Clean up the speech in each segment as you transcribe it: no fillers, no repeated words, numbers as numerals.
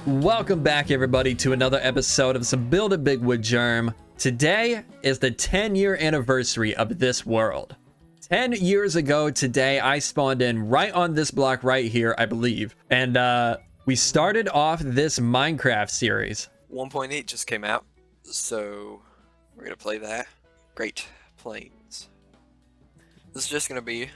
Welcome back, everybody, to another episode of some Build a Big with Jerm. Today is the 10-year anniversary of this world. 10 years ago today, I spawned in right on this block right here, I believe. And we started off this Minecraft series. 1.8 just came out, so we're going to play that. Great Plains. This is just going to be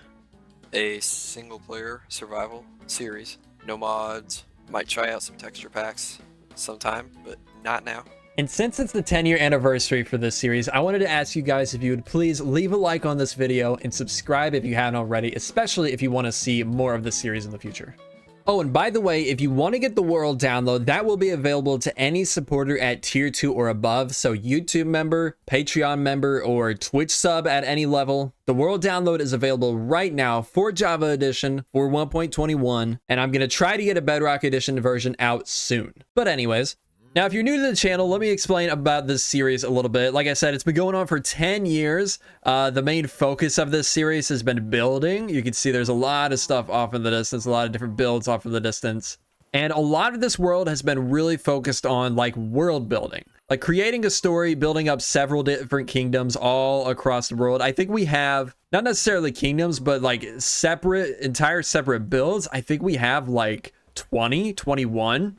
a single-player survival series. No mods. Might try out some texture packs sometime, but not now. And since it's the 10-year anniversary for this series, I wanted to ask you guys if you would please leave a like on this video and subscribe if you haven't already, especially if you want to see more of this series in the future. Oh, and by the way, if you want to get the world download, that will be available to any supporter at tier 2 or above. So YouTube member, Patreon member, or Twitch sub at any level. The world download is available right now for Java Edition for 1.21. And I'm going to try to get a Bedrock Edition version out soon. But anyways, now, if you're new to the channel, let me explain about this series a little bit. Like I said, it's been going on for 10 years. The main focus of this series has been building. You can see there's a lot of stuff off in the distance, a lot of different builds off in the distance. And a lot of this world has been really focused on like world building, like creating a story, building up several different kingdoms all across the world. I think we have not necessarily kingdoms, but like entire separate builds. I think we have like 21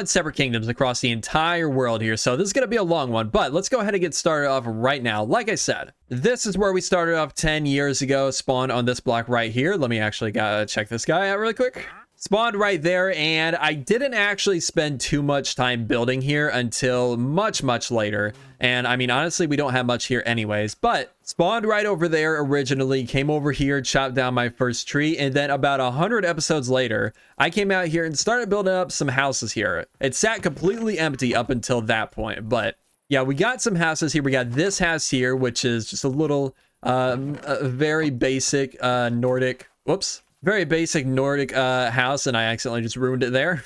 separate kingdoms across the entire world here. So this is going to be a long one, but let's go ahead and get started off right now. Like I said, this is where we started off 10 years ago, spawned on this block right here. Let me actually check this guy out really quick. Spawned right there, and I didn't actually spend too much time building here until much later. And I mean, honestly, we don't have much here anyways, but spawned right over there originally, came over here, chopped down my first tree, and then about 100 episodes later, I came out here and started building up some houses here. It sat completely empty up until that point, but yeah, we got some houses here. We got this house here, which is just a little, a very basic Nordic, very basic Nordic house, and I accidentally just ruined it there.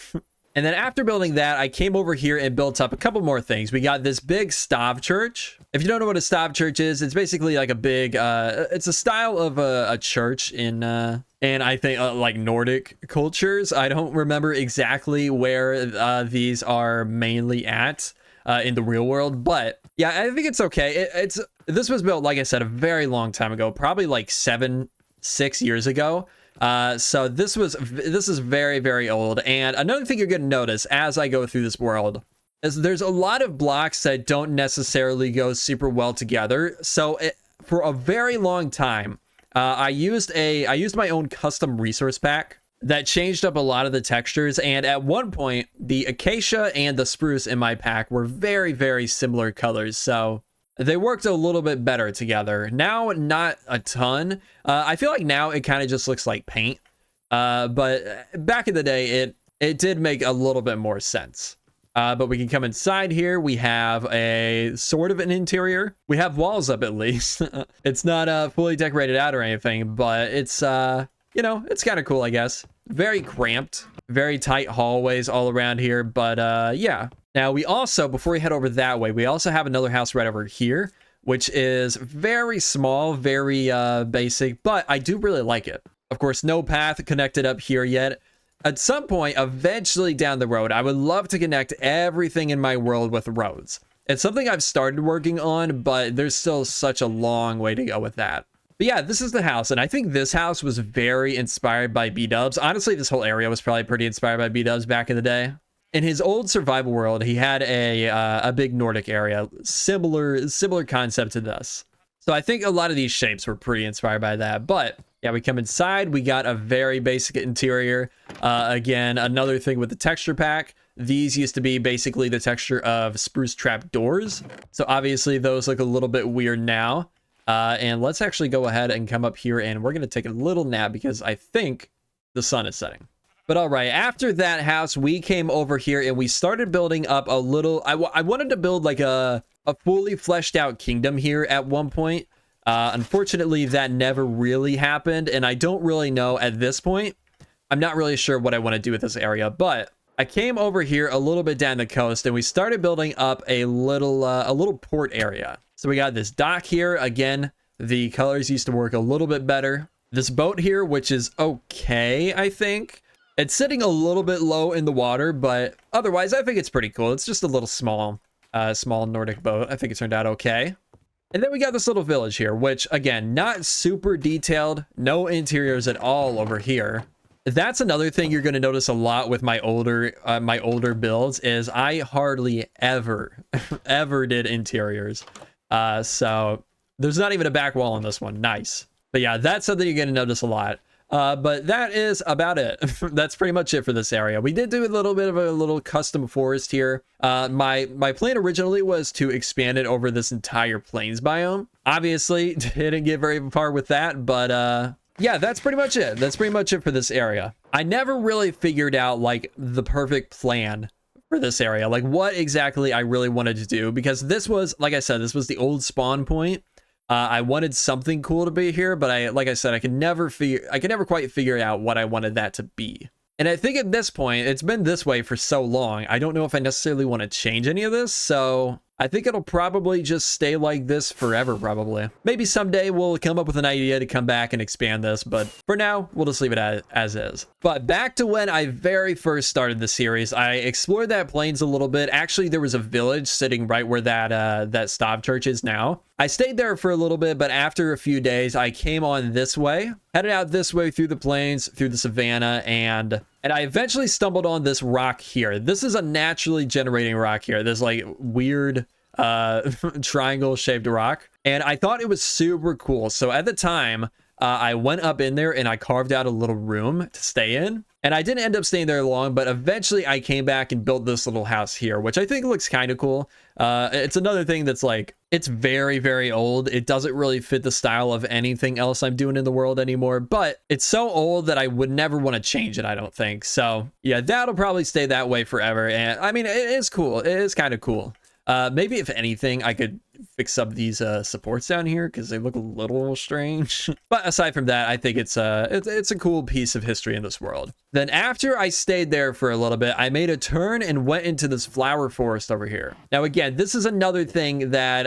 And then after building that, I came over here and built up a couple more things. We got this big stav church. If you don't know what a stav church is, it's basically like a big, it's a style of a church in I think like Nordic cultures. I don't remember exactly where these are mainly at in the real world, but yeah, I think it's okay. This was built, like I said, a very long time ago, probably like 6 years ago. So this is very old. And another thing you're going to notice as I go through this world is there's a lot of blocks that don't necessarily go super well together. So for a very long time, I used my own custom resource pack that changed up a lot of the textures. And at one point, the acacia and the spruce in my pack were very similar colors. So they worked a little bit better together. Now, not a ton. I feel like now it kind of just looks like paint. But back in the day, it did make a little bit more sense. But we can come inside here. We have a sort of an interior. We have walls up at least. It's not fully decorated out or anything, but it's, you know, it's kind of cool, I guess. Very cramped, very tight hallways all around here. But yeah. Now, we also, before we head over that way, we also have another house right over here, which is very small, very basic, but I do really like it. Of course, no path connected up here yet. At some point, eventually down the road, I would love to connect everything in my world with roads. It's something I've started working on, but there's still such a long way to go with that. But yeah, this is the house, and I think this house was very inspired by B-dubs. Honestly, this whole area was probably pretty inspired by B-dubs back in the day. In his old survival world, he had a big Nordic area, similar concept to this. So I think a lot of these shapes were pretty inspired by that. But yeah, we come inside. We got a very basic interior. Again, another thing with the texture pack. These used to be basically the texture of spruce trap doors. So obviously those look a little bit weird now. And let's actually go ahead and come up here, and we're going to take a little nap because I think the sun is setting. But all right, after that house, we came over here and we started building up a little. I wanted to build like a fully fleshed out kingdom here at one point. Unfortunately, that never really happened. And I don't really know at this point I'm not really sure what I want to do with this area, but I came over here a little bit down the coast and we started building up a little port area. So we got this dock here. Again, the colors used to work a little bit better. This boat here, which is okay, I think. It's sitting a little bit low in the water, but otherwise I think it's pretty cool. It's just a little small Nordic boat. I think it turned out okay. And then we got this little village here, which again, not super detailed, no interiors at all over here. That's another thing you're going to notice a lot with my older builds is I hardly ever did interiors. So there's not even a back wall on this one. Nice. But yeah, that's something you're going to notice a lot. But that is about it. That's pretty much it for this area. We did do a little bit of a little custom forest here. My plan originally was to expand it over this entire plains biome. Obviously, didn't get very far with that, but yeah, that's pretty much it. That's pretty much it for this area. I never really figured out like the perfect plan for this area, like what exactly I really wanted to do, because this was, like I said, this was the old spawn point. I wanted something cool to be here, but like I said, I could never quite figure out what I wanted that to be. And I think at this point, it's been this way for so long, I don't know if I necessarily want to change any of this, so I think it'll probably just stay like this forever, probably. Maybe someday we'll come up with an idea to come back and expand this, but for now, we'll just leave it as is. But back to when I very first started the series, I explored that plains a little bit. Actually, there was a village sitting right where that Stav church is now. I stayed there for a little bit, but after a few days, I came on this way, headed out this way through the plains, through the savannah, and I eventually stumbled on this rock here. This is a naturally generating rock here. This like weird triangle shaped rock, and I thought it was super cool. So at the time, I went up in there and I carved out a little room to stay in. And I didn't end up staying there long, but eventually I came back and built this little house here, which I think looks kind of cool. It's another thing that's like, it's very, very old. It doesn't really fit the style of anything else I'm doing in the world anymore, but it's so old that I would never want to change it, I don't think. So yeah, that'll probably stay that way forever. And I mean, it is cool. It is kind of cool. Maybe if anything, I could fix up these supports down here because they look a little strange. But aside from that, I think it's a cool piece of history in this world. Then after I stayed there for a little bit, I made a turn and went into this flower forest over here. Now, again, this is another thing that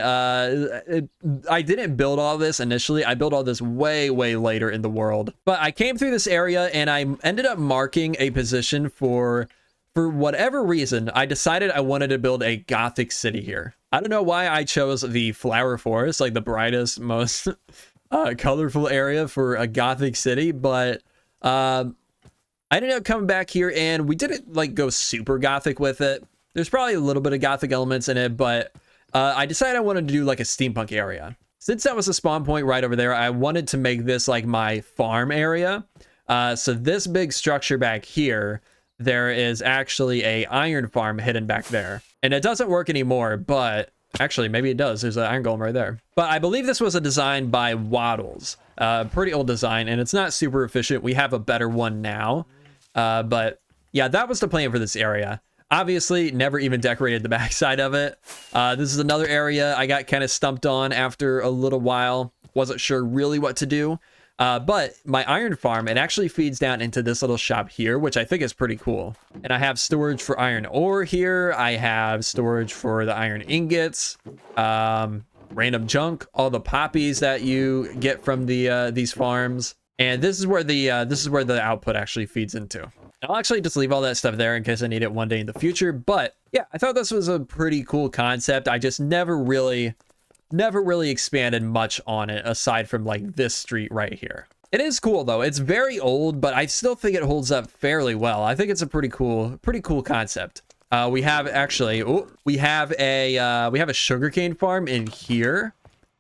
I didn't build all this initially. I built all this way, way later in the world. But I came through this area and I ended up marking a position for whatever reason, I decided I wanted to build a Gothic city here. I don't know why I chose the flower forest, like the brightest, most colorful area for a Gothic city, but I ended up coming back here and we didn't like go super Gothic with it. There's probably a little bit of Gothic elements in it, but I decided I wanted to do like a steampunk area. Since that was a spawn point right over there, I wanted to make this like my farm area. So this big structure back here, there is actually a iron farm hidden back there, and it doesn't work anymore, but actually maybe it does. There's an iron golem right there. But I believe this was a design by Waddles, pretty old design, and it's not super efficient. We have a better one now, but yeah, that was the plan for this area. Obviously never even decorated the backside of it. This is another area I got kind of stumped on after a little while. Wasn't sure really what to do. But my iron farm, it actually feeds down into this little shop here, which I think is pretty cool. And I have storage for iron ore here. I have storage for the iron ingots, random junk, all the poppies that you get from these farms. And this is where the output actually feeds into. I'll actually just leave all that stuff there in case I need it one day in the future. But yeah, I thought this was a pretty cool concept. I just never really expanded much on it aside from like this street right here. It is cool though. It's very old, but I still think it holds up fairly well. I think it's a pretty cool concept. We have a sugarcane farm in here,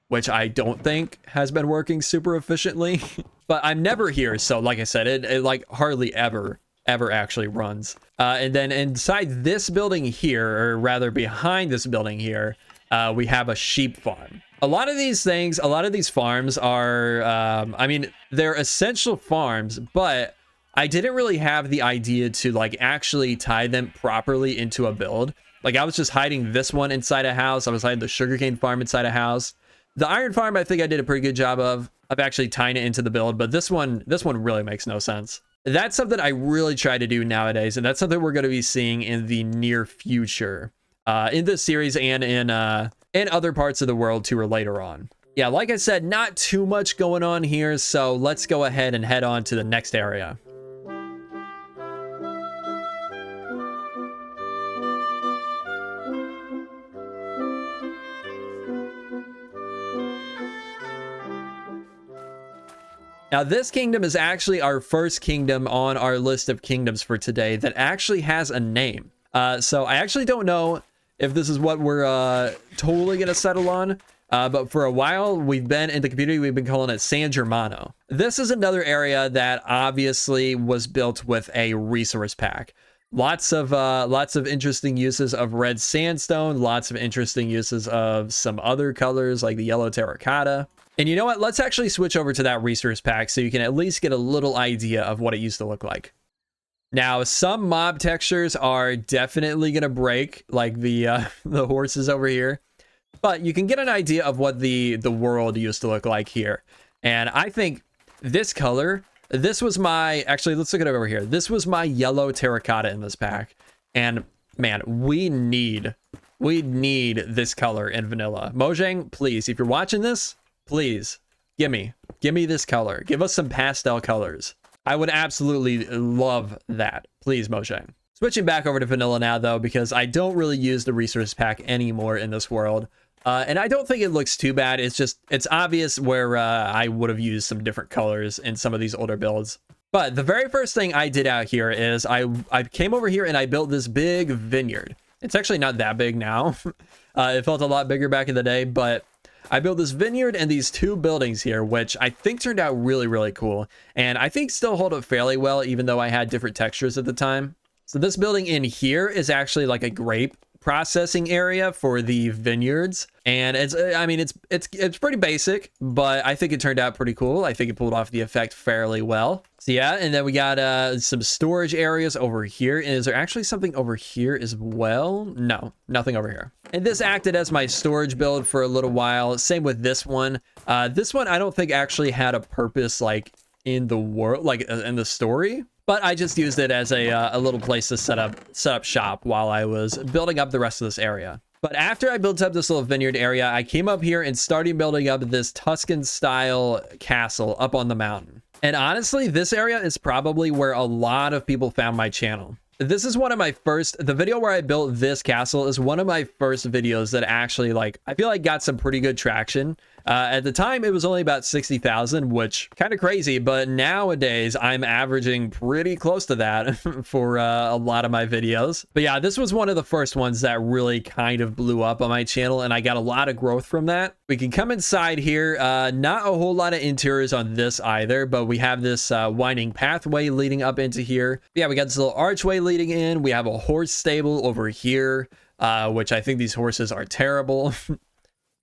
which I don't think has been working super efficiently, but I'm never here. So like I said, it like hardly ever actually runs. And then inside this building here, or rather behind this building here, we have a sheep farm. A lot of these farms are, I mean, they're essential farms, but I didn't really have the idea to like actually tie them properly into a build. Like I was just hiding this one inside a house. I was hiding the sugarcane farm inside a house. The iron farm, I think I did a pretty good job of actually tying it into the build, but this one really makes no sense. That's something I really try to do nowadays, and that's something we're going to be seeing in the near future, in this series and in other parts of the world too, or later on. Yeah, like I said, not too much going on here, so let's go ahead and head on to the next area. Now, this kingdom is actually our first kingdom on our list of kingdoms for today that actually has a name. So I actually don't know if this is what we're totally going to settle on. But for a while, we've been in the community, we've been calling it San Germano. This is another area that obviously was built with a resource pack. Lots of interesting uses of red sandstone, lots of interesting uses of some other colors like the yellow terracotta. And you know what? Let's actually switch over to that resource pack so you can at least get a little idea of what it used to look like. Now, some mob textures are definitely going to break, like the horses over here. But you can get an idea of what the world used to look like here. And I think this color, this was my, actually, let's look at it over here. This was my yellow terracotta in this pack. And man, we need this color in vanilla. Mojang, please, if you're watching this, please give me this color. Give us some pastel colors. I would absolutely love that. Please, Mojang. Switching back over to vanilla now, though, because I don't really use the resource pack anymore in this world. And I don't think it looks too bad. It's obvious where I would have used some different colors in some of these older builds. But the very first thing I did out here is I came over here and I built this big vineyard. It's actually not that big now. It felt a lot bigger back in the day, but I built this vineyard and these two buildings here, which I think turned out really, really cool. And I think still hold up fairly well, even though I had different textures at the time. So this building in here is actually like a grape processing area for the vineyards, and it's pretty basic, but I think it turned out pretty cool. I think it pulled off the effect fairly well. So yeah, and then we got some storage areas over here. And is there actually something over here as well? No, nothing over here. And this acted as my storage build for a little while. Same with this one. This one I don't think actually had a purpose like in the world, like in the story. But I just used it as a little place to set up shop while I was building up the rest of this area. But after I built up this little vineyard area, I came up here and started building up this Tuscan style castle up on the mountain. And honestly, this area is probably where a lot of people found my channel. This is one of my the video where I built this castle is one of my first videos that actually, like, I feel like got some pretty good traction. At the time, it was only about 60,000, which kind of crazy, but nowadays I'm averaging pretty close to that for a lot of my videos. But yeah, this was one of the first ones that really kind of blew up on my channel, and I got a lot of growth from that. We can come inside here. Not a whole lot of interiors on this either, but we have this winding pathway leading up into here. Yeah, we got this little archway leading in. We have a horse stable over here, which I think these horses are terrible.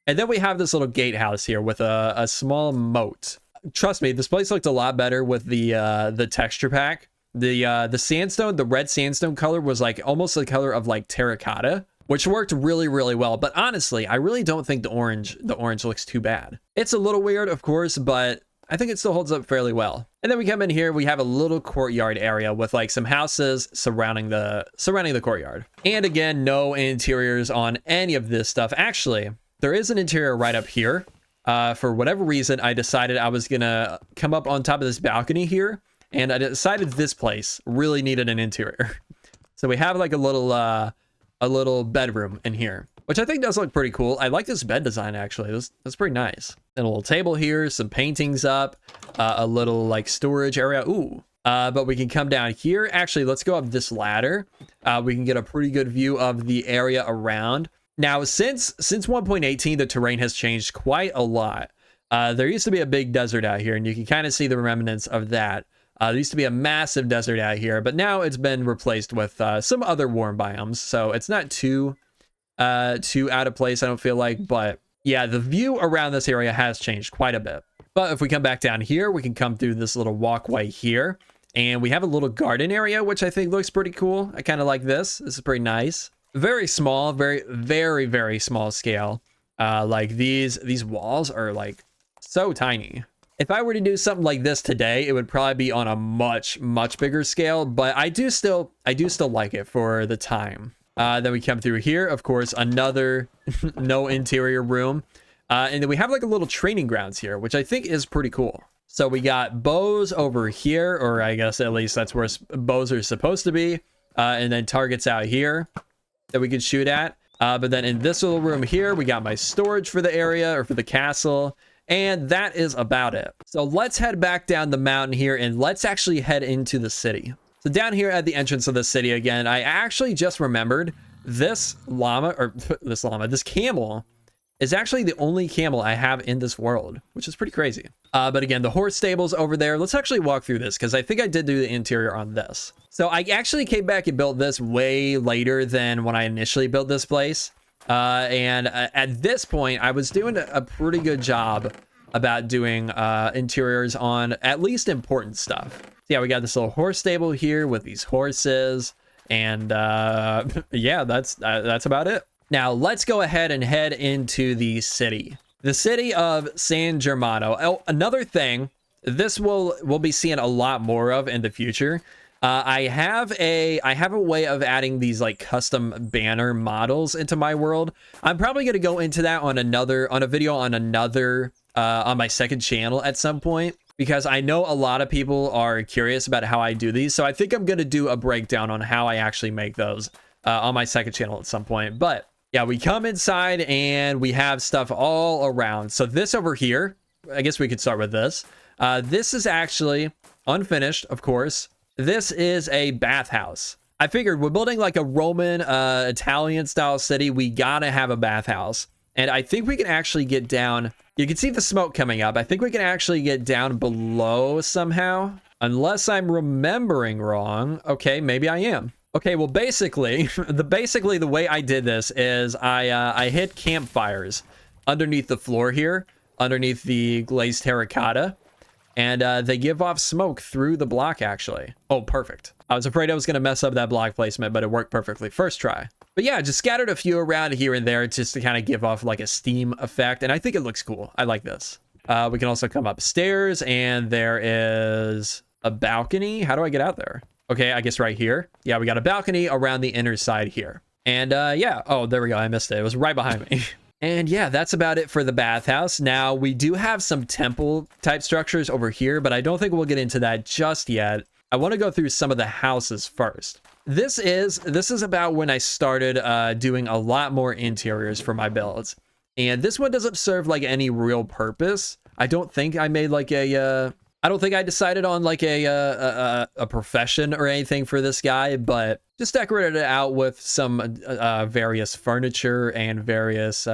And then we have this little gatehouse here with a small moat. Trust me, this place looked a lot better with the texture pack. The sandstone, the red sandstone color was like almost the color of like terracotta, which worked really, really well. But honestly, I really don't think the orange looks too bad. It's a little weird, of course, but I think it still holds up fairly well. And then we come in here, we have a little courtyard area with like some houses surrounding the courtyard. And again, no interiors on any of this stuff. Actually, there is an interior right up here. For whatever reason, I decided I was gonna come up on top of this balcony here, and I decided this place really needed an interior. So we have like a little bedroom in here, which I think does look pretty cool. I like this bed design actually. That's pretty nice. And a little table here, some paintings up, a little like storage area. Ooh. But we can come down here. Actually, let's go up this ladder. We can get a pretty good view of the area around. Now, since 1.18, the terrain has changed quite a lot. There used to be a big desert out here, and you can kind of see the remnants of that. There used to be a massive desert out here, but now it's been replaced with some other warm biomes, so it's not too out of place, I don't feel like. But yeah, the view around this area has changed quite a bit. But if we come back down here, we can come through this little walkway here, and we have a little garden area, which I think looks pretty cool. I kind of like this. This is pretty nice. Very small, very, very, very small scale. Like these walls are like so tiny. If I were to do something like this today, it would probably be on a much bigger scale, but I do still like it for the time. Then we come through here, of course, another no interior room. And then we have like a little training grounds here, which I think is pretty cool. So we got bows over here, or I guess at least that's where bows are supposed to be. And then targets out here that we could shoot at. But then in this little room here, we got my storage for the area or for the castle. And that is about it. So let's head back down the mountain here and let's actually head into the city. So down here at the entrance of the city again, I actually just remembered this camel is actually the only camel I have in this world, which is pretty crazy. But again, the horse stable's over there. Let's actually walk through this because I think I did do the interior on this. So I actually came back and built this way later than when I initially built this place. And at this point, I was doing a pretty good job about doing interiors on at least important stuff. So yeah, we got this little horse stable here with these horses. And yeah, that's about it. Now, let's go ahead and head into the city. The city of San Germano. Oh, another thing, this we'll be seeing a lot more of in the future. I have a way of adding these like custom banner models into my world. I'm probably going to go into that on a video on my second channel at some point, because I know a lot of people are curious about how I do these. So I think I'm going to do a breakdown on how I actually make those on my second channel at some point. But yeah, we come inside and we have stuff all around. So this over here, I guess we could start with this. This is actually unfinished, of course. This is a bathhouse. I figured we're building like a Roman, Italian style city. We gotta have a bathhouse. And I think we can actually get down. You can see the smoke coming up. I think we can actually get down below somehow. Unless I'm remembering wrong. Okay, maybe I am. Okay, well, basically the way I did this is I hid campfires underneath the floor here, underneath the glazed terracotta, and they give off smoke through the block, actually. Oh, perfect. I was afraid I was going to mess up that block placement, but it worked perfectly. First try. But yeah, just scattered a few around here and there just to kind of give off like a steam effect, and I think it looks cool. I like this. We can also come upstairs, and there is a balcony. How do I get out there? Okay, I guess right here. Yeah, we got a balcony around the inner side here. And yeah, oh, there we go. I missed it. It was right behind me. And yeah, that's about it for the bathhouse. Now, we do have some temple type structures over here, but I don't think we'll get into that just yet. I want to go through some of the houses first. This is about when I started doing a lot more interiors for my builds. And this one doesn't serve like any real purpose. I don't think I made like I don't think I decided on like a profession or anything for this guy, but just decorated it out with some various furniture and various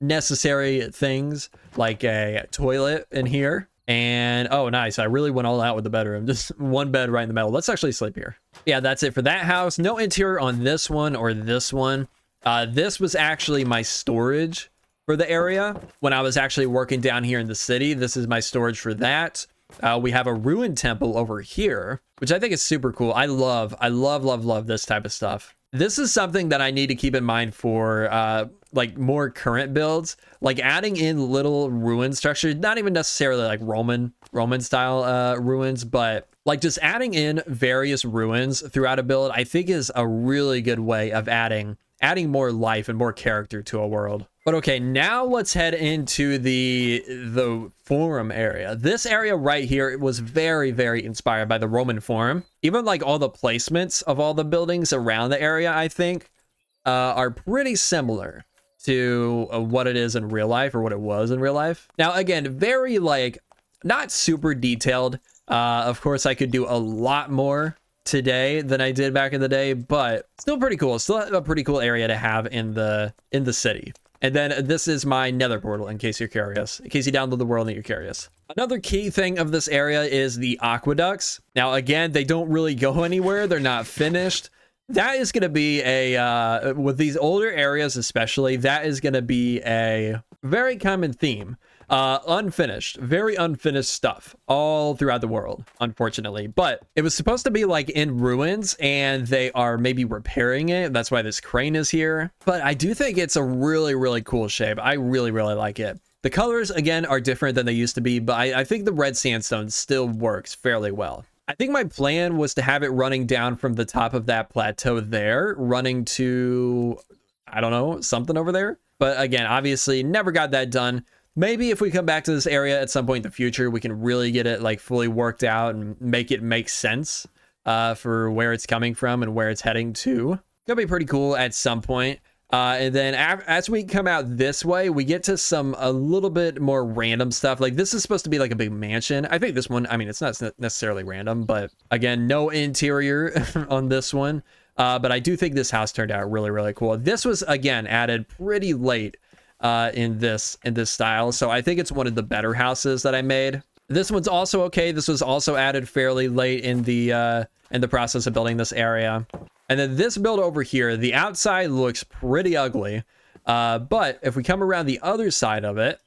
necessary things, like a toilet in here. And oh, nice. I really went all out with the bedroom. Just one bed right in the middle. Let's actually sleep here. Yeah, that's it for that house. No interior on this one or this one. This was actually my storage for the area when I was actually working down here in the city. This is my storage for that. We have a ruined temple over here, which I think is super cool. I love this type of stuff. This is something that I need to keep in mind for like more current builds, like adding in little ruin structures, not even necessarily like Roman style ruins, but like just adding in various ruins throughout a build, I think is a really good way of adding more life and more character to a world. But okay, now let's head into the forum area. This area right here was very, very inspired by the Roman Forum. Even like all the placements of all the buildings around the area, I think, are pretty similar to what it is in real life, or what it was in real life. Now, again, very like not super detailed. Of course, I could do a lot more today than I did back in the day, but still pretty cool. Still a pretty cool area to have in the city. And then this is my nether portal, in case you're curious, in case you download the world and you're curious. Another key thing of this area is the aqueducts. Now, again, they don't really go anywhere. They're not finished. That is going to be with these older areas especially, that is going to be a very common theme. Unfinished, very unfinished stuff all throughout the world, unfortunately. But it was supposed to be like in ruins, and they are maybe repairing it. That's why this crane is here. But I do think it's a really, really cool shape. I really, really like it. The colors, again, are different than they used to be, but I think the red sandstone still works fairly well. I think my plan was to have it running down from the top of that plateau there, running to, I don't know, something over there. But again, obviously never got that done. Maybe if we come back to this area at some point in the future, we can really get it like fully worked out and make it make sense for where it's coming from and where it's heading to. It'll be pretty cool at some point. And then as we come out this way, we get to a little bit more random stuff. Like this is supposed to be like a big mansion. I think this one, I mean, it's not necessarily random, but again, no interior on this one. But I do think this house turned out really, really cool. This was, again, added pretty late in this style. So I think it's one of the better houses that I made. This one's also okay. This was also added fairly late in the process of building this area. And then this build over here, the outside looks pretty ugly. But if we come around the other side of it,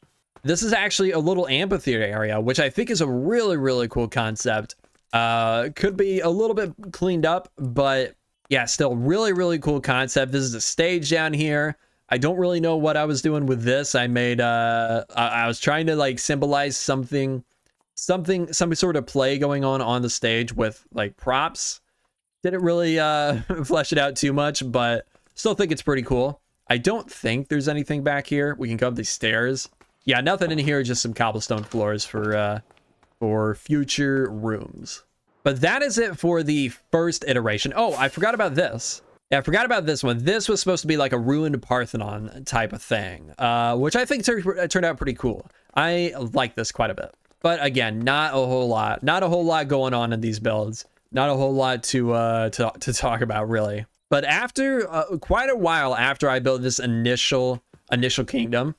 this is actually a little amphitheater area, which I think is a really, really cool concept. Could be a little bit cleaned up, but yeah, still really, really cool concept. This is a stage down here. I don't really know what I was doing with this. I made, I was trying to like symbolize some sort of play going on the stage with like props. Didn't really flesh it out too much, but still think it's pretty cool. I don't think there's anything back here. We can go up these stairs. Yeah, nothing in here, just some cobblestone floors for future rooms. But that is it for the first iteration. Oh, I forgot about this. Yeah, I forgot about this one. This was supposed to be like a ruined Parthenon type of thing, which I think turned out pretty cool. I like this quite a bit. But again, not a whole lot going on in these builds. Not a whole lot to talk about, really. But after quite a while after I built this initial kingdom,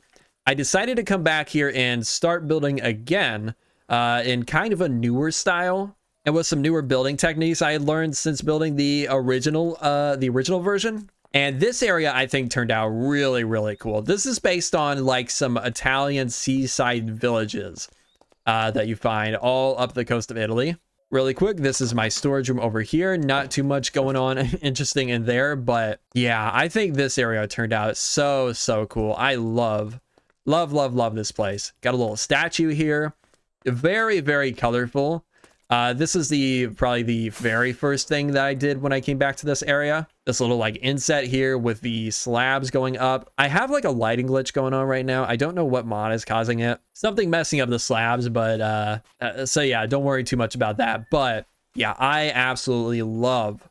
I decided to come back here and start building again in kind of a newer style and with some newer building techniques I had learned since building the original version. And this area I think turned out really, really cool. This is based on like some Italian seaside villages that you find all up the coast of Italy. Really quick, this is my storage room over here. Not too much going on interesting in there, but yeah, I think this area turned out so cool. I love this place. Got a little statue here. Very, very colorful. This is probably the very first thing that I did when I came back to this area. This little like inset here with the slabs going up. I have like a lighting glitch going on right now. I don't know what mod is causing it. Something messing up the slabs, but so yeah, don't worry too much about that. But yeah, I absolutely love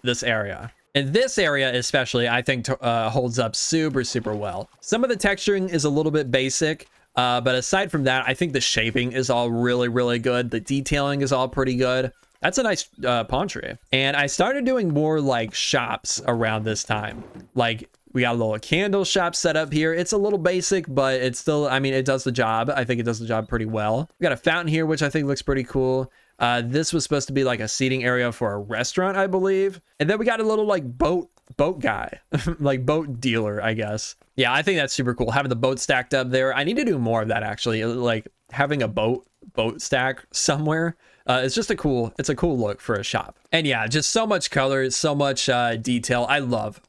this area. And this area especially, I think holds up super well. Some of the texturing is a little bit basic. But aside from that, I think the shaping is all really good. The detailing is all pretty good. That's a nice palm tree. And I started doing more like shops around this time. Like we got a little candle shop set up here. It's a little basic, but it's still, I mean, it does the job. I think it does the job pretty well. We got a fountain here, which I think looks pretty cool. This was supposed to be like a seating area for a restaurant, I believe. And then we got a little like boat guy, like boat dealer, I guess. Yeah, I think that's super cool. Having the boat stacked up there. I need to do more of that actually. Like having a boat stack somewhere. It's just a cool look for a shop. And yeah, just so much color, so much detail. I love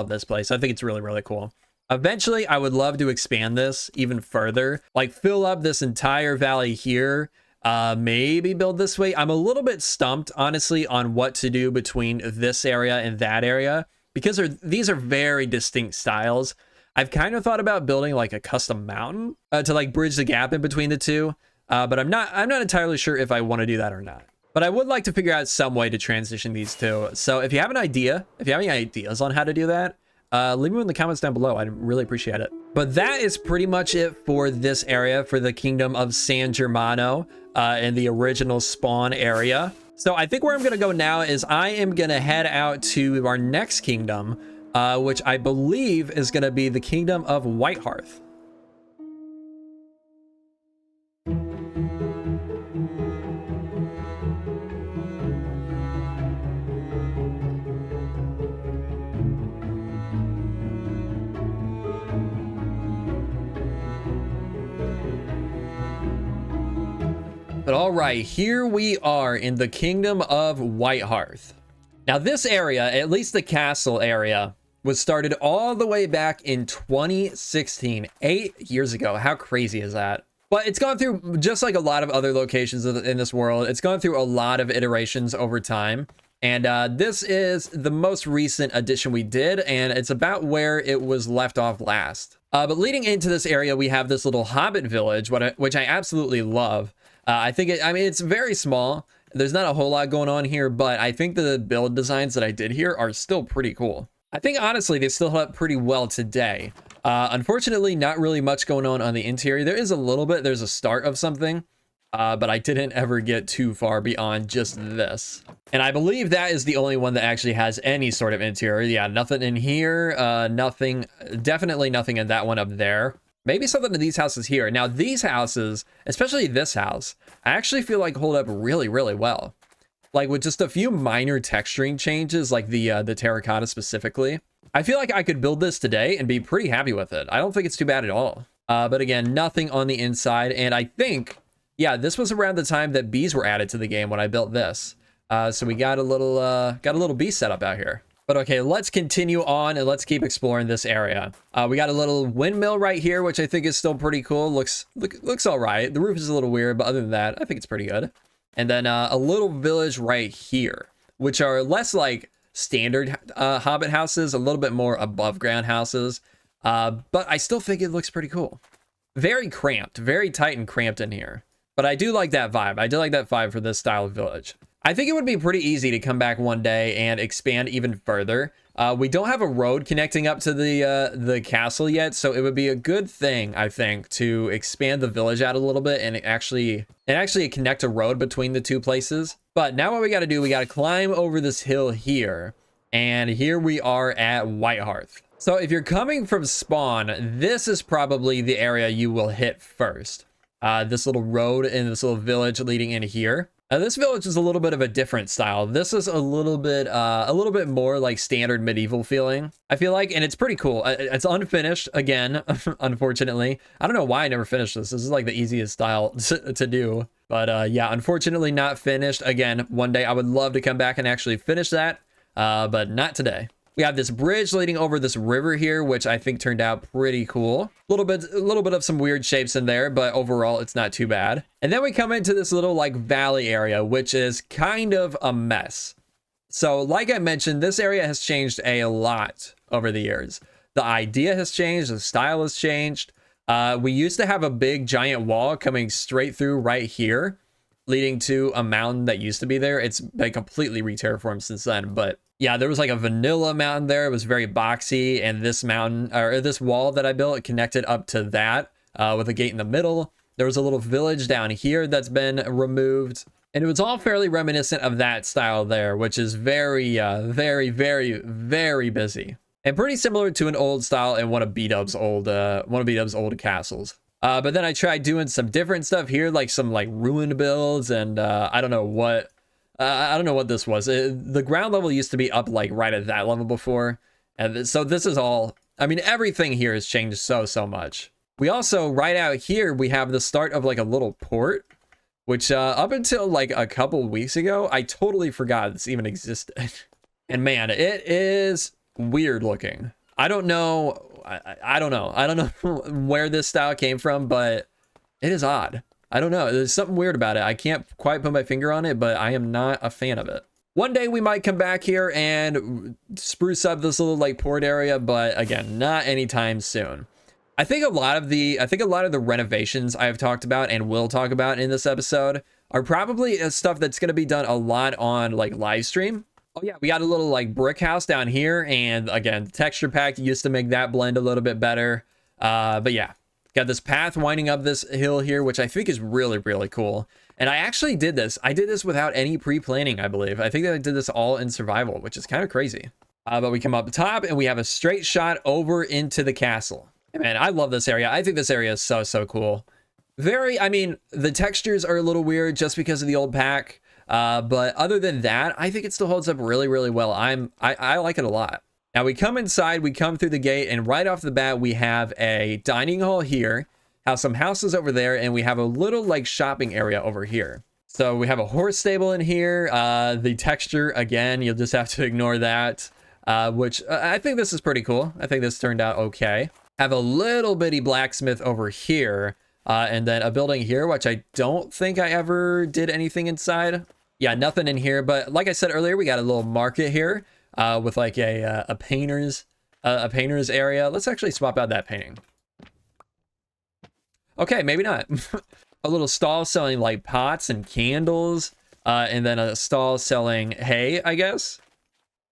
this place. I think it's really cool. Eventually, I would love to expand this even further. Like fill up this entire valley here. Maybe build this way. I'm a little bit stumped, honestly, on what to do between this area and that area because these are very distinct styles. I've kind of thought about building like a custom mountain to like bridge the gap in between the two, but I'm not entirely sure if I want to do that or not. But I would like to figure out some way to transition these two. So if you have an idea, if you have any ideas on how to do that, leave them in the comments down below. I'd really appreciate it. But that is pretty much it for this area for the Kingdom of San Germano in the original spawn area. So I think where I'm going to go now is I am going to head out to our next kingdom, which I believe is going to be the Kingdom of WhiteHearth. But all right, here we are in the Kingdom of WhiteHearth. Now this area, at least the castle area, was started all the way back in 2016, 8 years ago. How crazy is that? But it's gone through, just like a lot of other locations in this world, it's gone through a lot of iterations over time. And this is the most recent addition we did, and it's about where it was left off last. But leading into this area, we have this little hobbit village, which I absolutely love. I mean, it's very small. There's not a whole lot going on here, but I think the build designs that I did here are still pretty cool. I think, honestly, they still hold up pretty well today. Unfortunately, not really much going on the interior. There is a little bit. There's a start of something. But I didn't ever get too far beyond just this. And I believe that is the only one that actually has any sort of interior. Yeah, nothing in here, nothing, definitely nothing in that one up there. Maybe something in these houses here. Now, these houses, especially this house, I actually feel like hold up really, really well. Like with just a few minor texturing changes, like the terracotta specifically. I feel like I could build this today and be pretty happy with it. I don't think it's too bad at all. But again, nothing on the inside. And I think, yeah, this was around the time that bees were added to the game when I built this. So we got a little bee setup out here. But okay, let's continue on and let's keep exploring this area. We got a little windmill right here, which I think is still pretty cool. Looks all right. The roof is a little weird, but other than that, I think it's pretty good. And then a little village right here, which are less like standard hobbit houses, a little bit more above ground houses. But I still think it looks pretty cool. Very cramped, very tight and cramped in here. But I do like that vibe. I do like that vibe for this style of village. I think it would be pretty easy to come back one day and expand even further. We don't have a road connecting up to the castle yet, so it would be a good thing, I think, to expand the village out a little bit and actually connect a road between the two places. But now what we got to do, we got to climb over this hill here, and here we are at WhiteHearth. So if you're coming from spawn, this is probably the area you will hit first. This little road in this little village leading in here. This village is a little bit of a different style. This is a little bit more like standard medieval feeling, I feel like, and it's pretty cool. It's unfinished again, unfortunately. I don't know why I never finished this. This is like the easiest style to do, but yeah, unfortunately not finished. Again, one day I would love to come back and actually finish that, but not today. We have this bridge leading over this river here, which I think turned out pretty cool. A little bit of some weird shapes in there, but overall it's not too bad. And then we come into this little like valley area, which is kind of a mess. So like I mentioned, this area has changed a lot over the years. The idea has changed, the style has changed. We used to have a big giant wall coming straight through right here, leading to a mountain that used to be there. It's been completely re-terraformed since then, but yeah, there was like a vanilla mountain there. It was very boxy, and this mountain, or this wall that I built, connected up to that with a gate in the middle. There was a little village down here that's been removed, and it was all fairly reminiscent of that style there, which is very, very busy, and pretty similar to an old style in one of B-Dub's old castles. But then I tried doing some different stuff here, like some like ruined builds, and I don't know what this was. The ground level used to be up like right at that level before. And so this is all, I mean, everything here has changed so much. We also, right out here, we have the start of like a little port, which up until like a couple weeks ago, I totally forgot this even existed. And man, it is weird looking. I don't know. I don't know where this style came from, but it is odd. I don't know. There's something weird about it. I can't quite put my finger on it, but I am not a fan of it. One day we might come back here and spruce up this little like port area, but again, not anytime soon. I think a lot of the renovations I've talked about and will talk about in this episode are probably stuff that's going to be done a lot on like live stream. Oh yeah, we got a little like brick house down here, and again, texture pack used to make that blend a little bit better. But yeah. Got this path winding up this hill here, which I think is really cool. And I actually did this. I did this without any pre-planning, I believe. I think that I did this all in survival, which is kind of crazy. But we come up top and we have a straight shot over into the castle. Man, I love this area. I think this area is so cool. I mean, the textures are a little weird just because of the old pack. But other than that, I think it still holds up really well. I like it a lot. Now we come inside, we come through the gate, and right off the bat, we have a dining hall here, have some houses over there, and we have a little like shopping area over here. So we have a horse stable in here. The texture, again, you'll just have to ignore that. which I think this is pretty cool. I think this turned out okay. Have a little bitty blacksmith over here, and then a building here, which I don't think I ever did anything inside. Yeah, nothing in here, but like I said earlier, we got a little market here with like a painter's area. Let's actually swap out that painting. Okay, maybe not. A little stall selling like pots and candles, and then a stall selling hay, I guess,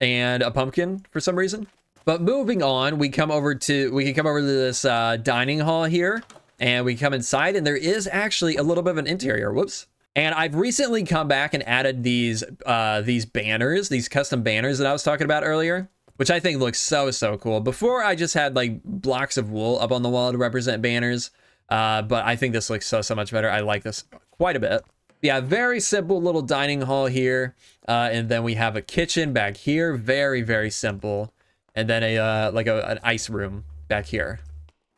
and a pumpkin for some reason. But moving on, we can come over to this dining hall here, and we come inside, and there is actually a little bit of an interior. Whoops. And I've recently come back and added these banners, these custom banners that I was talking about earlier, which I think looks so cool. Before, I just had like blocks of wool up on the wall to represent banners, but I think this looks so much better. I like this quite a bit. Yeah, very simple little dining hall here, and then we have a kitchen back here, very simple, and then an ice room back here.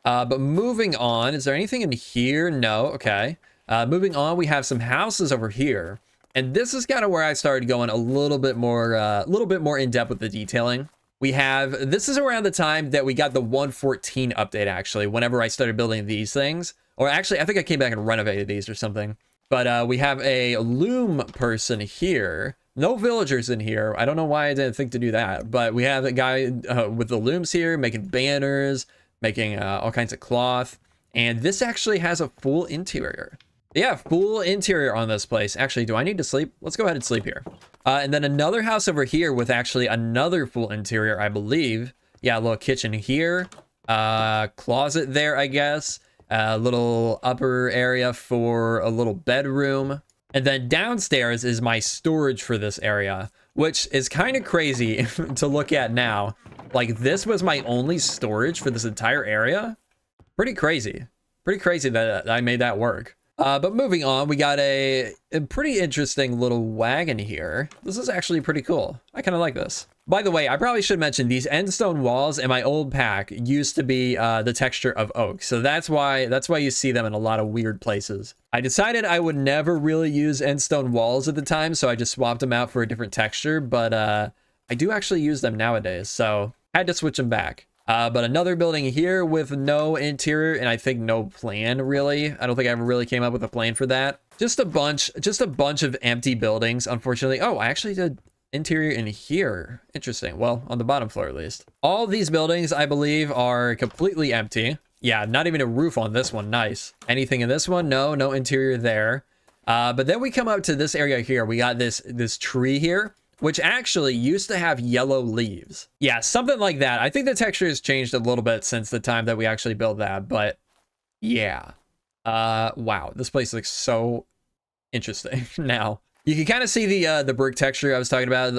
But moving on, is there anything in here? No. Okay. Moving on, we have some houses over here, and this is kind of where I started going a little bit more in depth with the detailing. This is around the time that we got the 1.14 update, actually, whenever I started building these things. Or actually, I think I came back and renovated these or something. But we have a loom person here. No villagers in here. I don't know why I didn't think to do that. But we have a guy with the looms here, making banners, making all kinds of cloth. And this actually has a full interior. Yeah, full interior on this place. Actually, do I need to sleep? Let's go ahead and sleep here. And then another house over here with actually another full interior, I believe. Yeah, a little kitchen here. Closet there, I guess. A little upper area for a little bedroom. And then downstairs is my storage for this area, which is kind of crazy to look at now. Like, this was my only storage for this entire area. Pretty crazy. Pretty crazy that I made that work. But moving on, we got a pretty interesting little wagon here. This is actually pretty cool. I kind of like this. By the way, I probably should mention these endstone walls in my old pack used to be the texture of oak. So that's why you see them in a lot of weird places. I decided I would never really use endstone walls at the time, so I just swapped them out for a different texture. But I do actually use them nowadays, so I had to switch them back. But another building here with no interior and I think no plan, really. I don't think I ever really came up with a plan for that. Just a bunch of empty buildings, unfortunately. Oh, I actually did interior in here. Interesting. Well, on the bottom floor at least. All these buildings, I believe, are completely empty. Yeah, not even a roof on this one. Nice. Anything in this one? No interior there. But then we come up to this area here. We got this tree here, which actually used to have yellow leaves. Yeah, something like that. I think the texture has changed a little bit since the time that we actually built that, but yeah. Wow, this place looks so interesting now. You can kind of see the brick texture I was talking about,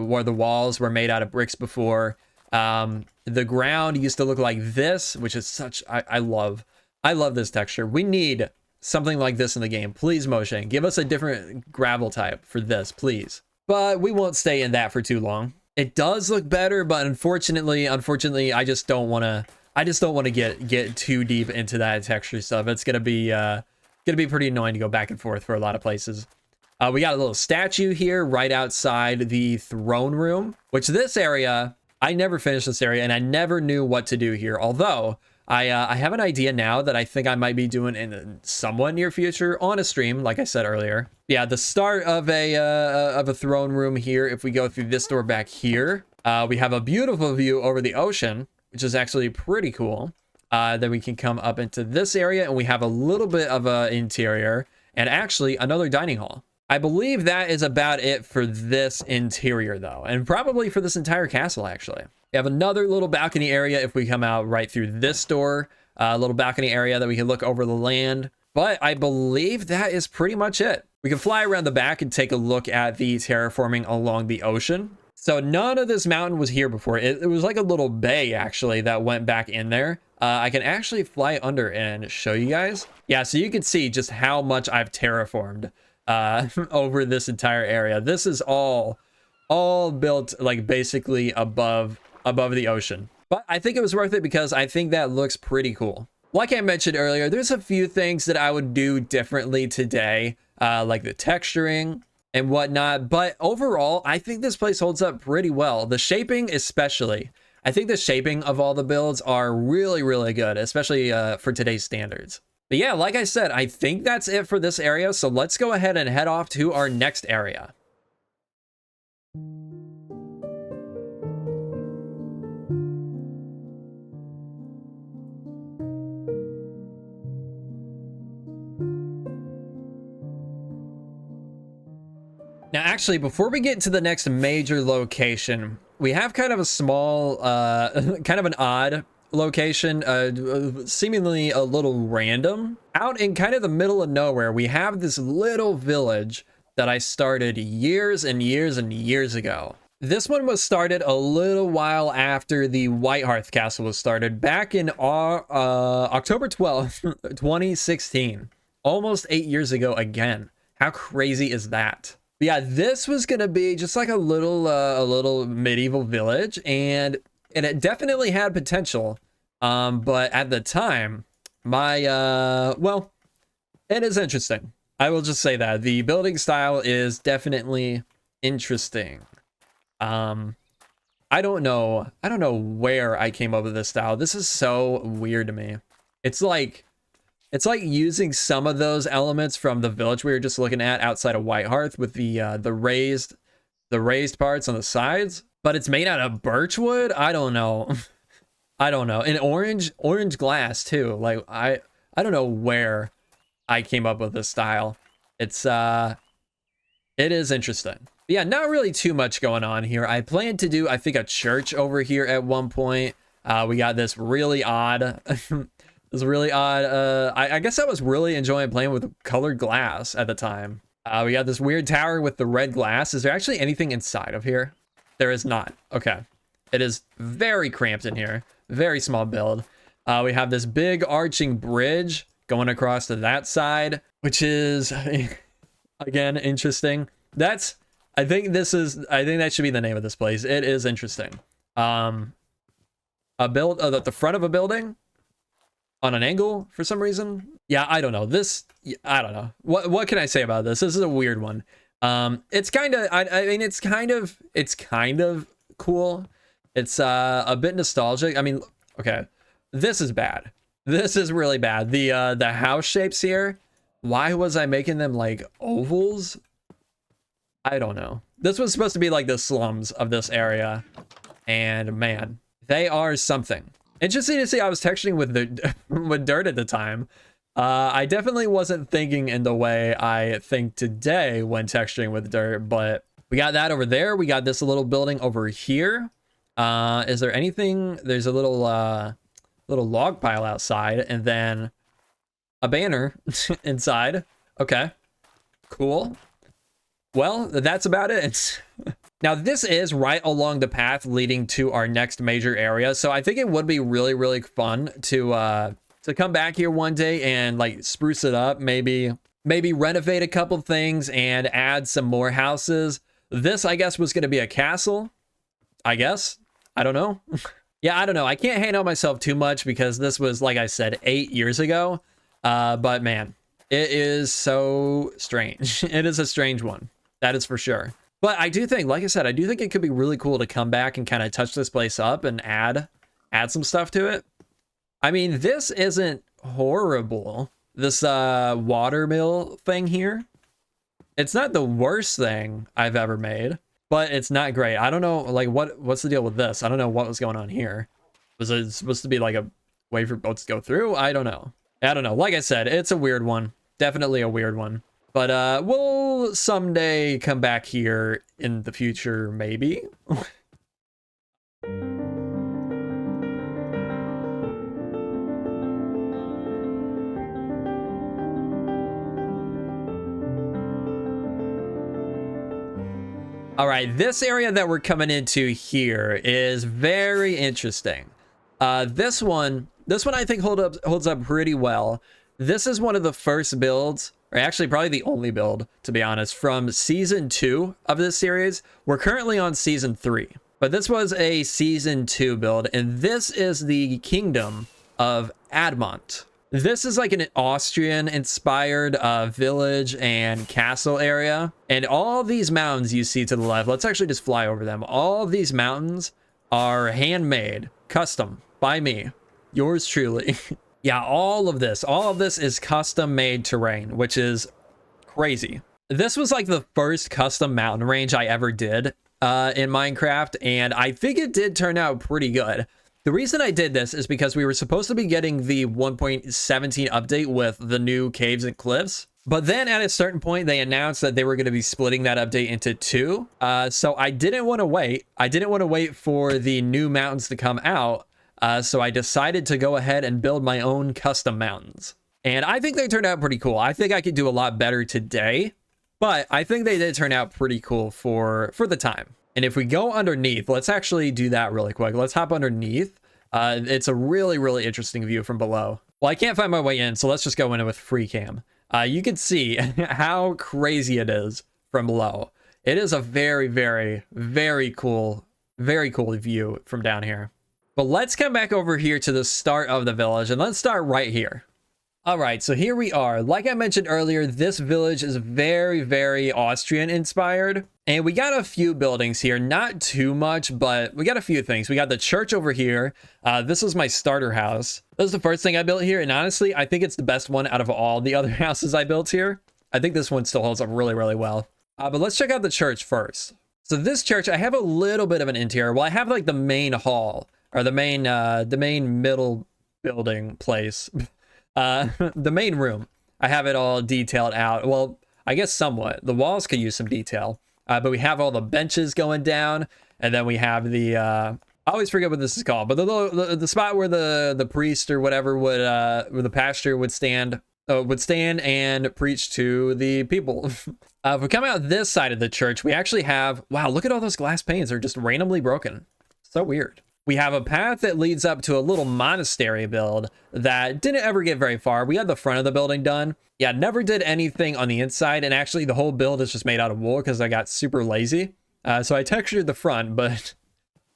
where the walls were made out of bricks before. The ground used to look like this, which is I love this texture. We need something like this in the game. Please, Moshe, give us a different gravel type for this, please. But we won't stay in that for too long. It does look better, but unfortunately, I just don't want to get too deep into that texture stuff. It's gonna be pretty annoying to go back and forth for a lot of places. We got a little statue here right outside the throne room, which this area, I never finished this area and I never knew what to do here. Although I have an idea now that I think I might be doing in the somewhat near future on a stream, like I said earlier. Yeah, the start of a throne room here. If we go through this door back here, we have a beautiful view over the ocean, which is actually pretty cool. Then we can come up into this area and we have a little bit of a interior and actually another dining hall. I believe that is about it for this interior though, and probably for this entire castle actually. We have another little balcony area if we come out right through this door, a little balcony area that we can look over the land. But I believe that is pretty much it. We can fly around the back and take a look at the terraforming along the ocean. So none of this mountain was here before. It was like a little bay actually that went back in there. I can actually fly under and show you guys. Yeah, so you can see just how much I've terraformed over this entire area. This is all built like basically above the ocean. But I think it was worth it because I think that looks pretty cool. Like I mentioned earlier, there's a few things that I would do differently today, like the texturing and whatnot. But overall, I think this place holds up pretty well. The shaping especially. I think the shaping of all the builds are really, really good, especially for today's standards. But yeah, like I said, I think that's it for this area. So let's go ahead and head off to our next area. Now, actually, before we get to the next major location, we have kind of a small, kind of an odd location, seemingly a little random. Out in kind of the middle of nowhere, we have this little village that I started years and years and years ago. This one was started a little while after the WhiteHearth castle was started, back in October 12th, 2016. Almost 8 years ago again. How crazy is that? But yeah, this was gonna be just like a little medieval village, and it definitely had potential. But at the time, my well, it is interesting. I will just say that the building style is definitely interesting. I don't know where I came up with this style. This is so weird to me. It's like using some of those elements from the village we were just looking at outside of WhiteHearth with the raised parts on the sides, but it's made out of birch wood. I don't know. I don't know. And orange glass too. Like I don't know where I came up with this style. It's it is interesting. But yeah, not really too much going on here. I plan to do, I think, a church over here at one point. We got this really odd I guess I was really enjoying playing with colored glass at the time. We got this weird tower with the red glass. Is there actually anything inside of here? There is not. Okay. It is very cramped in here. Very small build. We have this big arching bridge going across to that side, which is, again, interesting. I think that should be the name of this place. It is interesting. A build at the front of a building on an angle for some reason. Yeah, I don't know. I don't know. What can I say about this? This is a weird one. It's kind of, I mean, it's kind of cool. It's a bit nostalgic. I mean, okay, this is bad. This is really bad. The house shapes here. Why was I making them like ovals? I don't know. This was supposed to be like the slums of this area, and man, they are something. Interesting to see. I was texturing with dirt at the time. I definitely wasn't thinking in the way I think today when texturing with dirt, but we got that over there. We got this little building over here. Is there anything? There's a little log pile outside, and then a banner inside. Okay, cool. Well, that's about it. Now, this is right along the path leading to our next major area, so I think it would be really, really fun to come back here one day and like spruce it up, maybe renovate a couple things and add some more houses. This, I guess, was going to be a castle. I guess. I don't know. Yeah, I don't know. I can't hate on myself too much because this was, like I said, 8 years ago. But man, it is so strange. It is a strange one. That is for sure. But I do think, like I said, I do think it could be really cool to come back and kind of touch this place up and add some stuff to it. I mean, this isn't horrible. This watermill thing here. It's not the worst thing I've ever made, but it's not great. I don't know, like, what's the deal with this? I don't know what was going on here. Was it supposed to be like a way for boats to go through? I don't know. Like I said, it's a weird one. Definitely a weird one. But we'll someday come back here in the future, maybe. All right, this area that we're coming into here is very interesting. This one I think holds up pretty well. This is one of the first builds, or actually probably the only build, to be honest, from season 2 of this series. We're currently on season 3, but this was a season 2 build, and this is the kingdom of Admont. This is like an Austrian inspired village and castle area. And all these mountains you see to the left, let's actually just fly over them. All of these mountains are handmade, custom by me, yours truly. Yeah, all of this is custom made terrain, which is crazy. This was like the first custom mountain range I ever did in Minecraft, and I think it did turn out pretty good. The reason I did this is because we were supposed to be getting the 1.17 update with the new caves and cliffs, but then at a certain point they announced that they were going to be splitting that update into 2. So I didn't want to wait. I didn't want to wait for the new mountains to come out. So I decided to go ahead and build my own custom mountains. And I think they turned out pretty cool. I think I could do a lot better today, but I think they did turn out pretty cool for the time. And if we go underneath, let's actually do that really quick. Let's hop underneath. It's a really, really interesting view from below. Well, I can't find my way in, so let's just go in with free cam. You can see how crazy it is from below. It is a very, very, very cool view from down here. But let's come back over here to the start of the village, and let's start right here. All right, so here we are. Like I mentioned earlier, this village is very, very Austrian inspired. And we got a few buildings here, not too much, but we got a few things. We got the church over here. This is my starter house. This is the first thing I built here. And honestly, I think it's the best one out of all the other houses I built here. I think this one still holds up really, really well. But let's check out the church first. So this church, I have a little bit of an interior. Well, I have like the main hall, or the main middle building place. The main room, I have it all detailed out. Well, I guess somewhat. The walls could use some detail, but we have all the benches going down, and then we have the I always forget what this is called, but the spot where the priest or whatever would where the pastor would stand and preach to the people. If we come out this side of the church, we actually have, wow, look at all those glass panes. They're just randomly broken. So weird. We have a path that leads up to a little monastery build that didn't ever get very far. We had the front of the building done. Yeah, never did anything on the inside. And actually the whole build is just made out of wool because I got super lazy. So I textured the front, but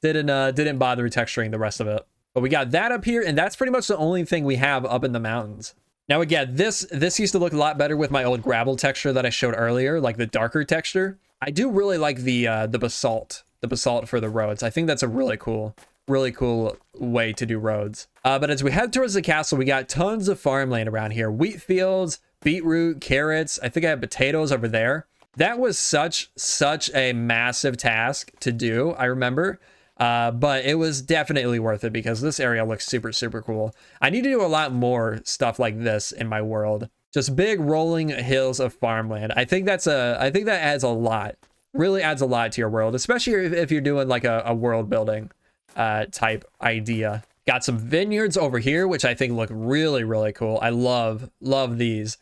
didn't bother texturing the rest of it. But we got that up here, and that's pretty much the only thing we have up in the mountains. Now again, this used to look a lot better with my old gravel texture that I showed earlier, like the darker texture. I do really like the basalt for the roads. I think that's a really cool way to do roads. But as we head towards the castle, we got tons of farmland around here. Wheat fields, beetroot, carrots. I think I have potatoes over there. That was such a massive task to do, I remember. But it was definitely worth it because this area looks super, super cool. I need to do a lot more stuff like this in my world. Just big rolling hills of farmland. I think that adds a lot. Really adds a lot to your world, especially if you're doing like a world building type idea. Got some vineyards over here, which I think look really, really cool. I love these.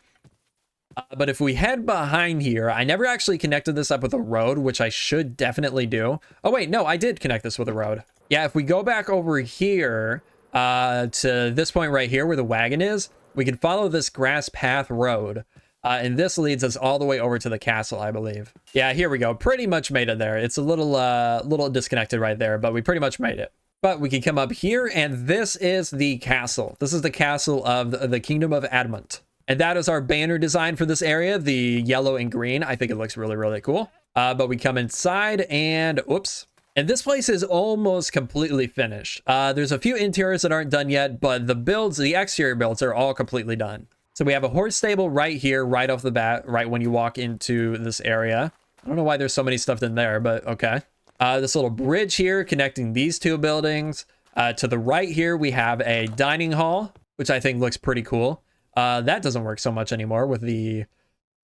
But if we head behind here, I never actually connected this up with a road, which I should definitely do. Oh wait, no, I did connect this with a road. Yeah, if we go back over here to this point right here where the wagon is, we can follow this grass path road. And this leads us all the way over to the castle, I believe. Yeah, here we go. Pretty much made it there. It's a little disconnected right there, but we pretty much made it. But we can come up here, and this is the castle. This is the castle of the Kingdom of Admont. And that is our banner design for this area, the yellow and green. I think it looks really, really cool. But we come inside, and whoops. And this place is almost completely finished. There's a few interiors that aren't done yet, but the exterior builds are all completely done. So we have a horse stable right here, right off the bat, right when you walk into this area. I don't know why there's so many stuff in there, but okay. This little bridge here connecting these two buildings. To the right here, we have a dining hall, which I think looks pretty cool. That doesn't work so much anymore with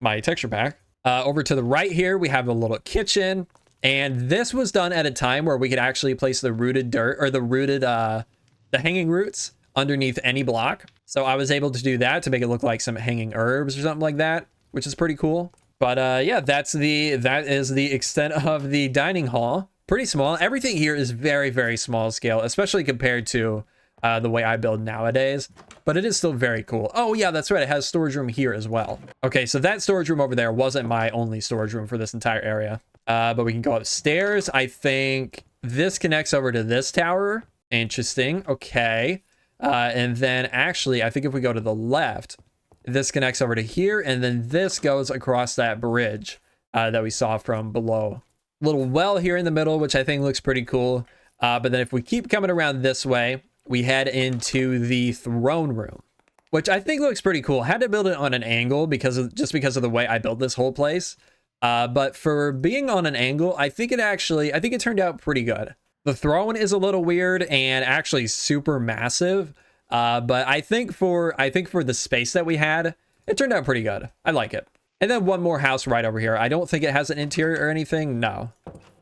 my texture pack. Over to the right here, we have a little kitchen. And this was done at a time where we could actually place the rooted dirt or the hanging roots underneath any block. So I was able to do that to make it look like some hanging herbs or something like that, which is pretty cool. But yeah, that is the extent of the dining hall. Pretty small. Everything here is very, very small scale, especially compared to the way I build nowadays. But it is still very cool. Oh yeah, that's right. It has storage room here as well. Okay, so that storage room over there wasn't my only storage room for this entire area. But we can go upstairs. I think this connects over to this tower. Interesting. Okay. And then actually, I think if we go to the left, this connects over to here, and then this goes across that bridge that we saw from below. Little well here in the middle, which I think looks pretty cool. But then if we keep coming around this way, we head into the throne room, which I think looks pretty cool. Had to build it on an angle because of the way I built this whole place. But for being on an angle, I think it turned out pretty good. The throne is a little weird and actually super massive. But I think for the space that we had, it turned out pretty good. I like it. And then one more house right over here. I don't think it has an interior or anything. No.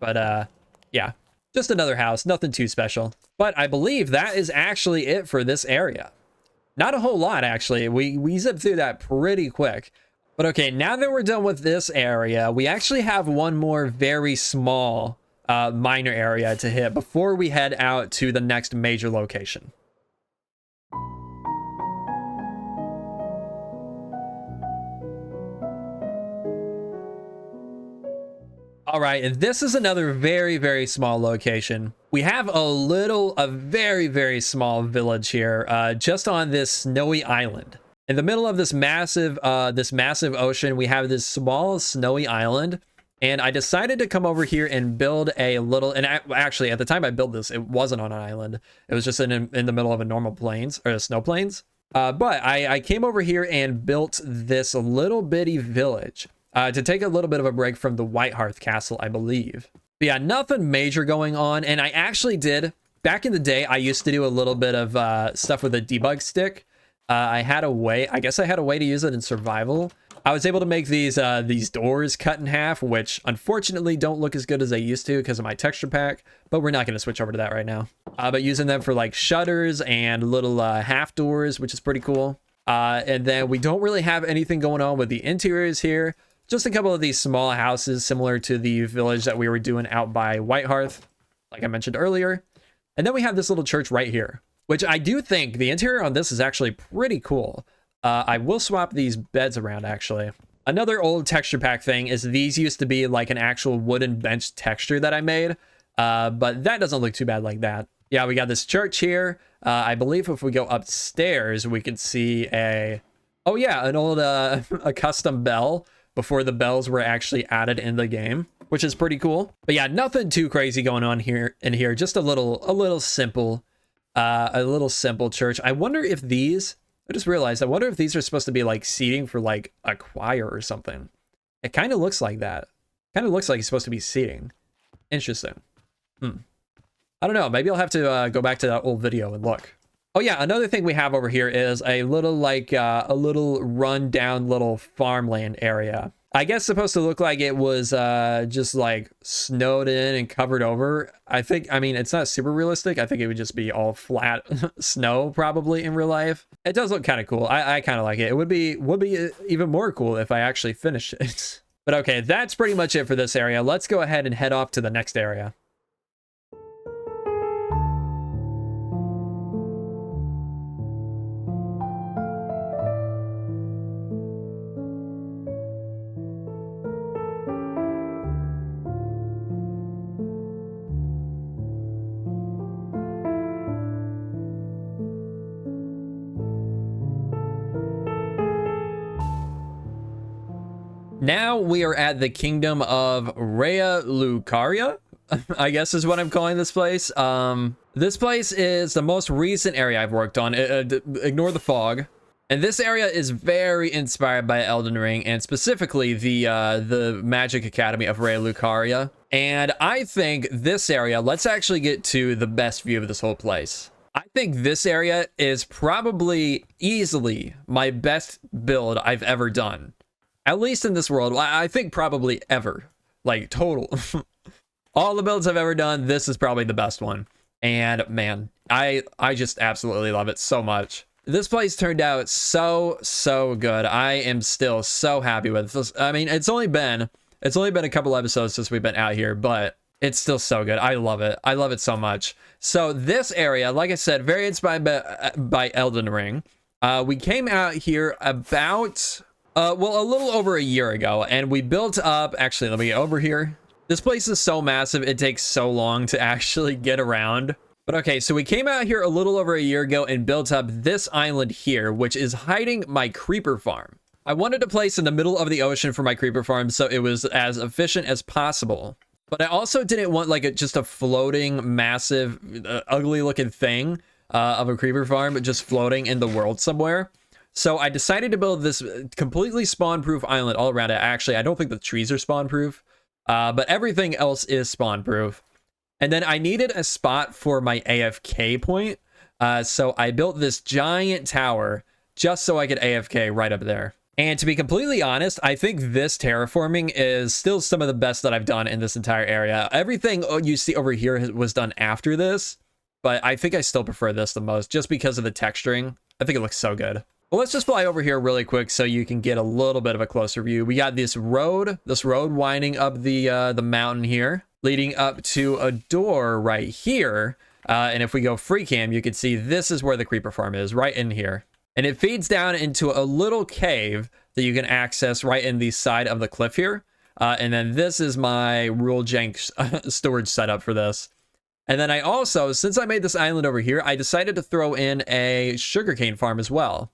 But yeah, just another house. Nothing too special. But I believe that is actually it for this area. Not a whole lot, actually. We zipped through that pretty quick. But okay, now that we're done with this area, we actually have one more very small minor area to hit before we head out to the next major location. All right, and this is another very, very small location. We have a very, very small village here, just on this snowy island. In the middle of this massive ocean, we have this small snowy island, and I decided to come over here and build a little. And actually, at the time I built this, it wasn't on an island. It was just in the middle of a normal plains or a snow plains. But I came over here and built this little bitty village. To take a little bit of a break from the WhiteHearth castle, I believe. But yeah, nothing major going on. And I actually did, back in the day, I used to do a little bit of stuff with a debug stick. I guess I had a way to use it in survival. I was able to make these doors cut in half, which unfortunately don't look as good as they used to because of my texture pack, but we're not going to switch over to that right now. But using them for like shutters and little half doors, which is pretty cool. And then we don't really have anything going on with the interiors here. Just a couple of these small houses similar to the village that we were doing out by WhiteHearth, like I mentioned earlier. And then we have this little church right here, which I do think the interior on this is actually pretty cool. I will swap these beds around, actually. Another old texture pack thing is these used to be like an actual wooden bench texture that I made, but that doesn't look too bad like that. Yeah, we got this church here. I believe if we go upstairs, we can see an old a custom bell before the bells were actually added in the game, which is pretty cool. But yeah, nothing too crazy going on here. Just a little simple church. I wonder if these, I just realized, I wonder if these are supposed to be like seating for like a choir or something. It kind of looks like that. Kind of looks like it's supposed to be seating. Interesting. I don't know. Maybe I'll have to go back to that old video and look. Oh yeah, another thing we have over here is a little run down little farmland area. I guess supposed to look like it was just like snowed in and covered over. I mean, it's not super realistic. I think it would just be all flat snow probably in real life. It does look kind of cool. I kind of like it. It would be even more cool if I actually finished it. But okay, that's pretty much it for this area. Let's go ahead and head off to the next area. Now we are at the kingdom of Raya Lucaria, I guess is what I'm calling this place. This place is the most recent area I've worked on. Ignore the fog. And this area is very inspired by Elden Ring, and specifically the Magic Academy of Raya Lucaria. And I think this area, let's actually get to the best view of this whole place. I think this area is probably easily my best build I've ever done. At least in this world, I think probably ever, like total. All the builds I've ever done, this is probably the best one. And man, I just absolutely love it so much. This place turned out so good. I am still so happy with this. I mean, it's only been a couple episodes since we've been out here, but it's still so good. I love it. I love it so much. So this area, like I said, very inspired by Elden Ring. We came out here about a little over a year ago, and we built up. Actually, let me get over here. This place is so massive, it takes so long to actually get around. But okay, so we came out here a little over a year ago and built up this island here, which is hiding my creeper farm. I wanted to place in the middle of the ocean for my creeper farm so it was as efficient as possible. But I also didn't want like just a floating, massive, ugly looking thing of a creeper farm just floating in the world somewhere. So I decided to build this completely spawn-proof island all around it. Actually, I don't think the trees are spawn-proof, but everything else is spawn-proof. And then I needed a spot for my AFK point. So I built this giant tower just so I could AFK right up there. And to be completely honest, I think this terraforming is still some of the best that I've done in this entire area. Everything you see over here was done after this, but I think I still prefer this the most just because of the texturing. I think it looks so good. Well, let's just fly over here really quick so you can get a little bit of a closer view. We got this road winding up the mountain here, leading up to a door right here. And if we go free cam, you can see this is where the creeper farm is, right in here. And it feeds down into a little cave that you can access right in the side of the cliff here. And then this is my rule jank storage setup for this. And then I also, since I made this island over here, I decided to throw in a sugarcane farm as well.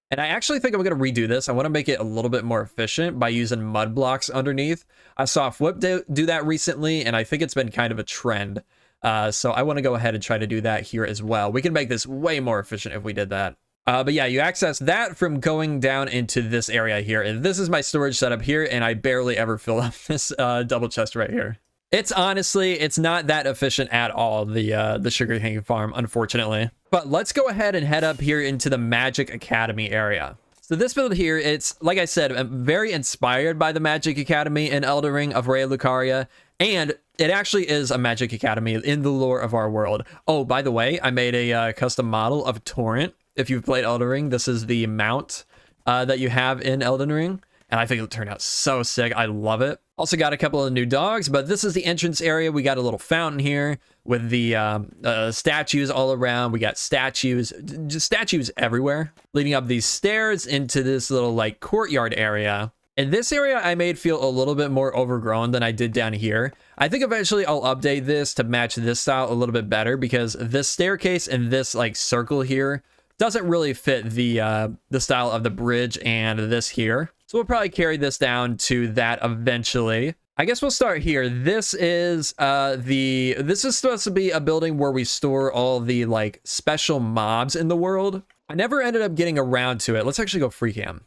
And I actually think I'm going to redo this. I want to make it a little bit more efficient by using mud blocks underneath. I saw Flip do that recently, and I think it's been kind of a trend. So I want to go ahead and try to do that here as well. We can make this way more efficient if we did that. But yeah, you access that from going down into this area here. And this is my storage setup here, and I barely ever fill up this double chest right here. It's honestly, it's not that efficient at all, the sugarcane farm, unfortunately. But let's go ahead and head up here into the Magic Academy area. So this build here, it's, like I said, very inspired by the Magic Academy in Elden Ring of Raya Lucaria. And it actually is a Magic Academy in the lore of our world. Oh, by the way, I made a custom model of Torrent. If you've played Elden Ring, this is the mount that you have in Elden Ring. And I think it turned out so sick. I love it. Also got a couple of new dogs, but this is the entrance area. We got a little fountain here with the statues all around. We got statues, just statues everywhere, leading up these stairs into this little like courtyard area. And this area I made feel a little bit more overgrown than I did down here. I think eventually I'll update this to match this style a little bit better because this staircase and this like circle here doesn't really fit the style of the bridge and this here. So we'll probably carry this down to that eventually. I guess we'll start here. This is this is supposed to be a building where we store all the like special mobs in the world. I never ended up getting around to it. Let's actually go free cam.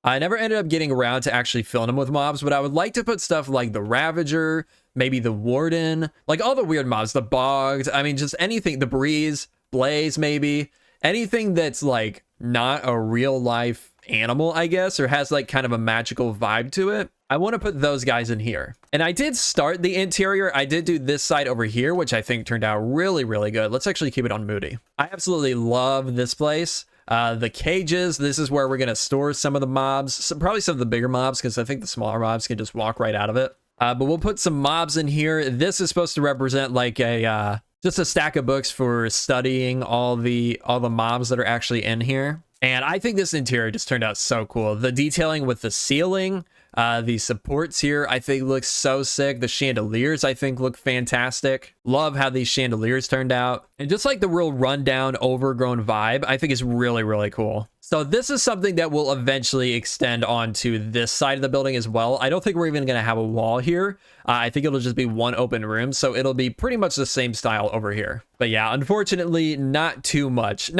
I never ended up getting around to actually filling them with mobs, but I would like to put stuff like the Ravager, maybe the Warden, like all the weird mobs, the Bogged. I mean, just anything, the Breeze, Blaze, maybe anything that's like not a real life animal, I guess, or has like kind of a magical vibe to it. I want to put those guys in here. And I did start the interior. I did do this side over here, which I think turned out really, really good. Let's actually keep it on Moody. I absolutely love this place. The cages, this is where we're going to store some of the mobs, probably some of the bigger mobs, because I think the smaller mobs can just walk right out of it. But we'll put some mobs in here. This is supposed to represent like a just a stack of books for studying all the mobs that are actually in here. And I think this interior just turned out so cool. The detailing with the ceiling, the supports here, I think looks so sick. The chandeliers, I think, look fantastic. Love how these chandeliers turned out. And just like the real rundown, overgrown vibe, I think is really, really cool. So this is something that will eventually extend onto this side of the building as well. I don't think we're even going to have a wall here. I think it'll just be one open room. So it'll be pretty much the same style over here. But yeah, unfortunately, not too much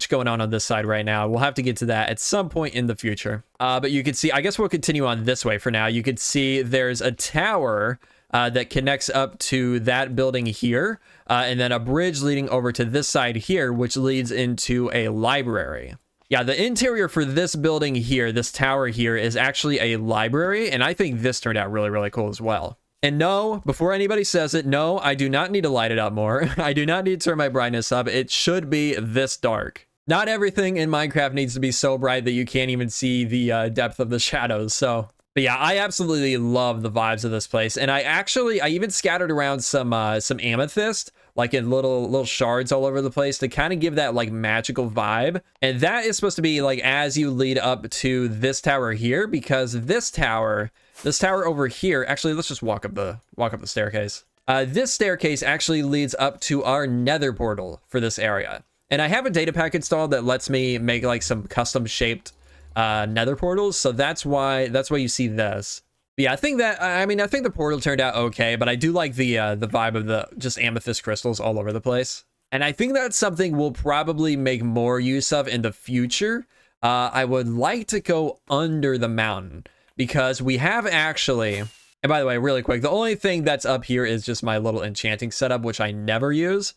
going on this side right now. We'll have to get to that at some point in the future. But you can see, I guess we'll continue on this way for now. You can see there's a tower that connects up to that building here. And then a bridge leading over to this side here, which leads into a library. Yeah, the interior for this building here, this tower here, is actually a library. And I think this turned out really, really cool as well. And no, before anybody says it, no, I do not need to light it up more. I do not need to turn my brightness up. It should be this dark. Not everything in Minecraft needs to be so bright that you can't even see the depth of the shadows. So, but yeah, I absolutely love the vibes of this place. And I even scattered around some amethyst, like in little shards all over the place to kind of give that like magical vibe. And that is supposed to be like as you lead up to this tower here, because this tower over here, actually, let's just walk up the staircase. This staircase actually leads up to our nether portal for this area. And I have a data pack installed that lets me make like some custom shaped nether portals. So that's why you see this. But yeah, I think the portal turned out okay, but I do like the vibe of the just amethyst crystals all over the place. And I think that's something we'll probably make more use of in the future. I would like to go under the mountain because we have actually, and by the way, really quick, the only thing that's up here is just my little enchanting setup, which I never use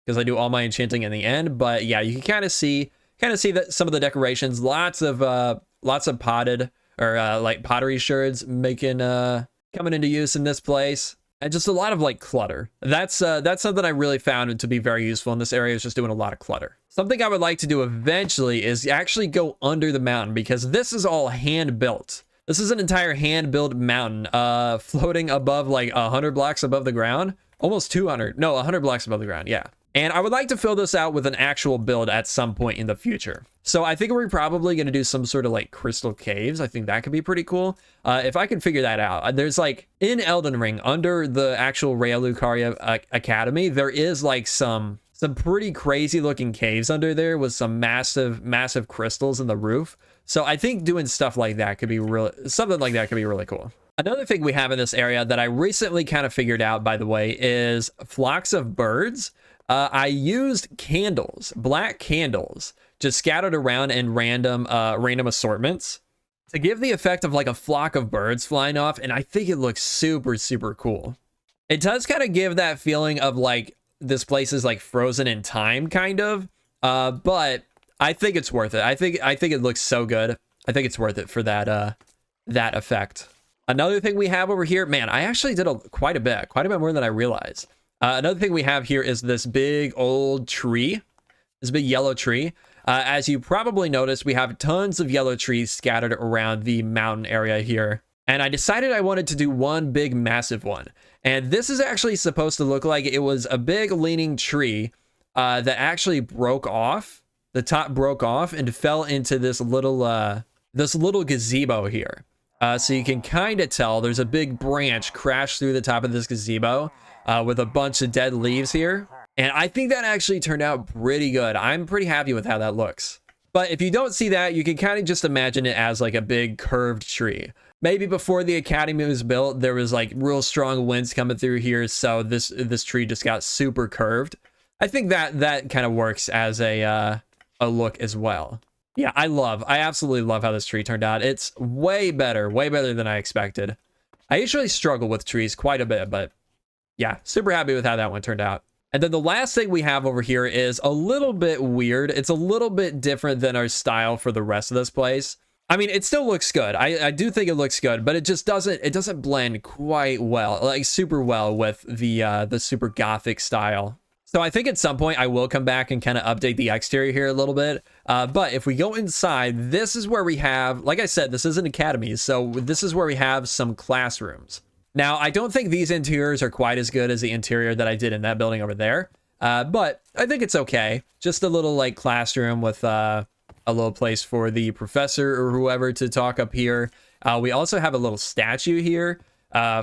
because I do all my enchanting in the end. But yeah, you can kind of see that some of the decorations, lots of potted or like pottery sherds coming into use in this place. And just a lot of like clutter. That's something I really found to be very useful in this area, is just doing a lot of clutter. Something I would like to do eventually is actually go under the mountain, because this is all hand built. This is an entire hand built mountain floating above like 100 blocks above the ground. Almost 200. No, 100 blocks above the ground. Yeah. And I would like to fill this out with an actual build at some point in the future. So I think we're probably going to do some sort of like crystal caves. I think that could be pretty cool. If I can figure that out. There's like in Elden Ring, under the actual Raya Lucaria Academy, there is like some pretty crazy looking caves under there with some massive crystals in the roof. So I think doing stuff like that could be something like that could be really cool. Another thing we have in this area that I recently kind of figured out, by the way, is flocks of birds. I used candles, black candles, just scattered around in random assortments to give the effect of like a flock of birds flying off, and I think it looks super, super cool. It does kind of give that feeling of like this place is like frozen in time, kind of, but I think it's worth it. I think it looks so good. I think it's worth it for that effect. Another thing we have over here, man, I actually did quite a bit more than I realized. Another thing we have here is this big old tree, this big yellow tree. As you probably noticed, we have tons of yellow trees scattered around the mountain area here. And I decided I wanted to do one big massive one. And this is actually supposed to look like it was a big leaning tree that actually broke off. The top broke off and fell into this little gazebo here. So you can kind of tell there's a big branch crashed through the top of this gazebo. With a bunch of dead leaves here. And I think that actually turned out pretty good. I'm pretty happy with how that looks. But if you don't see that, you can kind of just imagine it as like a big curved tree. Maybe before the academy was built, there was like real strong winds coming through here, so this tree just got super curved. I think that kind of works as a look as well. Yeah, I absolutely love how this tree turned out. It's way better than I expected. I usually struggle with trees quite a bit, but yeah, super happy with how that one turned out. And then the last thing we have over here is a little bit weird. It's a little bit different than our style for the rest of this place. I mean, it still looks good. I do think it looks good, but it just doesn't blend quite well, like super well with the super gothic style. So I think at some point I will come back and kind of update the exterior here a little bit. But if we go inside, this is where we have, like I said, this is an academy. So this is where we have some classrooms. Now, I don't think these interiors are quite as good as the interior that I did in that building over there, but I think it's okay. Just a little like classroom with a little place for the professor or whoever to talk up here. We also have a little statue here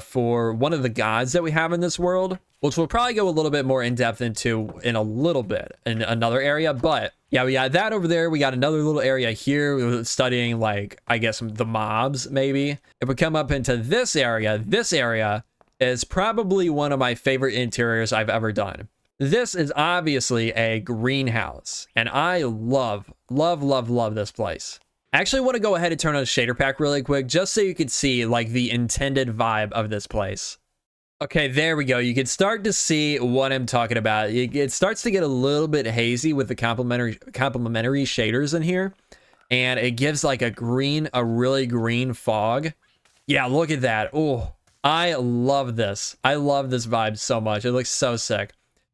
for one of the gods that we have in this world, which we'll probably go a little bit more in depth into in a little bit in another area. But yeah, we got that over there. We got another little area here. We were studying, like, I guess the mobs, maybe. If we come up into this area is probably one of my favorite interiors I've ever done. This is obviously a greenhouse, and I love this place. I actually want to go ahead and turn on a shader pack really quick, just so you can see like the intended vibe of this place. Okay, there we go. You can start to see what I'm talking about. It starts to get a little bit hazy with the complementary shaders in here, and it gives like a really green fog. Yeah, look at that. Oh, I love this. I love this vibe so much. It looks so sick.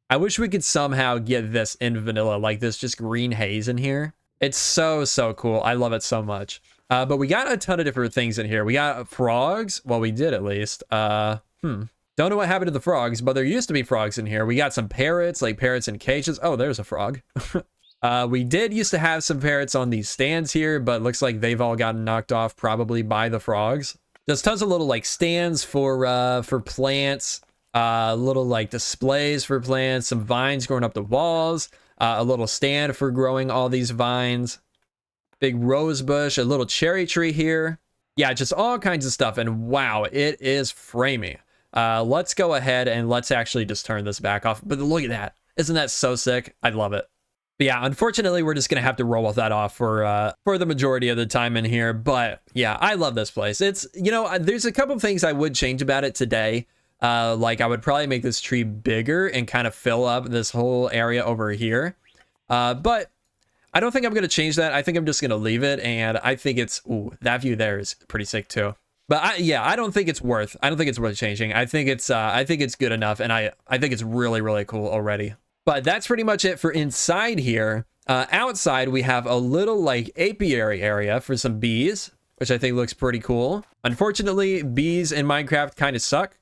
I wish we could somehow get this in vanilla, like this just green haze in here. It's so cool. I love it so much. But we got a ton of different things in here. We got frogs. Well, we did at least. Don't know what happened to the frogs, but there used to be frogs in here. We got some parrots, like parrots in cages. Oh, there's a frog. We did used to have some parrots on these stands here, but looks like they've all gotten knocked off probably by the frogs. There's tons of little like stands for plants. Little like displays for plants, some vines growing up the walls, a little stand for growing all these vines, big rose bush, a little cherry tree here. Yeah, just all kinds of stuff. And wow, it is framey. Let's go ahead and let's actually just turn this back off. But look at that. Isn't that so sick? I love it. But yeah, unfortunately, we're just going to have to roll with that off for the majority of the time in here. But yeah, I love this place. It's, you know, there's a couple of things I would change about it today. Like I would probably make this tree bigger and kind of fill up this whole area over here. But I don't think I'm going to change that. I think I'm just going to leave it. And I think it's, ooh, that view there is pretty sick too. But I don't think it's worth changing. I think it's good enough. And I think it's really, really cool already. But that's pretty much it for inside here. Outside, we have a little like apiary area for some bees, which I think looks pretty cool. Unfortunately, bees in Minecraft kind of suck.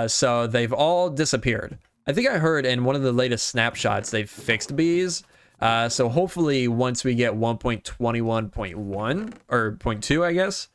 So they've all disappeared. I think I heard in one of the latest snapshots, they've fixed bees. So hopefully once we get 1.21.1 or 0.2, I guess,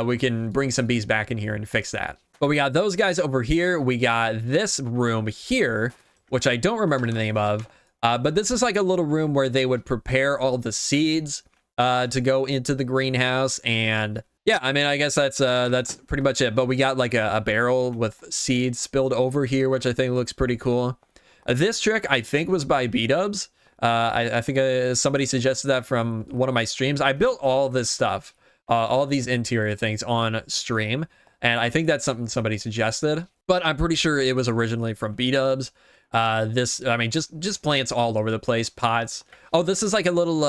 we can bring some bees back in here and fix that. But we got those guys over here. We got this room here, which I don't remember the name of, but this is like a little room where they would prepare all the seeds to go into the greenhouse. And yeah, I mean, I guess that's pretty much it. But we got like a barrel with seeds spilled over here, which I think looks pretty cool. This trick, I think, was by B-Dubs. I think somebody suggested that from one of my streams. I built all this stuff, all these interior things on stream. And I think that's something somebody suggested. But I'm pretty sure it was originally from B-Dubs. This, I mean, just plants all over the place, pots. Oh, this is like a little,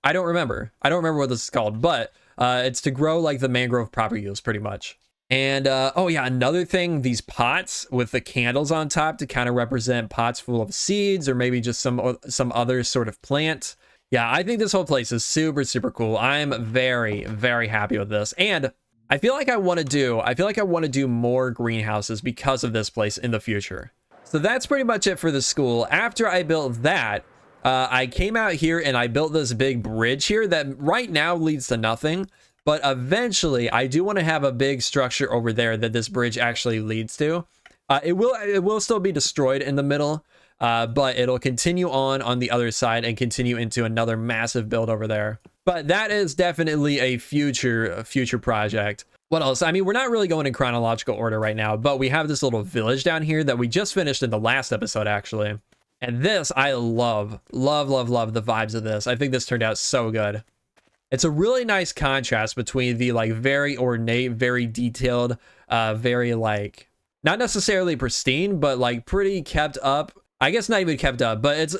I don't remember what this is called, but, it's to grow like the mangrove propagules pretty much. And, oh yeah, another thing, these pots with the candles on top to kind of represent pots full of seeds or maybe just some other sort of plant. Yeah, I think this whole place is super, super cool. I'm very, very happy with this. And I feel like I want to do more greenhouses because of this place in the future. So that's pretty much it for the school. After I built that, I came out here and I built this big bridge here that right now leads to nothing. But eventually, I do want to have a big structure over there that this bridge actually leads to. It will still be destroyed in the middle, but it'll continue on the other side and continue into another massive build over there. But that is definitely a future project. What else? I mean, we're not really going in chronological order right now, but we have this little village down here that we just finished in the last episode, actually. And this, I love the vibes of this. I think this turned out so good. It's a really nice contrast between the like very ornate, very detailed, very like, not necessarily pristine, but like pretty kept up. I guess not even kept up, but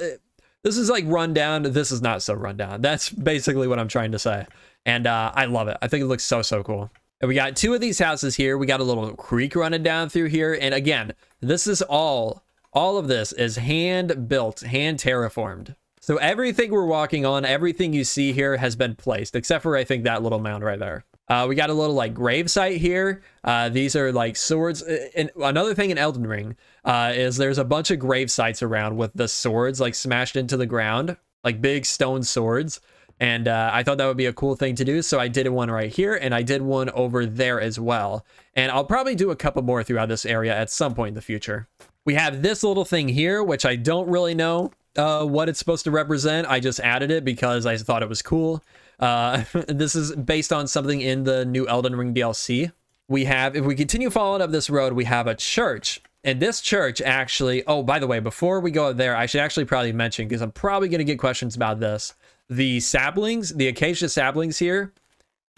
this is like run down. This is not so run down. That's basically what I'm trying to say. And I love it. I think it looks so cool. And we got two of these houses here. We got a little creek running down through here. And again, this is all of this is hand built, hand terraformed. So everything we're walking on, everything you see here has been placed, except for I think that little mound right there. We got a little like grave site here. These are like swords. And another thing in Elden Ring is there's a bunch of grave sites around with the swords like smashed into the ground, like big stone swords. And I thought that would be a cool thing to do. So I did one right here and I did one over there as well. And I'll probably do a couple more throughout this area at some point in the future. We have this little thing here, which I don't really know what it's supposed to represent. I just added it because I thought it was cool. This is based on something in the new Elden Ring DLC. We have, if we continue following up this road, we have a church. And this church actually, oh, by the way, before we go up there, I should actually probably mention, because I'm probably going to get questions about this. The saplings, the acacia saplings here,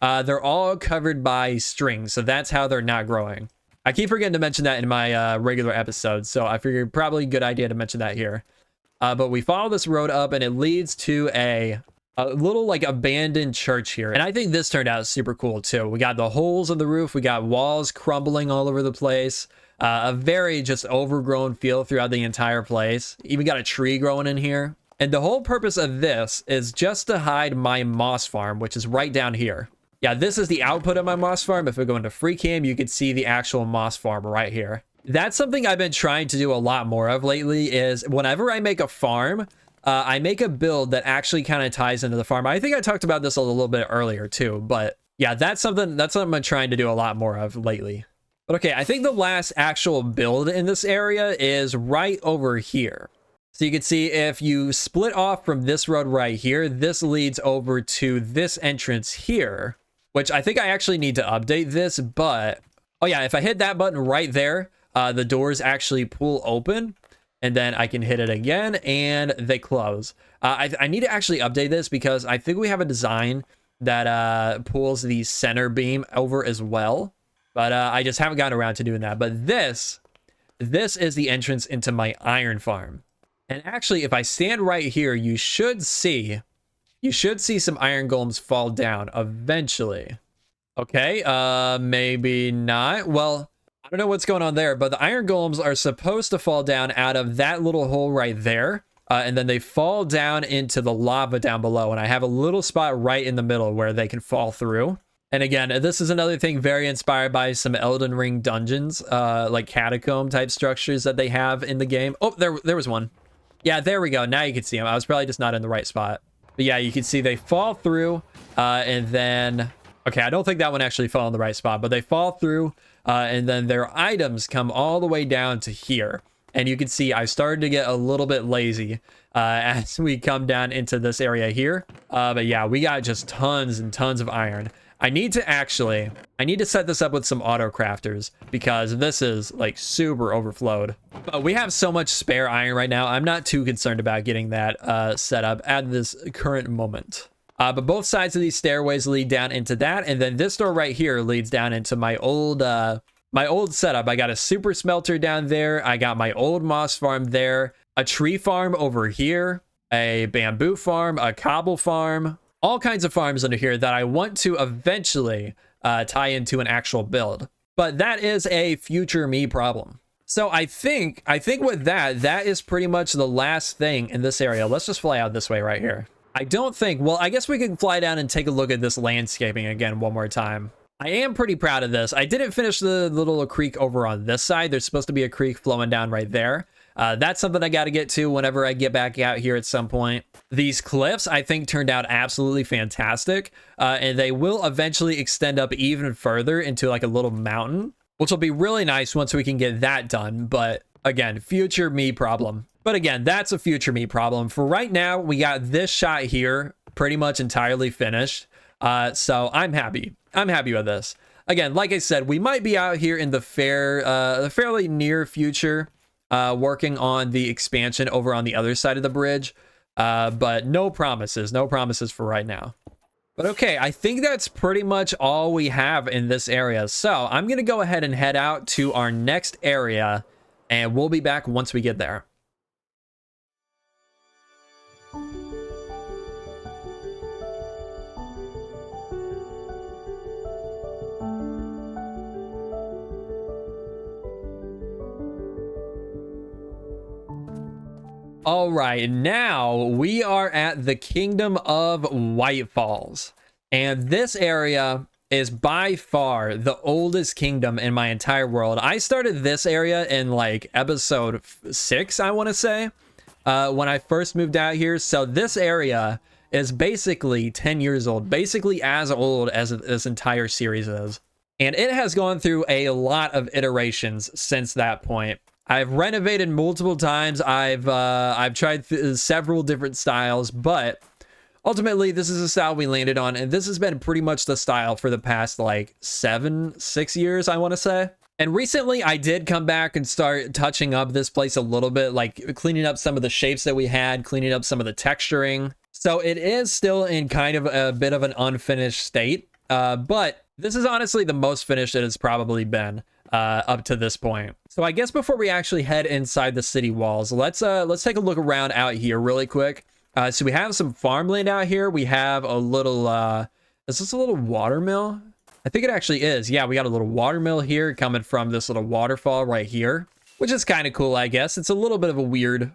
they're all covered by strings. So that's how they're not growing. I keep forgetting to mention that in my regular episodes. So I figured probably a good idea to mention that here. But we follow this road up and it leads to a little like abandoned church here. And I think this turned out super cool too. We got the holes in the roof. We got walls crumbling all over the place. A very just overgrown feel throughout the entire place. Even got a tree growing in here. And the whole purpose of this is just to hide my moss farm, which is right down here. Yeah, this is the output of my moss farm. If we go into free cam, you can see the actual moss farm right here. That's something I've been trying to do a lot more of lately is whenever I make a farm, I make a build that actually kind of ties into the farm. I think I talked about this a little bit earlier too, but yeah, that's something I'm trying to do a lot more of lately. But okay, I think the last actual build in this area is right over here. So you can see if you split off from this road right here, this leads over to this entrance here, which I think I actually need to update this, but oh yeah, if I hit that button right there, the doors actually pull open, and then I can hit it again and they close. I need to actually update this because I think we have a design that pulls the center beam over as well, but I just haven't gotten around to doing that. But this is the entrance into my iron farm. And actually, if I stand right here, you should see some iron golems fall down eventually. Okay, maybe not. Well, I don't know what's going on there, but the iron golems are supposed to fall down out of that little hole right there. And then they fall down into the lava down below. And I have a little spot right in the middle where they can fall through. And again, this is another thing very inspired by some Elden Ring dungeons, like catacomb type structures that they have in the game. Oh, there was one. Yeah, there we go. Now you can see them. I was probably just not in the right spot. But yeah, you can see they fall through and then... Okay, I don't think that one actually fell in the right spot, but they fall through and then their items come all the way down to here. And you can see I started to get a little bit lazy as we come down into this area here. But yeah, we got just tons and tons of iron. I need to set this up with some auto crafters because this is like super overflowed. But we have so much spare iron right now. I'm not too concerned about getting that set up at this current moment. But both sides of these stairways lead down into that. And then this door right here leads down into my old setup. I got a super smelter down there. I got my old moss farm there, a tree farm over here, a bamboo farm, a cobble farm, all kinds of farms under here that I want to eventually tie into an actual build. But that is a future me problem. So I think with that is pretty much the last thing in this area. Let's just fly out this way right here. I don't think, well, I guess we can fly down and take a look at this landscaping again one more time. I am pretty proud of this. I didn't finish the little creek over on this side. There's supposed to be a creek flowing down right there. That's something I got to get to whenever I get back out here at some point. These cliffs, I think, turned out absolutely fantastic. And they will eventually extend up even further into like a little mountain, which will be really nice once we can get that done. But again, future me problem. But again, that's a future me problem. For right now, we got this shot here pretty much entirely finished. So I'm happy. I'm happy with this. Again, like I said, we might be out here in the fairly near future working on the expansion over on the other side of the bridge. But no promises for right now. But okay, I think that's pretty much all we have in this area. So I'm going to go ahead and head out to our next area, and we'll be back once we get there. All right, now we are at the Kingdom of WhiteFalls, and this area is by far the oldest kingdom in my entire world. I started this area in like episode 6, I want to say, when I first moved out here. So this area is basically 10 years old, basically as old as this entire series is. And it has gone through a lot of iterations since that point. I've renovated multiple times. I've tried several different styles, but ultimately this is the style we landed on, and this has been pretty much the style for the past like 6 years, I want to say. And recently I did come back and start touching up this place a little bit, like cleaning up some of the shapes that we had, cleaning up some of the texturing. So it is still in kind of a bit of an unfinished state, but this is honestly the most finished it has probably been up to this point. So I guess before we actually head inside the city walls, let's take a look around out here really quick. So we have some farmland out here. We have a little is this a little watermill? I think it actually is. Yeah, we got a little watermill here coming from this little waterfall right here, which is kind of cool, I guess. It's a little bit of a weird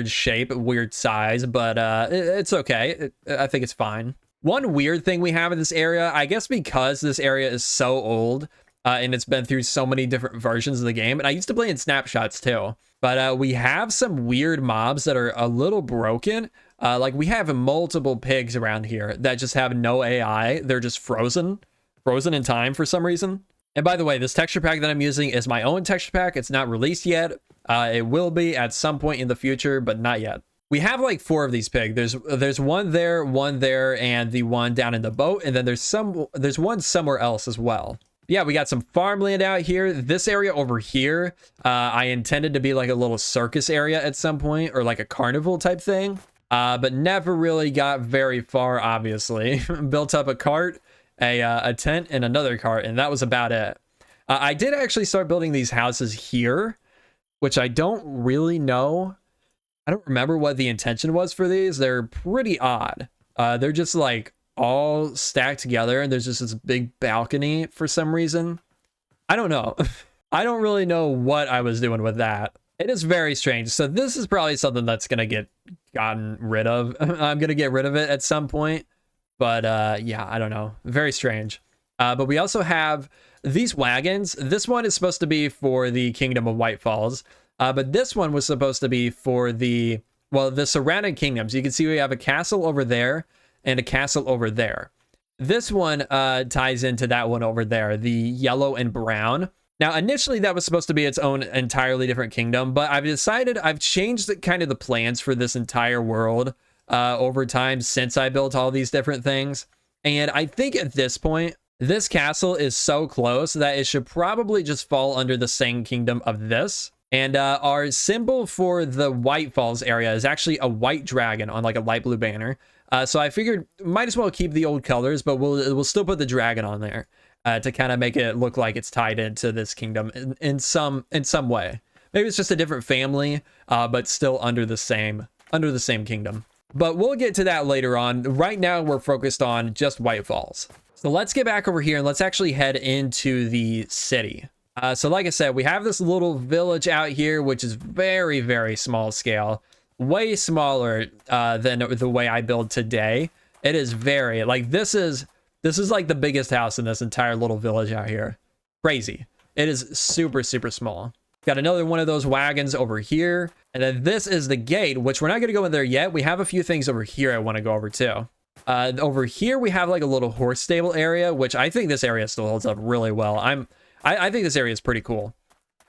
shape, a weird size, but it's okay. I think it's fine. One weird thing we have in this area, I guess because this area is so old, and it's been through so many different versions of the game, and I used to play in snapshots too, but we have some weird mobs that are a little broken. Like we have multiple pigs around here that just have no AI. They're just frozen in time for some reason. And by the way, this texture pack that I'm using is my own texture pack. It's not released yet. It will be at some point in the future, but not yet. We have like 4 of these pigs. There's one there, and the one down in the boat, and then there's one somewhere else as well. Yeah, we got some farmland out here. This area over here, I intended to be like a little circus area at some point, or like a carnival type thing, but never really got very far, obviously. Built up a cart, a tent, and another cart, and that was about it. I did actually start building these houses here, which I don't really know. I don't remember what the intention was for these. They're pretty odd. They're just like all stacked together, and there's just this big balcony for some reason. I don't know. I don't really know what I was doing with that. It is very strange. So this is probably something that's gonna get gotten rid of. I'm gonna get rid of it at some point, but yeah, I don't know. Very strange. But we also have these wagons. This one is supposed to be for the Kingdom of WhiteFalls, but this one was supposed to be for the surrounding kingdoms. You can see we have a castle over there and a castle over there. This one ties into that one over there, the yellow and brown. Now, initially that was supposed to be its own entirely different kingdom, but I've changed the plans for this entire world over time since I built all these different things. And I think at this point, this castle is so close that it should probably just fall under the same kingdom of this. And our symbol for the WhiteFalls area is actually a white dragon on like a light blue banner. So I figured might as well keep the old colors, but we'll still put the dragon on there to kind of make it look like it's tied into this kingdom in some way. Maybe it's just a different family, but still under the same kingdom. But we'll get to that later on. Right now we're focused on just WhiteFalls. So let's get back over here and let's actually head into the city. So like I said, we have this little village out here, which is very, very small scale. Way smaller than the way I build today. It is very, like, this is like the biggest house in this entire little village out here. Crazy. It is super, super small. Got another one of those wagons over here. And then this is the gate, which we're not going to go in there yet. We have a few things over here I want to go over too. Over here, we have like a little horse stable area, which I think this area still holds up really well. I think this area is pretty cool.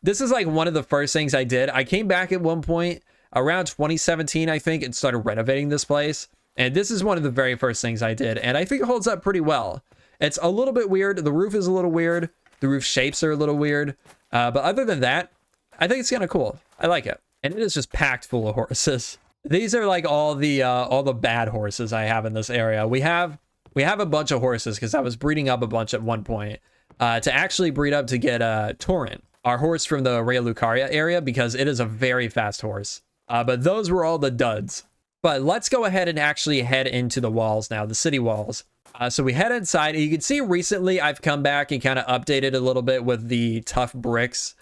This is like one of the first things I did. I came back at one point around 2017, I think, and started renovating this place. And this is one of the very first things I did. And I think it holds up pretty well. It's a little bit weird. The roof is a little weird. The roof shapes are a little weird. But other than that, I think it's kind of cool. I like it. And it is just packed full of horses. These are like all the bad horses I have in this area. We have a bunch of horses because I was breeding up a bunch at one point to actually breed up to get Torrent, our horse from the Raya Lucaria area, because it is a very fast horse. But those were all the duds. But let's go ahead and actually head into the walls now, the city walls. So we head inside. And you can see recently I've come back and kind of updated a little bit with the tough bricks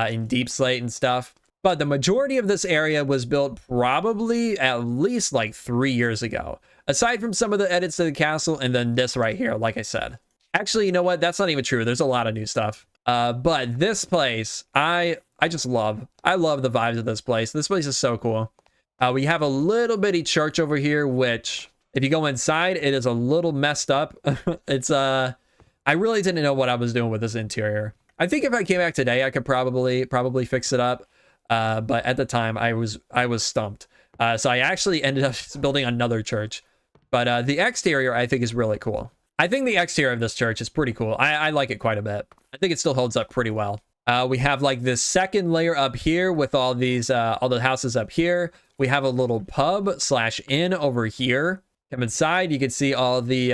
in deep slate and stuff. But the majority of this area was built probably at least like 3 years ago. Aside from some of the edits to the castle and then this right here, like I said. Actually, you know what? That's not even true. There's a lot of new stuff. But this place, I just love. I love the vibes of this place. This place is so cool. We have a little bitty church over here, which if you go inside, it is a little messed up. It's I really didn't know what I was doing with this interior. I think if I came back today, I could probably fix it up. But at the time, I was stumped. So I actually ended up building another church. But the exterior, I think, is really cool. I think the exterior of this church is pretty cool. I like it quite a bit. I think it still holds up pretty well. We have like this second layer up here with all these, all the houses up here. We have a little pub / inn over here. Come inside, you can see all the,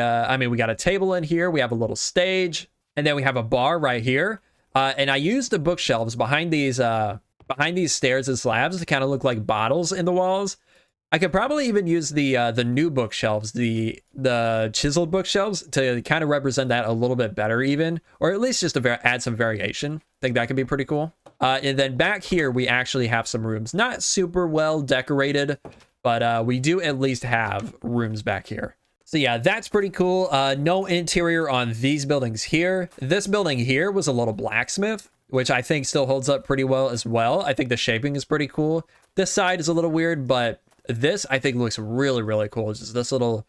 we got a table in here. We have a little stage, and then we have a bar right here. And I used the bookshelves behind these stairs and slabs to kind of look like bottles in the walls. I could probably even use the new bookshelves, the chiseled bookshelves, to kind of represent that a little bit better even, or at least just to add some variation. I think that could be pretty cool. And then back here, we actually have some rooms. Not super well decorated, but we do at least have rooms back here. So yeah, that's pretty cool. No interior on these buildings here. This building here was a little blacksmith, which I think still holds up pretty well as well. I think the shaping is pretty cool. This side is a little weird, but this I think looks really, really cool. Just this little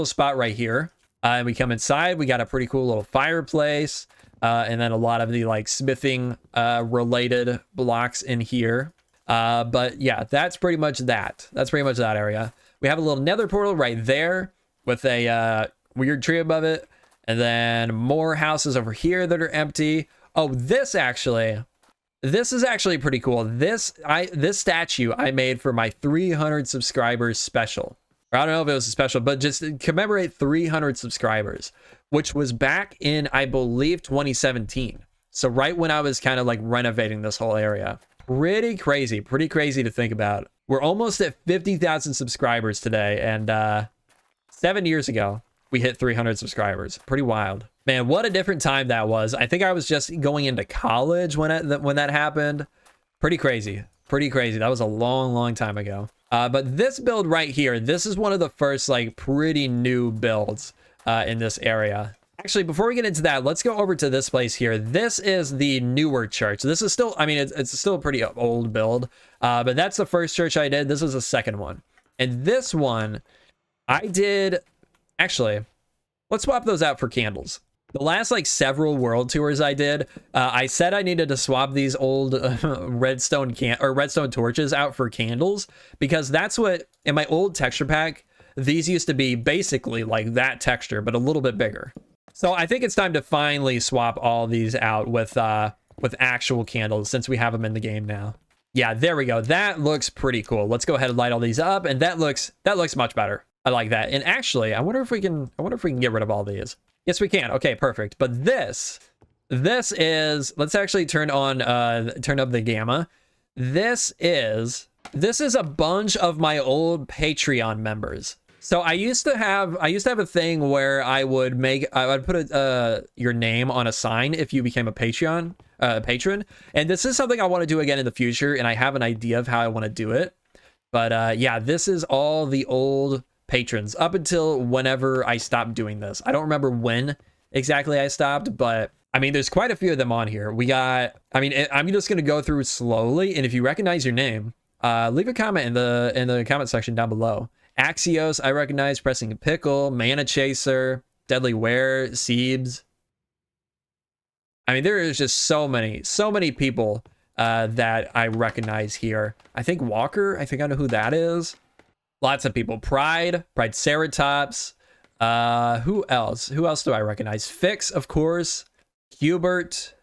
spot right here. And we come inside, we got a pretty cool little fireplace, and then a lot of the like smithing related blocks in here. But yeah, that's pretty much that. That's pretty much that area. We have a little nether portal right there with a weird tree above it, and then more houses over here that are empty. Oh, this is actually pretty cool. This statue I made for my 300 subscribers special. Or I don't know if it was a special, but just commemorate 300 subscribers, which was back in, I believe, 2017. So right when I was kind of like renovating this whole area. Pretty crazy to think about. We're almost at 50,000 subscribers today, and 7 years ago we hit 300 subscribers. Pretty wild, man. What a different time that was. I think I was just going into college when that happened. Pretty crazy. That was a long time ago. But this build right here, this is one of the first like pretty new builds in this area. Actually, before we get into that, let's go over to this place here. This is the newer church. This is still, I mean, it's still a pretty old build, but that's the first church I did. This is the second one. And this one I did, actually, let's swap those out for candles. The last like several world tours I did, I said I needed to swap these old redstone torches out for candles, because that's what, in my old texture pack, these used to be basically like that texture, but a little bit bigger. So I think it's time to finally swap all these out with actual candles, since we have them in the game now. Yeah, there we go. That looks pretty cool. Let's go ahead and light all these up, and that looks much better. I like that. And actually, I wonder if we can get rid of all these. Yes, we can. Okay, perfect. But this is, let's actually turn up the gamma. This is a bunch of my old Patreon members. So I used to have a thing where I would put your name on a sign if you became a patron. And this is something I want to do again in the future, and I have an idea of how I want to do it. But yeah, this is all the old patrons up until whenever I stopped doing this. I don't remember when exactly I stopped, but I mean, there's quite a few of them on here. We got, I mean, I'm just going to go through slowly, and if you recognize your name, leave a comment in the comment section down below. Axios, I recognize. Pressing a Pickle, Mana Chaser, Deadly Ware, Seebs. I mean, there is just so many people that I recognize here. I think Walker, I think I know who that is. Lots of people. Pride Ceratops. Who else? Who else do I recognize? Fix, of course. Hubert,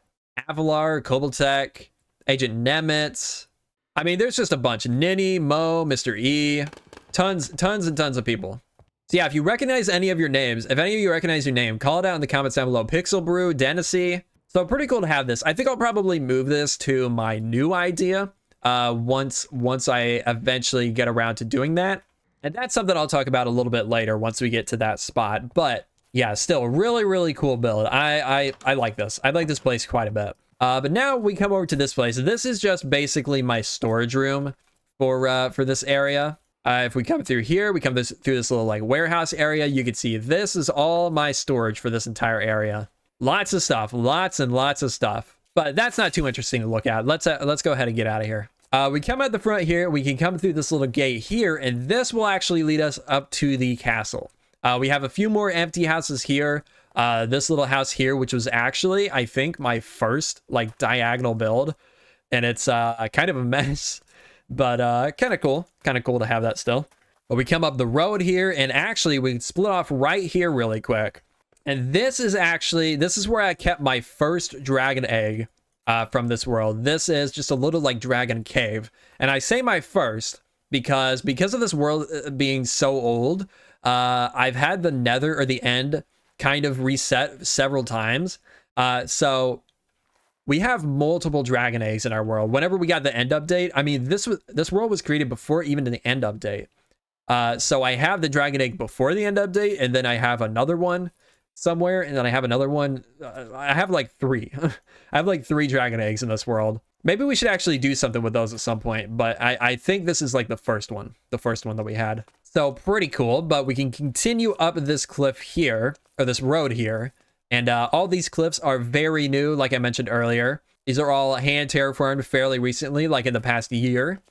Avalar, Koboltech, Agent Nemitz. I mean, there's just a bunch. Ninny, Mo, Mr. E. Tons and tons of people. So yeah, if you recognize any of your names, if any of you recognize your name, call it out in the comments down below. Pixel Brew, Dennisy. So pretty cool to have this. I think I'll probably move this to my new idea once I eventually get around to doing that. And that's something I'll talk about a little bit later once we get to that spot. But yeah, still really cool build. I like this. I like this place quite a bit. But now we come over to this place. This is just basically my storage room for this area. If we come through here, we come through this little like warehouse area. You can see this is all my storage for this entire area. Lots of stuff, lots and lots of stuff. But that's not too interesting to look at. Let's go ahead and get out of here. We come out the front here. We can come through this little gate here, and this will actually lead us up to the castle. We have a few more empty houses here. This little house here, which was actually, I think, my first like diagonal build, and it's kind of a mess. But kind of cool to have that still. But we come up the road here, and actually we split off right here really quick. And this is where I kept my first dragon egg from this world. This is just a little like dragon cave. And I say my first because of this world being so old, I've had the nether or the end kind of reset several times. So we have multiple dragon eggs in our world. Whenever we got the end update, I mean, this world was created before even the end update. So I have the dragon egg before the end update, and then I have another one somewhere, and then I have another one. I have like three. I have like 3 dragon eggs in this world. Maybe we should actually do something with those at some point, but I think this is like the first one that we had. So pretty cool, but we can continue up this cliff here, or this road here. And all these cliffs are very new, like I mentioned earlier. These are all hand terraformed fairly recently, like in the past year.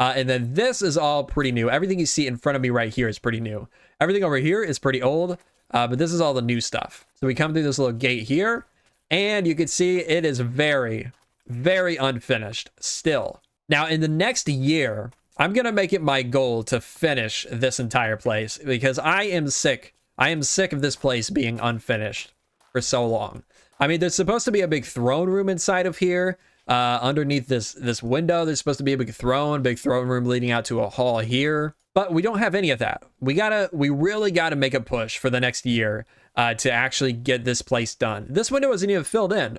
And then this is all pretty new. Everything you see in front of me right here is pretty new. Everything over here is pretty old. but this is all the new stuff. So we come through this little gate here, and you can see it is very, very unfinished still. Now, in the next year, I'm going to make it my goal to finish this entire place because I am sick. I am sick of this place being unfinished for so long. I mean, there's supposed to be a big throne room inside of here. Underneath this window, there's supposed to be a big throne room leading out to a hall here. But we don't have any of that. We really gotta make a push for the next year to actually get this place done. This window isn't even filled in.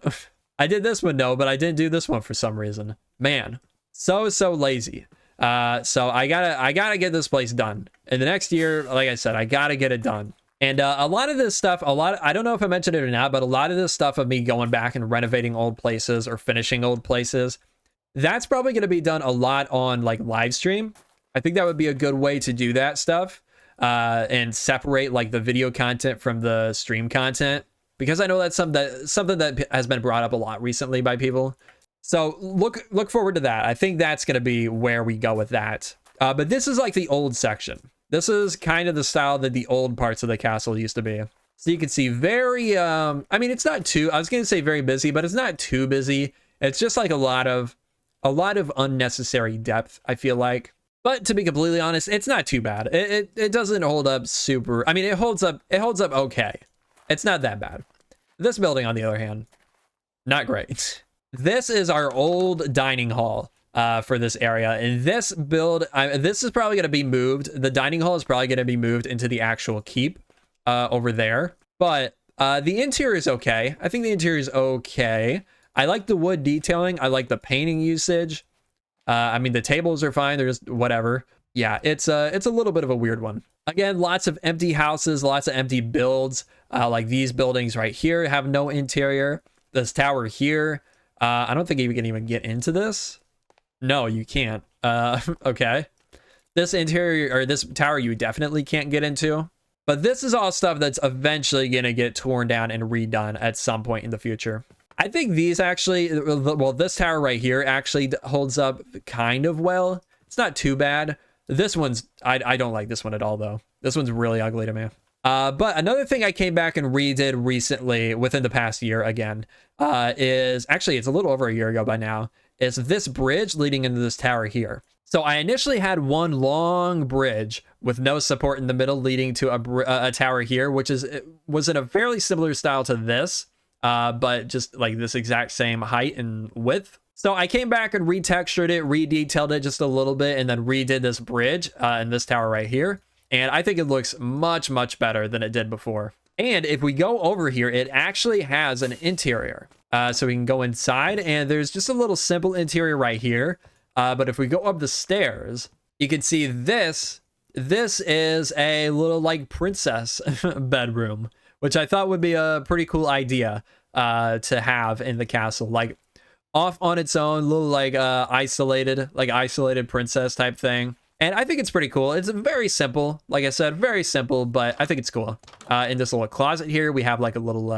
I did this window, but I didn't do this one for some reason. Man, so lazy. So I gotta get this place done. In the next year, like I said, I gotta get it done. And a lot of this stuff, I don't know if I mentioned it or not, but a lot of this stuff of me going back and renovating old places or finishing old places, that's probably going to be done a lot on like live stream. I think that would be a good way to do that stuff and separate like the video content from the stream content, because I know that's something that has been brought up a lot recently by people. So look forward to that. I think that's going to be where we go with that. But this is like the old section. This is kind of the style that the old parts of the castle used to be. So you can see very, I mean, it's not too, I was going to say very busy, but it's not too busy. It's just like a lot of unnecessary depth, I feel like. But to be completely honest, it's not too bad. It doesn't hold up super, I mean, it holds up okay. It's not that bad. This building, on the other hand, not great. This is our old dining hall. For this area, and this build, this is probably going to be moved. The dining hall is probably going to be moved into the actual keep over there, but the interior is okay. I think the interior is okay. I like the wood detailing. I like the painting usage. I mean, the tables are fine. They're just whatever. Yeah, it's a little bit of a weird one. Again, lots of empty houses, lots of empty builds. Like these buildings right here have no interior. This tower here, I don't think you can even get into this. No, you can't. Okay. This interior, or this tower, you definitely can't get into. But this is all stuff that's eventually going to get torn down and redone at some point in the future. I think these actually, well, this tower right here actually holds up kind of well. It's not too bad. This one's, I don't like this one at all, though. This one's really ugly to me. But another thing I came back and redid recently within the past year again, is actually, it's a little over a year ago by now, is this bridge leading into this tower here. So I initially had one long bridge with no support in the middle leading to a tower here, which was in a fairly similar style to this, but just like this exact same height and width. So I came back and retextured it, redetailed it just a little bit, and then redid this bridge and this tower right here. And I think it looks much, much better than it did before. And if we go over here, it actually has an interior. So we can go inside, and there's just a little simple interior right here. But if we go up the stairs, you can see this is a little like princess bedroom, which I thought would be a pretty cool idea to have in the castle, like off on its own, little like isolated princess type thing. And I think it's pretty cool. It's very simple, like I said, very simple, but I think it's cool. In this little closet here, we have like a little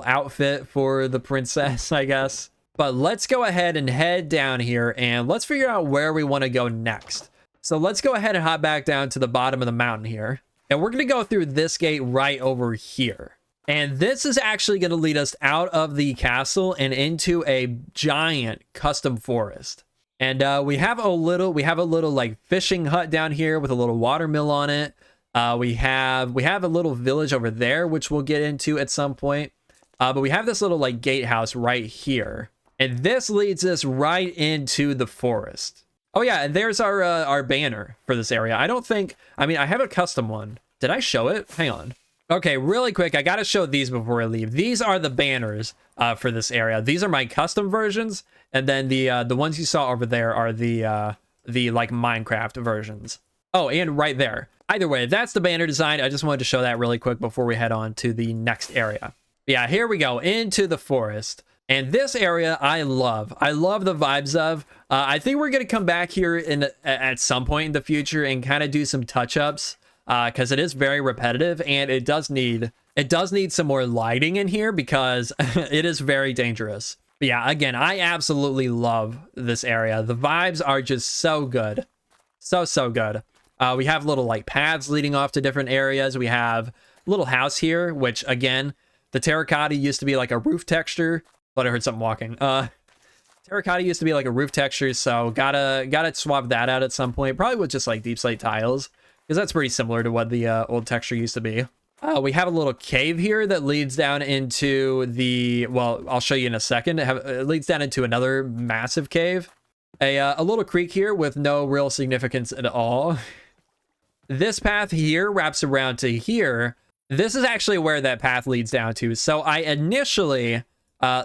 outfit for the princess, I guess. But let's go ahead and head down here, and let's figure out where we want to go next. So let's go ahead and hop back down to the bottom of the mountain here. And we're going to go through this gate right over here. And this is actually going to lead us out of the castle and into a giant custom forest. And we have a little like fishing hut down here with a little water mill on it. We have a little village over there, which we'll get into at some point. But we have this little like gatehouse right here. And this leads us right into the forest. Oh yeah, and there's our banner for this area. I mean, I have a custom one. Did I show it? Hang on. Okay, really quick, I gotta show these before I leave. These are the banners for this area. These are my custom versions, and then the ones you saw over there are the like Minecraft versions. Oh, and right there. Either way, that's the banner design. I just wanted to show that really quick before we head on to the next area. Yeah, here we go, into the forest. And this area, I love the vibes of. I think we're gonna come back here at some point in the future and kind of do some touch-ups, because it is very repetitive, and it does need some more lighting in here because it is very dangerous. But yeah, again, I absolutely love this area. The vibes are just so good, so good. We have little like paths leading off to different areas. We have little house here, which again, the terracotta used to be like a roof texture, but I heard something walking. Terracotta used to be like a roof texture, so gotta swap that out at some point, probably with just like deep slate tiles, because that's pretty similar to what the old texture used to be. We have a little cave here that leads down into the, well, I'll show you in a second. It leads down into another massive cave. A little creek here with no real significance at all. This path here wraps around to here. This is actually where that path leads down to. So I initially,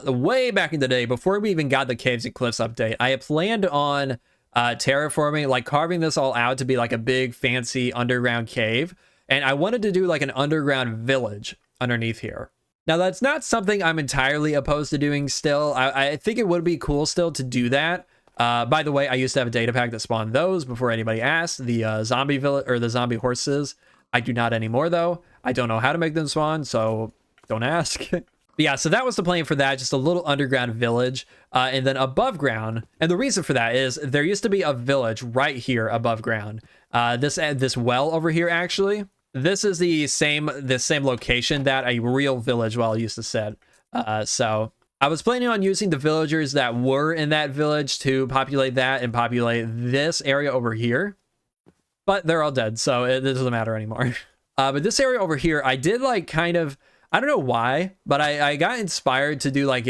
way back in the day, before we even got the Caves and Cliffs update, I had planned on terraforming, like carving this all out to be like a big fancy underground cave. And I wanted to do like an underground village underneath here. Now, that's not something I'm entirely opposed to doing still. I think it would be cool still to do that. By the way, I used to have a data pack that spawned those before anybody asked. The zombie village or the zombie horses. I do not anymore though. I don't know how to make them spawn, so don't ask. But yeah, so that was the plan for that, just a little underground village, and then above ground. And the reason for that is there used to be a village right here above ground. This well over here actually. This is the same location that a real village well used to sit. So I was planning on using the villagers that were in that village to populate that and populate this area over here. But they're all dead, so it doesn't matter anymore. But this area over here, I did like kind of, I don't know why, but I got inspired to do like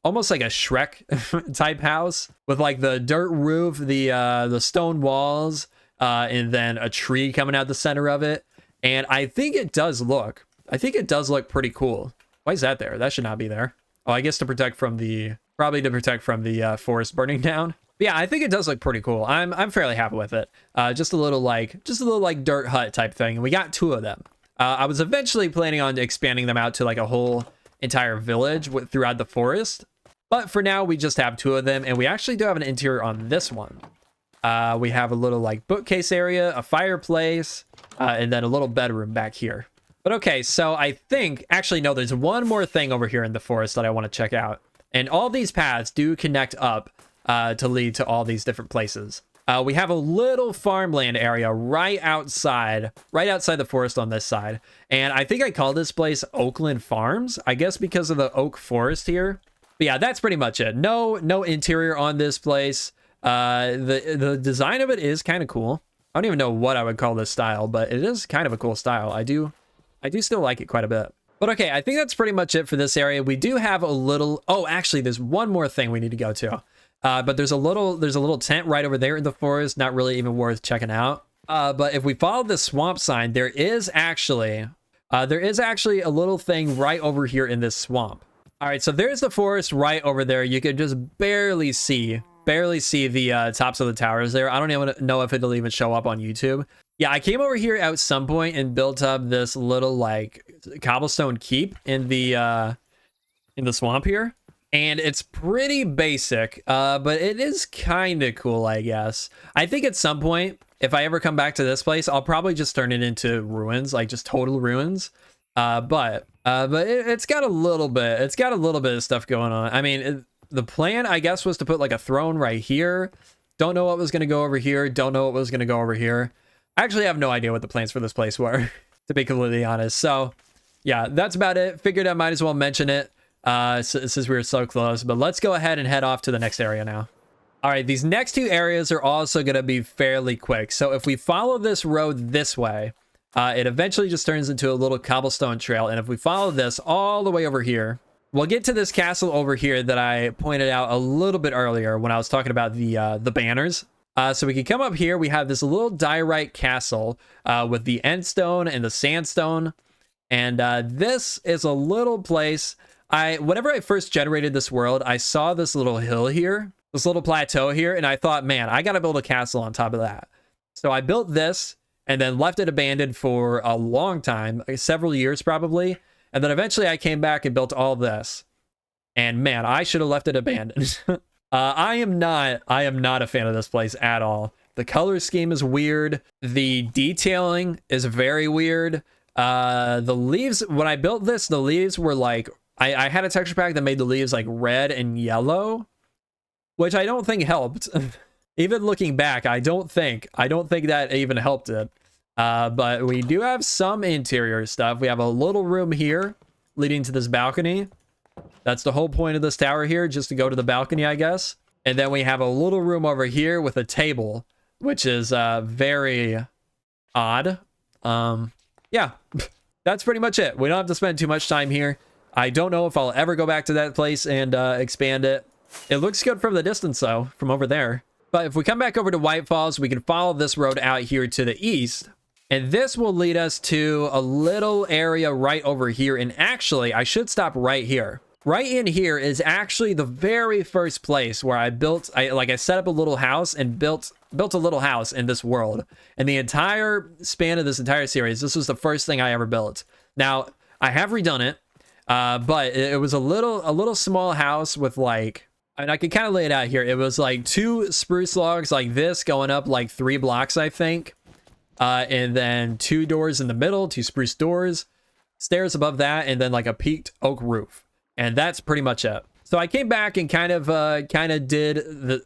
almost like a Shrek type house with like the dirt roof, the stone walls, and then a tree coming out the center of it. And I think it does look pretty cool. Why is that there? That should not be there. Oh, I guess to protect from the, probably to protect from the forest burning down. But yeah, I think it does look pretty cool. I'm fairly happy with it. Just a little like dirt hut type thing. And we got 2 of them. I was eventually planning on expanding them out to like a whole entire village throughout the forest. But for now, we just have 2 of them. And we actually do have an interior on this one. We have a little like bookcase area, a fireplace, and then a little bedroom back here. But okay, so I think, actually, no, there's one more thing over here in the forest that I want to check out. And all these paths do connect up to lead to all these different places. We have a little farmland area right outside the forest on this side. And I think I call this place Oakland Farms, I guess because of the oak forest here. But yeah, that's pretty much it. No interior on this place. The design of it is kind of cool. I don't even know what I would call this style, but it is kind of a cool style. I do still like it quite a bit. But okay, I think that's pretty much it for this area. We do have a little, oh, actually, there's one more thing we need to go to. But there's a little tent right over there in the forest, not really even worth checking out. But if we follow the swamp sign, there is actually a little thing right over here in this swamp. All right, so there's the forest right over there. You can just barely see the tops of the towers there. I don't even know if it'll even show up on YouTube. Yeah, I came over here at some point and built up this little like cobblestone keep in the swamp here. And it's pretty basic, but it is kind of cool, I guess. I think at some point, if I ever come back to this place, I'll probably just turn it into ruins, like just total ruins. But it's got a little bit of stuff going on. I mean, the plan, I guess, was to put like a throne right here. Don't know what was going to go over here. Don't know what was going to go over here. I actually have no idea what the plans for this place were, to be completely honest. So yeah, that's about it. Figured I might as well mention it since we were so close. But let's go ahead and head off to the next area now. All right, these next 2 areas are also going to be fairly quick. So if we follow this road this way, it eventually just turns into a little cobblestone trail. And if we follow this all the way over here, we'll get to this castle over here that I pointed out a little bit earlier when I was talking about the banners. So we can come up here. We have this little diorite castle with the end stone and the sandstone. And this is a little place. Whenever I first generated this world, I saw this little hill here, this little plateau here. And I thought, man, I got to build a castle on top of that. So I built this and then left it abandoned for a long time, several years probably. And then eventually I came back and built all this. And man, I should have left it abandoned. I am not a fan of this place at all. The color scheme is weird. The detailing is very weird. The leaves, when I built this, the leaves were like, I had a texture pack that made the leaves like red and yellow, which I don't think helped. Even looking back, I don't think that even helped it. But we do have some interior stuff. We have a little room here leading to this balcony. That's the whole point of this tower here, just to go to the balcony, I guess. And then we have a little room over here with a table, which is very odd. Yeah, that's pretty much it. We don't have to spend too much time here. I don't know if I'll ever go back to that place and expand it. It looks good from the distance, though, from over there. But if we come back over to WhiteFalls, we can follow this road out here to the east. And this will lead us to a little area right over here. And actually, I should stop right here. Right in here is actually the very first place where I set up a little house and built a little house in this world. And the entire span of this entire series, this was the first thing I ever built. Now, I have redone it, but it was a little small house with like, and I can kind of lay it out here. It was like 2 spruce logs like this going up like 3 blocks, I think. And then 2 doors in the middle, 2 spruce doors, stairs above that, and then like a peaked oak roof. And that's pretty much it. So I came back and kind of did the,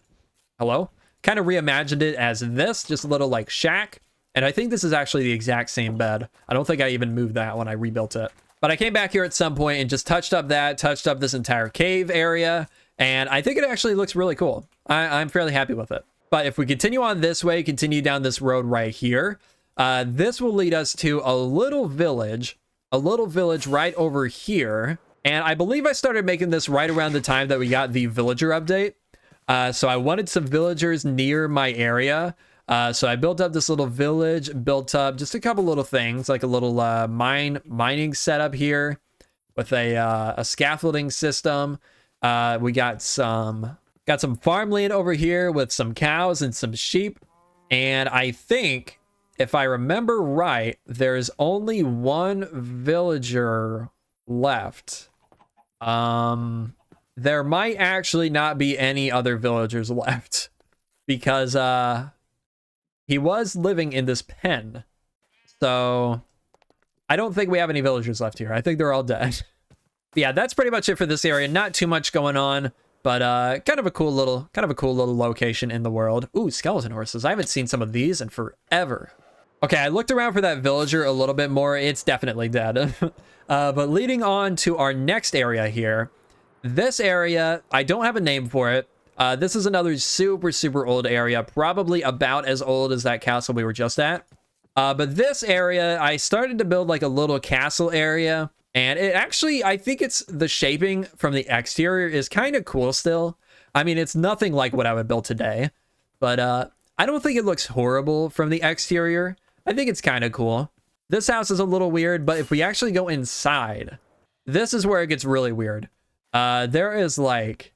kind of reimagined it as this, just a little like shack. And I think this is actually the exact same bed. I don't think I even moved that when I rebuilt it. But I came back here at some point and just touched up this entire cave area. And I think it actually looks really cool. I'm fairly happy with it. But if we continue on this way, continue down this road right here, this will lead us to a little village right over here. And I believe I started making this right around the time that we got the villager update. So I wanted some villagers near my area. So I built up this little village, built up just a couple little things, like a little mining setup here with a scaffolding system. We got some farmland over here with some cows and some sheep. And I think, if I remember right, there's only 1 villager left. There might actually not be any other villagers left because he was living in this pen. So I don't think we have any villagers left here. I think they're all dead. But yeah, that's pretty much it for this area. Not too much going on, but kind of a cool little location in the world. Ooh, skeleton horses. I haven't seen some of these in forever. Okay, I looked around for that villager a little bit more. It's definitely dead. But leading on to our next area here. This area, I don't have a name for it. This is another super old area, probably about as old as that castle we were just at. But this area, I started to build like a little castle area. And it actually, I think it's the shaping from the exterior is kind of cool still. I mean, it's nothing like what I would build today. But I don't think it looks horrible from the exterior. I think it's kind of cool. This house is a little weird, but if we actually go inside, this is where it gets really weird. There is like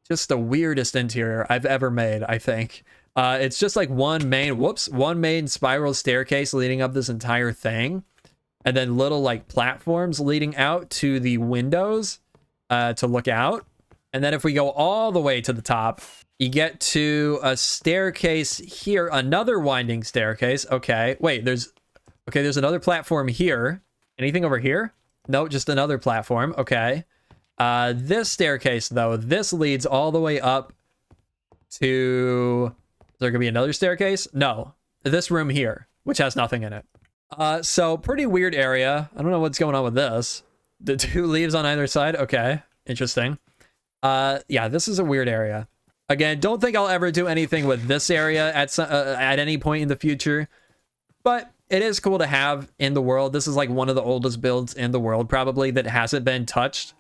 just the weirdest interior I've ever made, I think. It's just like one main spiral staircase leading up this entire thing. And then little like platforms leading out to the windows to look out. And then if we go all the way to the top, you get to a staircase here, another winding staircase. Okay, wait, there's another platform here. Anything over here? No, just another platform. Okay. This staircase, though, this leads all the way up to... Is there gonna be another staircase? No. This room here, which has nothing in it. So pretty weird area. I don't know what's going on with this. The 2 leaves on either side. Okay, interesting. Yeah, this is a weird area. Again, don't think I'll ever do anything with this area at any point in the future, but it is cool to have in the world. This is like one of the oldest builds in the world, probably, that hasn't been touched.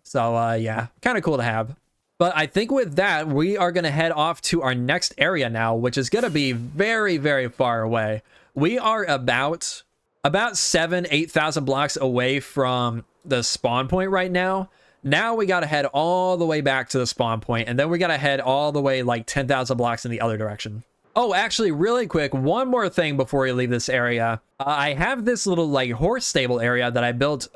So, yeah, kind of cool to have. But I think with that, we are going to head off to our next area now, which is going to be very far away. We are about 8,000 blocks away from the spawn point right now. Now we got to head all the way back to the spawn point, and then we got to head all the way like 10,000 blocks in the other direction. Oh, actually, really quick, one more thing before we leave this area. I have this little like horse stable area that I built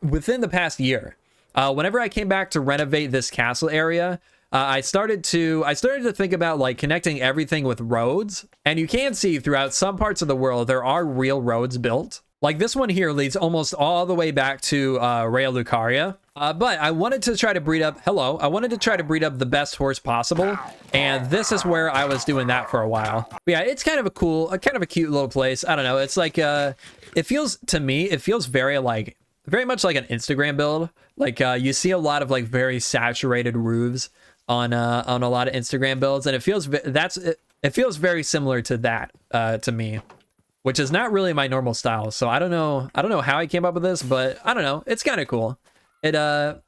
within the past year. Whenever I came back to renovate this castle area, I started to think about like connecting everything with roads. And you can see throughout some parts of the world, there are real roads built. Like this one here leads almost all the way back to Raya Lucaria. But I wanted to try to breed up, I wanted to try to breed up the best horse possible. And this is where I was doing that for a while. But yeah, it's kind of a cool, kind of a cute little place. I don't know. It's like, it feels, to me, it feels very much like an Instagram build. Like you see a lot of like very saturated roofs on a lot of Instagram builds. And it feels, it feels very similar to that to me, which is not really my normal style. So I don't know how I came up with this, but I don't know. It's kind of cool. It,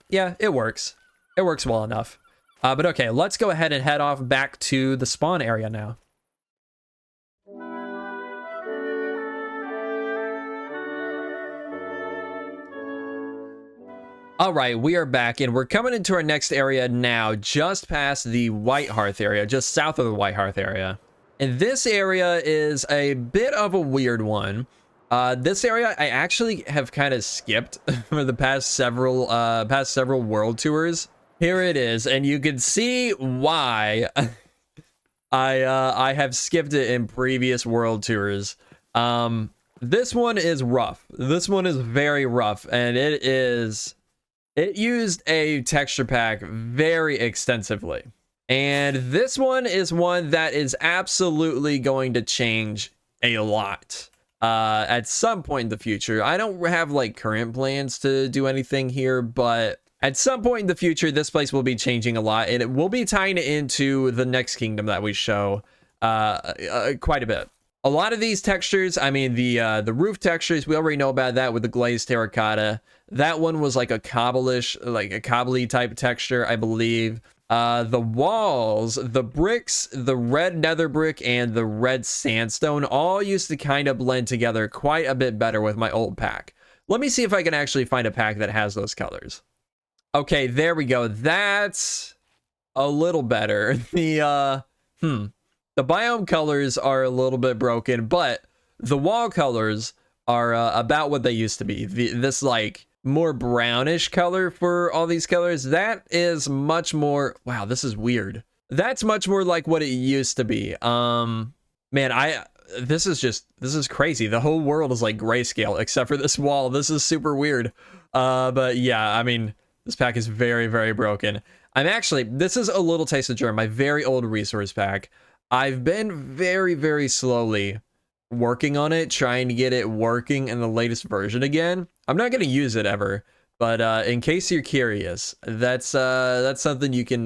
yeah, it works. It works well enough. But okay, let's go ahead and head off back to the spawn area now. All right, we are back and we're coming into our next area now, just past the WhiteHearth area, just south of the WhiteHearth area. And this area is a bit of a weird one. This area I actually have kind of skipped for the past several world tours. Here it is, and you can see why I have skipped it in previous world tours. This one is rough. This one is very rough, and it used a texture pack very extensively. And this one is one that is absolutely going to change a lot at some point in the future. I don't have like current plans to do anything here, but at some point in the future, this place will be changing a lot, and it will be tying it into the next kingdom that we show quite a bit. A lot of these textures, I mean, the roof textures, we already know about that with the glazed terracotta. That one was like a cobble-ish, like a cobbly type texture, I believe. The walls, the bricks, the red nether brick, and the red sandstone all used to kind of blend together quite a bit better with my old pack. Let me see if I can actually find a pack that has those colors. Okay, there we go. That's a little better. The biome colors are a little bit broken, but the wall colors are about what they used to be. This like more brownish color for all these colors, that is much more, wow, this is weird. That's much more like what it used to be. Man, this is crazy. The whole world is like grayscale except for this wall. This is super weird. But yeah, I mean, this pack is very, very broken. This is a little taste of Jerm, my very old resource pack. I've been very, very slowly working on it, trying to get it working in the latest version again. I'm not going to use it ever, but in case you're curious, that's something you can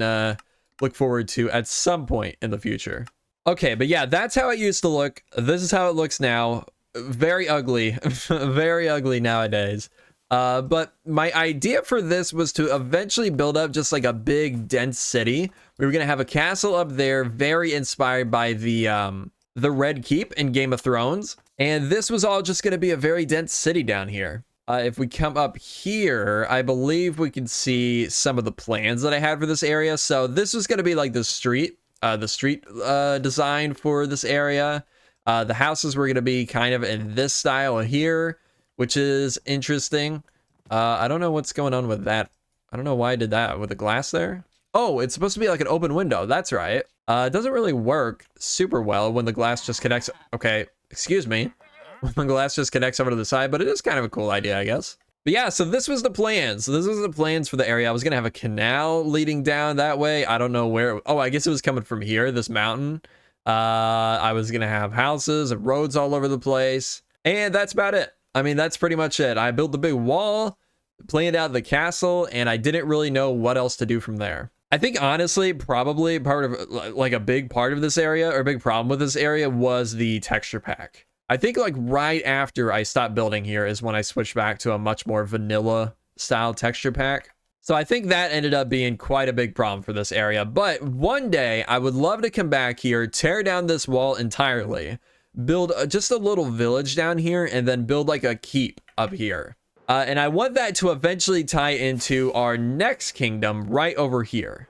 look forward to at some point in the future. Okay, but yeah, that's how it used to look. This is how it looks now. Very ugly, very ugly nowadays. But my idea for this was to eventually build up just like a big dense city. We were going to have a castle up there, very inspired by the Red Keep in Game of Thrones. And this was all just going to be a very dense city down here. If we come up here, I believe we can see some of the plans that I had for this area. So this was going to be like the street design for this area. The houses were going to be kind of in this style here, which is interesting. I don't know what's going on with that. I don't know why I did that with the glass there. Oh, it's supposed to be like an open window. That's right. It doesn't really work super well when the glass just connects. Okay, excuse me. When the glass just connects over to the side, but it is kind of a cool idea, I guess. But yeah, so this was the plans. So this was the plans for the area. I was going to have a canal leading down that way. I don't know where. Oh, I guess it was coming from here, this mountain. I was going to have houses and roads all over the place. And that's about it. I mean, that's pretty much it. I built the big wall, planned out the castle, and I didn't really know what else to do from there. I think honestly, probably part of like a big part of this area or a big problem with this area was the texture pack. I think like right after I stopped building here is when I switched back to a much more vanilla style texture pack. So I think that ended up being quite a big problem for this area. But one day I would love to come back here, tear down this wall entirely, build just a little village down here, and then build like a keep up here. And I want that to eventually tie into our next kingdom right over here.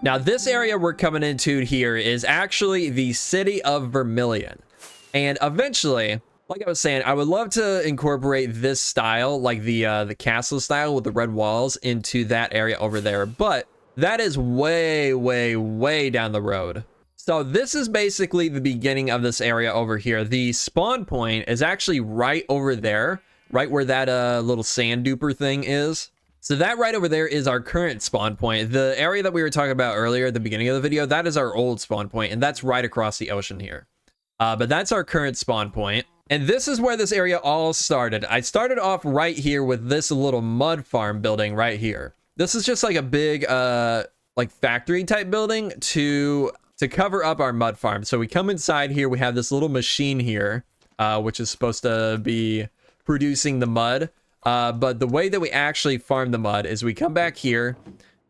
Now, this area we're coming into here is actually the city of Vermillion. And eventually, like I was saying, I would love to incorporate this style, like the castle style with the red walls, into that area over there, but that is way, way, way down the road. So this is basically the beginning of this area over here. The spawn point is actually right over there, right where that little sand duper thing is. So that right over there is our current spawn point. The area that we were talking about earlier at the beginning of the video, that is our old spawn point, and that's right across the ocean here. But that's our current spawn point. And this is where this area all started. I started off right here with this little mud farm building right here. This is just like a big like factory type building to cover up our mud farm. So we come inside here, we have this little machine here, which is supposed to be producing the mud. But the way that we actually farm the mud is we come back here,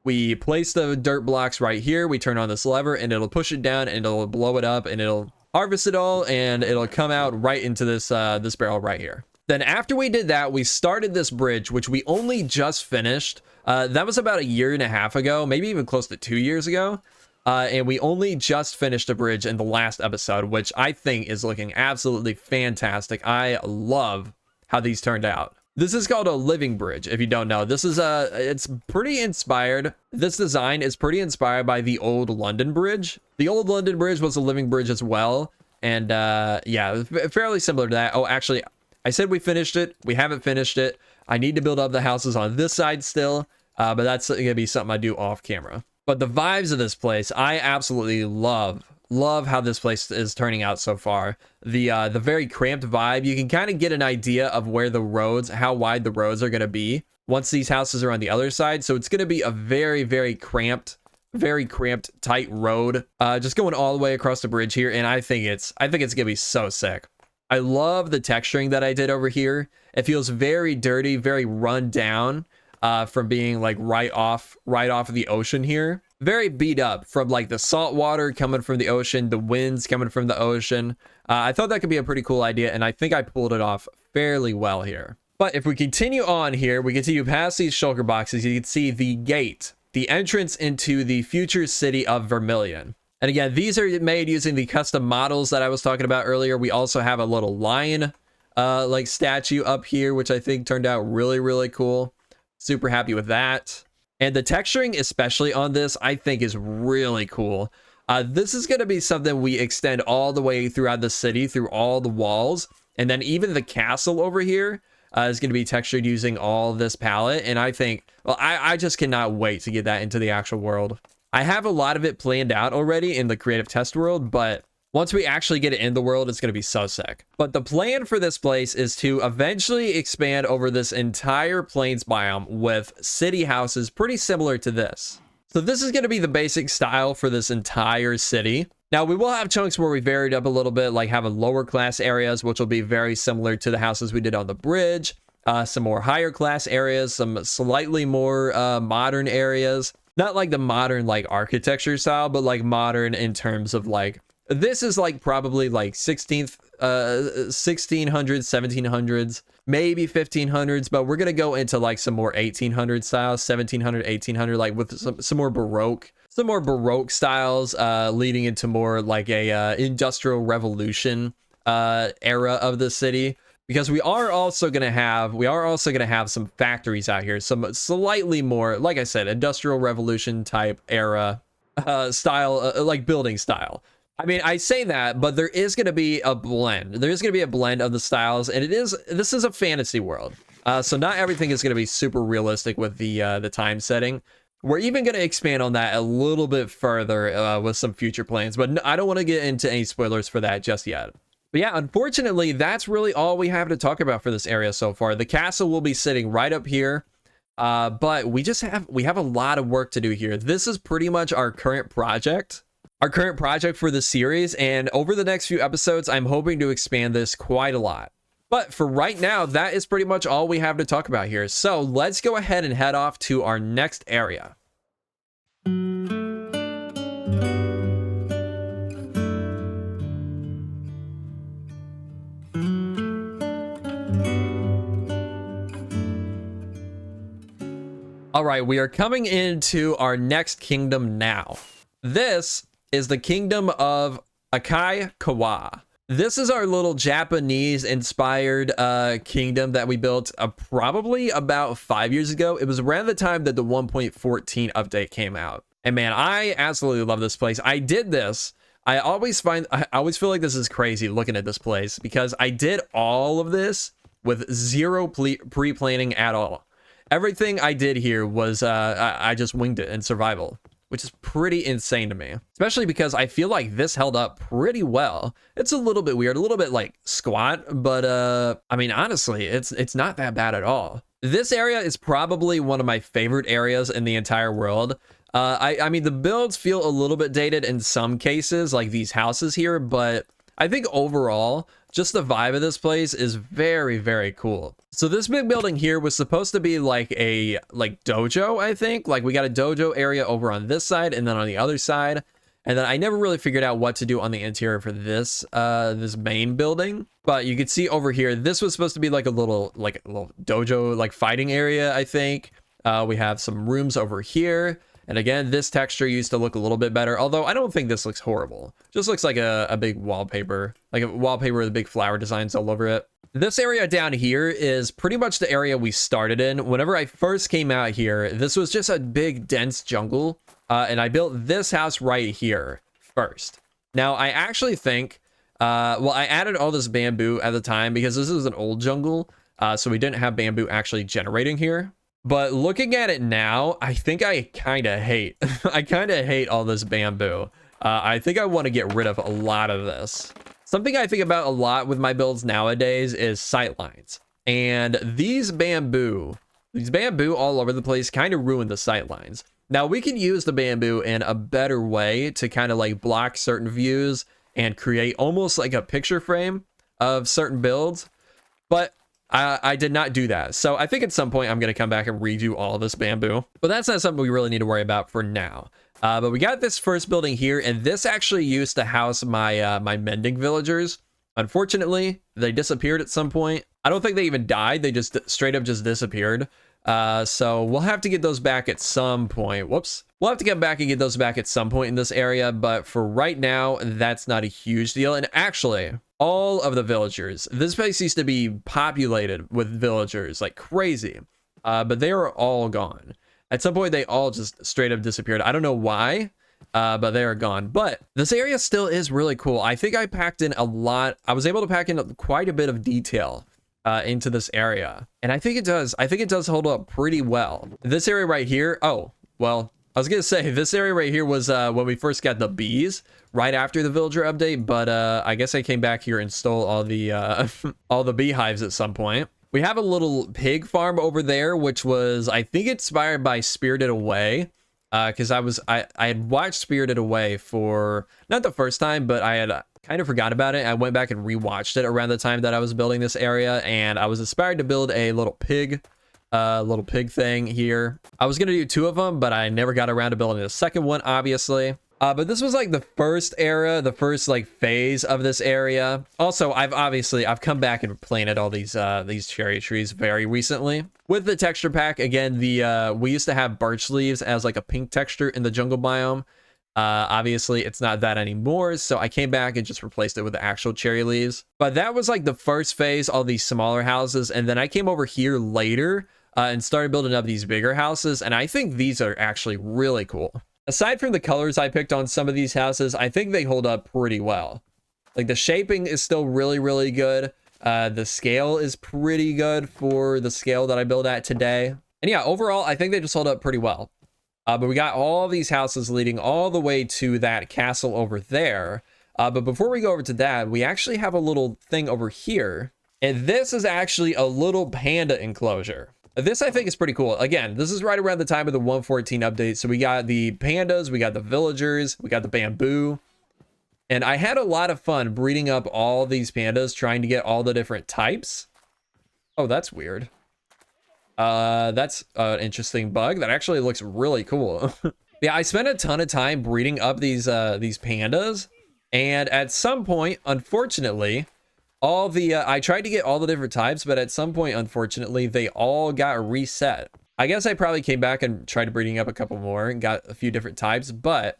we place the dirt blocks right here, we turn on this lever and it'll push it down and it'll blow it up and it'll harvest it all and it'll come out right into this this barrel right here. Then after we did that, we started this bridge, which we only just finished. That was about 1.5 years ago, maybe even close to 2 years ago. And we only just finished a bridge in the last episode, which I think is looking absolutely fantastic. I love how these turned out. This is called a living bridge, if you don't know. This is it's pretty inspired. This design is pretty inspired by the old London Bridge. The old London Bridge was a living bridge as well. And yeah, fairly similar to that. Oh, actually, I said we finished it. We haven't finished it. I need to build up the houses on this side still. But that's gonna be something I do off camera. But the vibes of this place, I absolutely love how this place is turning out so far. The very cramped vibe, you can kind of get an idea of where the roads, how wide the roads are going to be once these houses are on the other side. So it's going to be a very, very cramped, tight road, just going all the way across the bridge here. And I think it's going to be so sick. I love the texturing that I did over here. It feels very dirty, very run down, from being like right off of the ocean here. Very beat up from like the salt water coming from the ocean, the winds coming from the ocean. I thought that could be a pretty cool idea, and I think I pulled it off fairly well here. But if we continue on here, we continue past these shulker boxes, you can see the gate, the entrance into the future city of Vermillion. And again, these are made using the custom models that I was talking about earlier. We also have a little lion like statue up here, which I think turned out really, really cool. Super happy with that. And the texturing, especially on this, I think is really cool. This is going to be something we extend all the way throughout the city, through all the walls. And then even the castle over here is going to be textured using all this palette. And I think, well, I just cannot wait to get that into the actual world. I have a lot of it planned out already in the creative test world, but once we actually get it in the world, it's going to be so sick. But the plan for this place is to eventually expand over this entire plains biome with city houses pretty similar to this. So this is going to be the basic style for this entire city. Now, we will have chunks where we varied up a little bit, like having lower class areas, which will be very similar to the houses we did on the bridge. Some more higher class areas, some slightly more modern areas. Not like the modern like architecture style, but like modern in terms of like, this is like probably like 1600s, 1700s, maybe 1500s, but we're going to go into like some more 1800 styles, 1700, 1800, like with some more Baroque styles, leading into more like a industrial revolution era of the city. Because we are also going to have some factories out here, some slightly more, like I said, industrial revolution type era style, like building style. I mean, I say that, but there is going to be a blend. There is going to be a blend of the styles, and this is a fantasy world. So not everything is going to be super realistic with the time setting. We're even going to expand on that a little bit further with some future plans, but I don't want to get into any spoilers for that just yet. But yeah, unfortunately, that's really all we have to talk about for this area so far. The castle will be sitting right up here, but we have a lot of work to do here. This is pretty much our current project. For the series, and over the next few episodes, I'm hoping to expand this quite a lot. But for right now, that is pretty much all we have to talk about here. So let's go ahead and head off to our next area. All right, we are coming into our next kingdom now. This is the kingdom of Akai Kawa. This is our little Japanese inspired kingdom that we built probably about 5 years ago. It was around the time that the 1.14 update came out. And man, I absolutely love this place. I did this. I always feel like this is crazy looking at this place because I did all of this with zero pre-planning at all. Everything I did here was I just winged it in survival, which is pretty insane to me, especially because I feel like this held up pretty well. It's a little bit weird, a little bit like squat, but I mean, honestly, it's not that bad at all. This area is probably one of my favorite areas in the entire world. I mean, the builds feel a little bit dated in some cases, like these houses here, but I think overall, just the vibe of this place is very, very cool. So this big building here was supposed to be like a dojo, I think. Like we got a dojo area over on this side and then on the other side. And then I never really figured out what to do on the interior for this this main building. But you can see over here, this was supposed to be like a little dojo, like fighting area, I think. We have some rooms over here. And again, this texture used to look a little bit better, although I don't think this looks horrible. Just looks like a big wallpaper, like a wallpaper with big flower designs all over it. This area down here is pretty much the area we started in. Whenever I first came out here, this was just a big, dense jungle. And I built this house right here first. Now, I actually think, well, I added all this bamboo at the time because this is an old jungle. So we didn't have bamboo actually generating here. But looking at it now, I think I kind of hate, I kind of hate all this bamboo. I think I want to get rid of a lot of this. Something I think about a lot with my builds nowadays is sightlines. And these bamboo all over the place kind of ruin the sightlines. Now we can use the bamboo in a better way to kind of like block certain views and create almost like a picture frame of certain builds. But I did not do that. So I think at some point I'm going to come back and redo all of this bamboo. But that's not something we really need to worry about for now. But we got this first building here, and this actually used to house my my mending villagers. Unfortunately, they disappeared at some point. I don't think they even died. They just straight up just disappeared. So we'll have to get those back at some point. Whoops. We'll have to get back and get those back at some point in this area. But for right now, that's not a huge deal. And actually, all of the villagers, this place used to be populated with villagers like crazy. But they are all gone. At some point, they all just straight up disappeared. I don't know why, but they are gone. But this area still is really cool. I think I packed in a lot. I was able to pack in quite a bit of detail into this area. And I think it does hold up pretty well. This area right here. Oh, well, I was going to say this area right here was when we first got the bees right after the villager update. But I guess I came back here and stole all the all the beehives at some point. We have a little pig farm over there, which was, I think, inspired by Spirited Away. Because I had watched Spirited Away for, not the first time, but I had kind of forgot about it. I went back and rewatched it around the time that I was building this area, and I was inspired to build a little pig thing here. I was going to do 2 of them, but I never got around to building the second one, obviously. But this was like the first era, the first like phase of this area. Also, I've come back and planted all these cherry trees very recently. With the texture pack, again, we used to have birch leaves as like a pink texture in the jungle biome. Obviously, it's not that anymore, so I came back and just replaced it with the actual cherry leaves. But that was like the first phase, all these smaller houses, and then I came over here later and started building up these bigger houses, and I think these are actually really cool. Aside from the colors I picked on some of these houses, I think they hold up pretty well. Like the shaping is still really, really good. The scale is pretty good for the scale that I build at today. And yeah, overall, I think they just hold up pretty well. But we got all these houses leading all the way to that castle over there. But before we go over to that, we actually have a little thing over here. And this is actually a little panda enclosure. This, I think, is pretty cool. Again, this is right around the time of the 1.14 update. So we got the pandas, we got the villagers, we got the bamboo. And I had a lot of fun breeding up all these pandas, trying to get all the different types. Oh, that's weird. That's an interesting bug. That actually looks really cool. Yeah, I spent a ton of time breeding up these pandas. And at some point, unfortunately, I tried to get all the different types, but at some point, unfortunately, they all got reset. I guess I probably came back and tried breeding up a couple more and got a few different types, but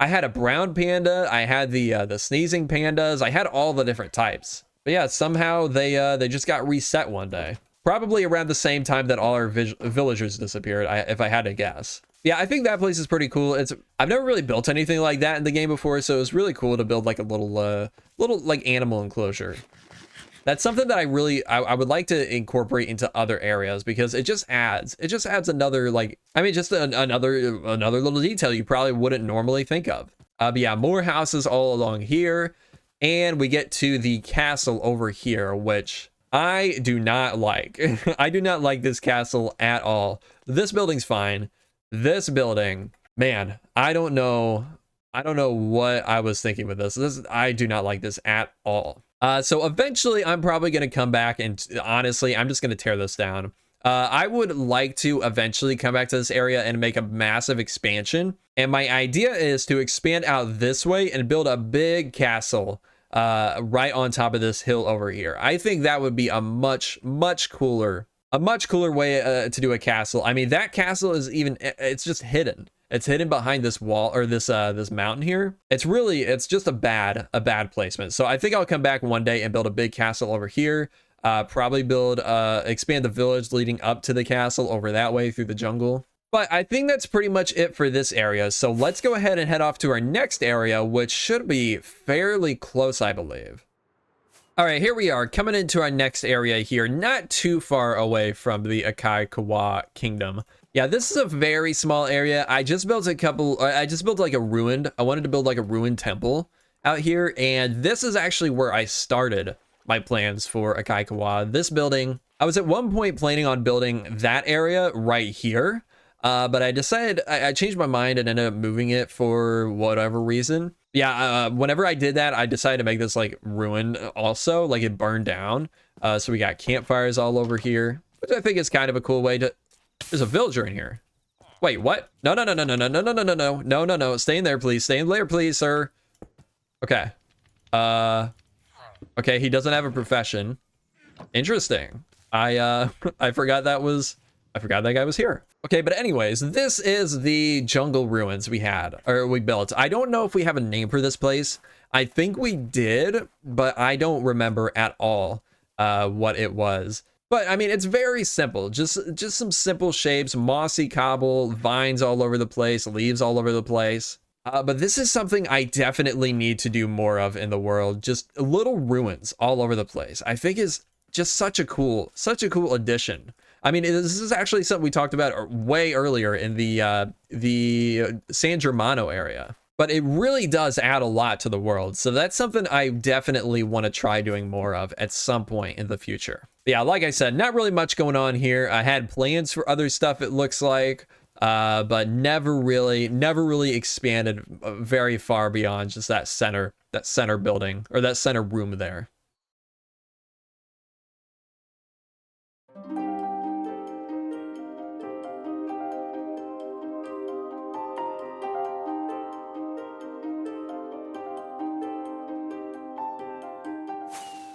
I had a brown panda. I had the sneezing pandas. I had all the different types. But yeah, somehow they just got reset one day. Probably around the same time that all our villagers disappeared, if I had to guess. Yeah, I think that place is pretty cool. I've never really built anything like that in the game before, so it was really cool to build like a little like animal enclosure. That's something that I would like to incorporate into other areas, because it just adds another, like, I mean, just another little detail you probably wouldn't normally think of. But yeah, more houses all along here, and we get to the castle over here, which I do not like. I do not like this castle at all. This building's fine. This building, man, I don't know what I was thinking with this. I do not like this at all. So eventually I'm probably going to come back, and honestly, I'm just going to tear this down. I would like to eventually come back to this area and make a massive expansion. And my idea is to expand out this way and build a big castle right on top of this hill over here. I think that would be a much cooler way to do a castle. I mean, that castle is it's just hidden. It's hidden behind this wall, or this mountain here. It's just a bad placement. So I think I'll come back one day and build a big castle over here. Probably expand the village leading up to the castle over that way through the jungle. But I think that's pretty much it for this area. So let's go ahead and head off to our next area, which should be fairly close, I believe. All right, here we are coming into our next area here, not too far away from the Akai Kawa kingdom. Yeah, this is a very small area. I just built like a ruined, I wanted to build like a ruined temple out here. And this is actually where I started my plans for Akai Kawa. This building, I was at one point planning on building that area right here. But I decided, I changed my mind and ended up moving it for whatever reason. Yeah, whenever I did that, I decided to make this like ruined also, like it burned down. So we got campfires all over here, which I think is kind of a cool way to... There's a villager in here. Wait, what? No. Stay in there, please. Stay in there, please, sir. Okay. Okay, he doesn't have a profession. Interesting. I forgot that guy was here. Okay, but anyways, this is the jungle ruins we built. I don't know if we have a name for this place. I think we did, but I don't remember at all what it was. But I mean, it's very simple. Just some simple shapes, mossy cobble, vines all over the place, leaves all over the place. But this is something I definitely need to do more of in the world. Just little ruins all over the place. I think is just such a cool addition. I mean, this is actually something we talked about way earlier in the San Germano area. But it really does add a lot to the world. So that's something I definitely want to try doing more of at some point in the future. But yeah, like I said, not really much going on here. I had plans for other stuff, it looks like, but never really expanded very far beyond just that center building, or that center room there.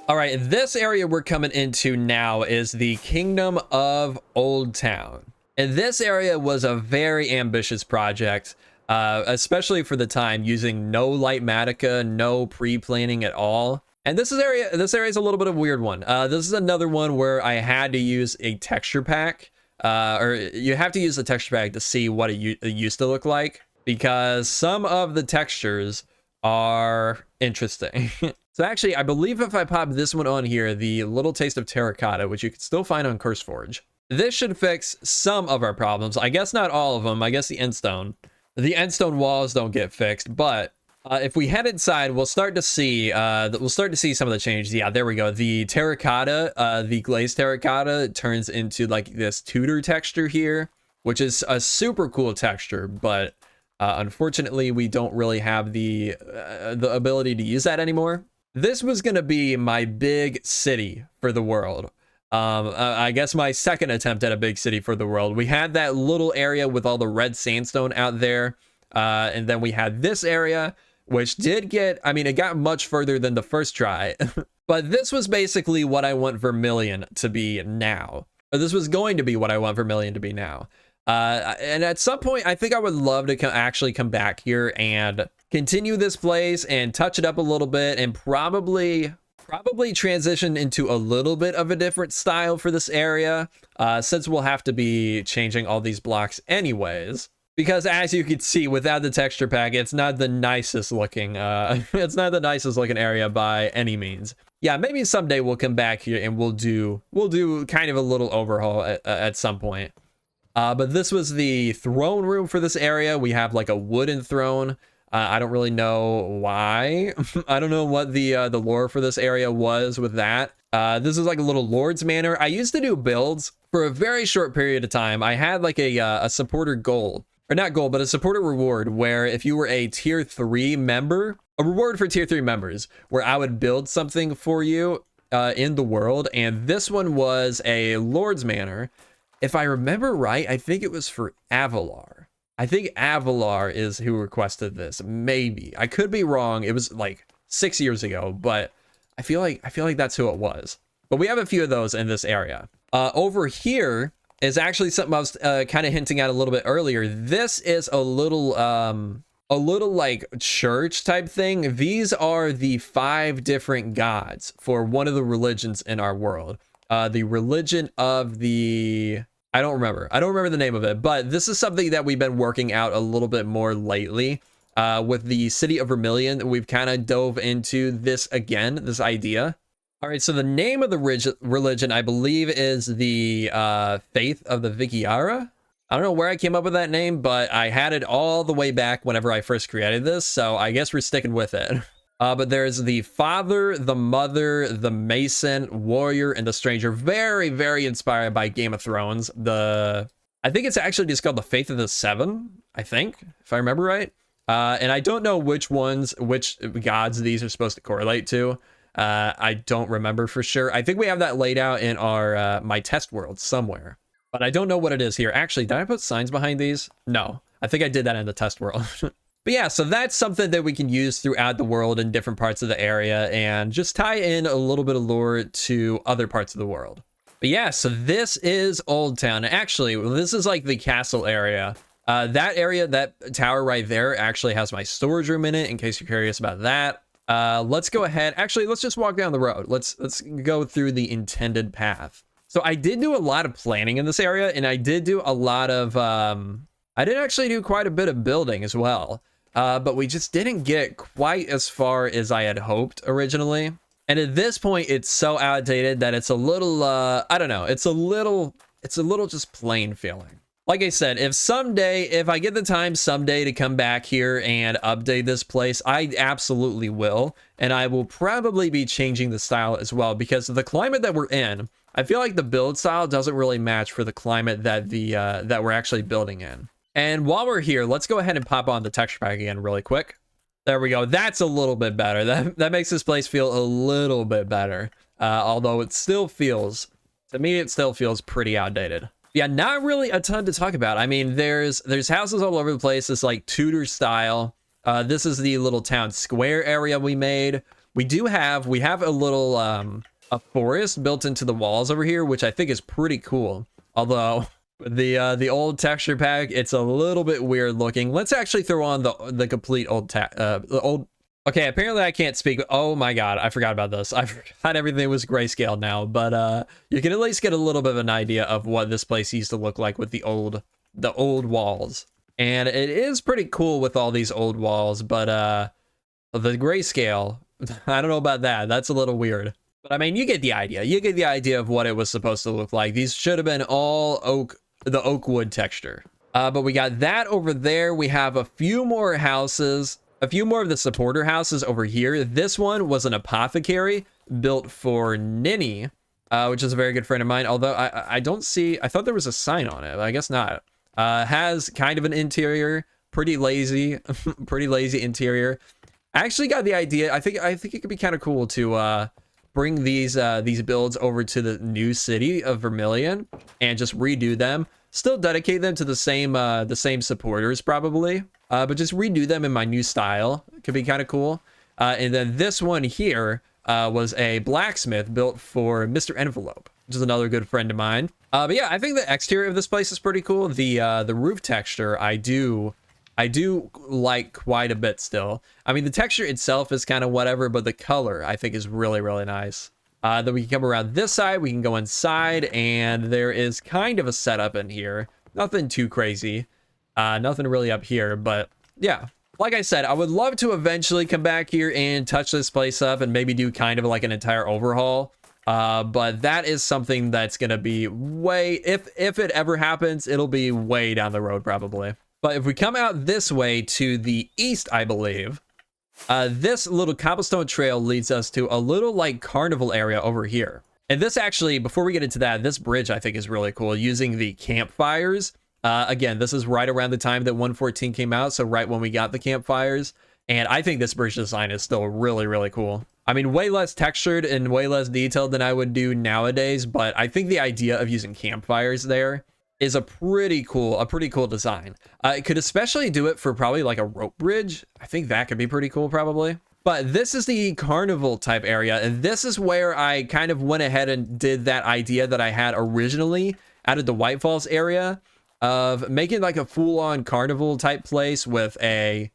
All right, this area we're coming into now is the Kingdom of Oldtown. And this area was a very ambitious project, especially for the time, using no Lightmatica, no pre-planning at all. And this area is a little bit of a weird one. This is another one where I had to use a texture pack, or you have to use the texture pack to see what it used to look like, because some of the textures are interesting. So actually, I believe if I pop this one on here, the Little Taste of Terracotta, which you can still find on CurseForge, this should fix some of our problems. I guess not all of them. I guess the endstone walls don't get fixed, but if we head inside, we'll start to see some of the changes. Yeah, there we go. The terracotta, the glazed terracotta turns into like this Tudor texture here, which is a super cool texture, but unfortunately, we don't really have the ability to use that anymore. This was going to be my big city for the world. I guess my second attempt at a big city for the world. We had that little area with all the red sandstone out there. And then we had this area, which did get, I mean, it got much further than the first try. But this was basically what I want Vermillion to be now. Or this was going to be what I want Vermillion to be now. And at some point, I think I would love to actually come back here and continue this place and touch it up a little bit, and probably transition into a little bit of a different style for this area, since we'll have to be changing all these blocks anyways. Because as you can see, without the texture pack, it's not the nicest looking, it's not the nicest looking area by any means. Yeah, maybe someday we'll come back here and we'll do kind of a little overhaul at some point. But this was the throne room for this area. We have like a wooden throne. I don't really know why. I don't know what the lore for this area was with that. This is like a little Lord's Manor. I used to do builds for a very short period of time. I had like a supporter goal, or not goal, but a supporter reward, where if you were a tier 3 member, a reward for tier 3 members, where I would build something for you in the world. And this one was a Lord's Manor. If I remember right, I think it was for Avalar. I think Avalar is who requested this. Maybe. I could be wrong. It was like 6 years ago, but I feel like that's who it was. But we have a few of those in this area. Over here is actually something I was kind of hinting at a little bit earlier. This is a little like church type thing. These are the 5 different gods for one of the religions in our world. The religion of the... I don't remember the name of it, but this is something that we've been working out a little bit more lately. With the city of Vermillion, we've kind of dove into this again, this idea. All right, so the name of the religion, I believe, is the Faith of the Vikiara. I don't know where I came up with that name, but I had it all the way back whenever I first created this, so I guess we're sticking with it. But there's the Father, the Mother, the Mason, Warrior, and the Stranger. Very, very inspired by Game of Thrones. I think it's actually just called the Faith of the Seven, I think, if I remember right. And I don't know which gods these are supposed to correlate to. I don't remember for sure. I think we have that laid out in our my test world somewhere. But I don't know what it is here. Actually, did I put signs behind these? No, I think I did that in the test world. But yeah, so that's something that we can use throughout the world in different parts of the area and just tie in a little bit of lore to other parts of the world. But yeah, so this is Oldtown. Actually, this is like the castle area. That area, that tower right there actually has my storage room in it, in case you're curious about that. Let's go ahead. Actually, let's just walk down the road. Let's go through the intended path. So I did do a lot of planning in this area, and I did do a lot of... I did actually do quite a bit of building as well. But we just didn't get quite as far as I had hoped originally. And at this point, it's so outdated that it's a little, I don't know, it's a little just plain feeling. Like I said, if I get the time someday to come back here and update this place, I absolutely will. And I will probably be changing the style as well, because of the climate that we're in. I feel like the build style doesn't really match for the climate that that we're actually building in. And while we're here, let's go ahead and pop on the texture pack again really quick. There we go. That's a little bit better. That makes this place feel a little bit better. Although it still feels, to me, it still feels pretty outdated. Yeah, not really a ton to talk about. I mean, there's houses all over the place. It's like Tudor style. This is the little town square area we made. We have a little a forest built into the walls over here, which I think is pretty cool. Although the old texture pack, it's a little bit weird looking. Let's actually throw on the complete old. Okay, apparently I can't speak. Oh my god, I forgot about this. I forgot everything was grayscale now, but you can at least get a little bit of an idea of what this place used to look like with the old walls. And it is pretty cool with all these old walls, but the grayscale, I don't know about that. That's a little weird. But I mean, you get the idea. You get the idea of what it was supposed to look like. These should have been all the oak wood texture. But we got that over there. We have a few more houses, a few more of the supporter houses over here. This one was an apothecary built for Ninny, which is a very good friend of mine. Although I don't see, I thought there was a sign on it, but I guess not. Has kind of an interior, pretty lazy, pretty lazy interior. I actually got the idea. I think it could be kind of cool to bring these builds over to the new city of Vermillion and just redo them. Still dedicate them to the same supporters probably, but just redo them in my new style. It could be kind of cool. And then this one here was a blacksmith built for Mr. Envelope, which is another good friend of mine. But yeah, I think the exterior of this place is pretty cool. The roof texture I do I do like quite a bit still. I mean, the texture itself is kind of whatever, but the color I think is really, really nice. Then we can come around this side, we can go inside, and there is kind of a setup in here. Nothing too crazy. Nothing really up here, but yeah. Like I said, I would love to eventually come back here and touch this place up and maybe do kind of like an entire overhaul. But that is something that's going to be way, if it ever happens, it'll be way down the road probably. But if we come out this way to the east, I believe, this little cobblestone trail leads us to a little like carnival area over here. And this actually, before we get into that, this bridge I think is really cool using the campfires. Again, this is right around the time that 1.14 came out, so right when we got the campfires. And I think this bridge design is still really, really cool. I mean, way less textured and way less detailed than I would do nowadays, but I think the idea of using campfires there is a pretty cool design. It could especially do it for probably like a rope bridge. I think that could be pretty cool probably. But this is the carnival type area, and this is where I kind of went ahead and did that idea that I had originally out of the WhiteFalls area of making like a full-on carnival type place with a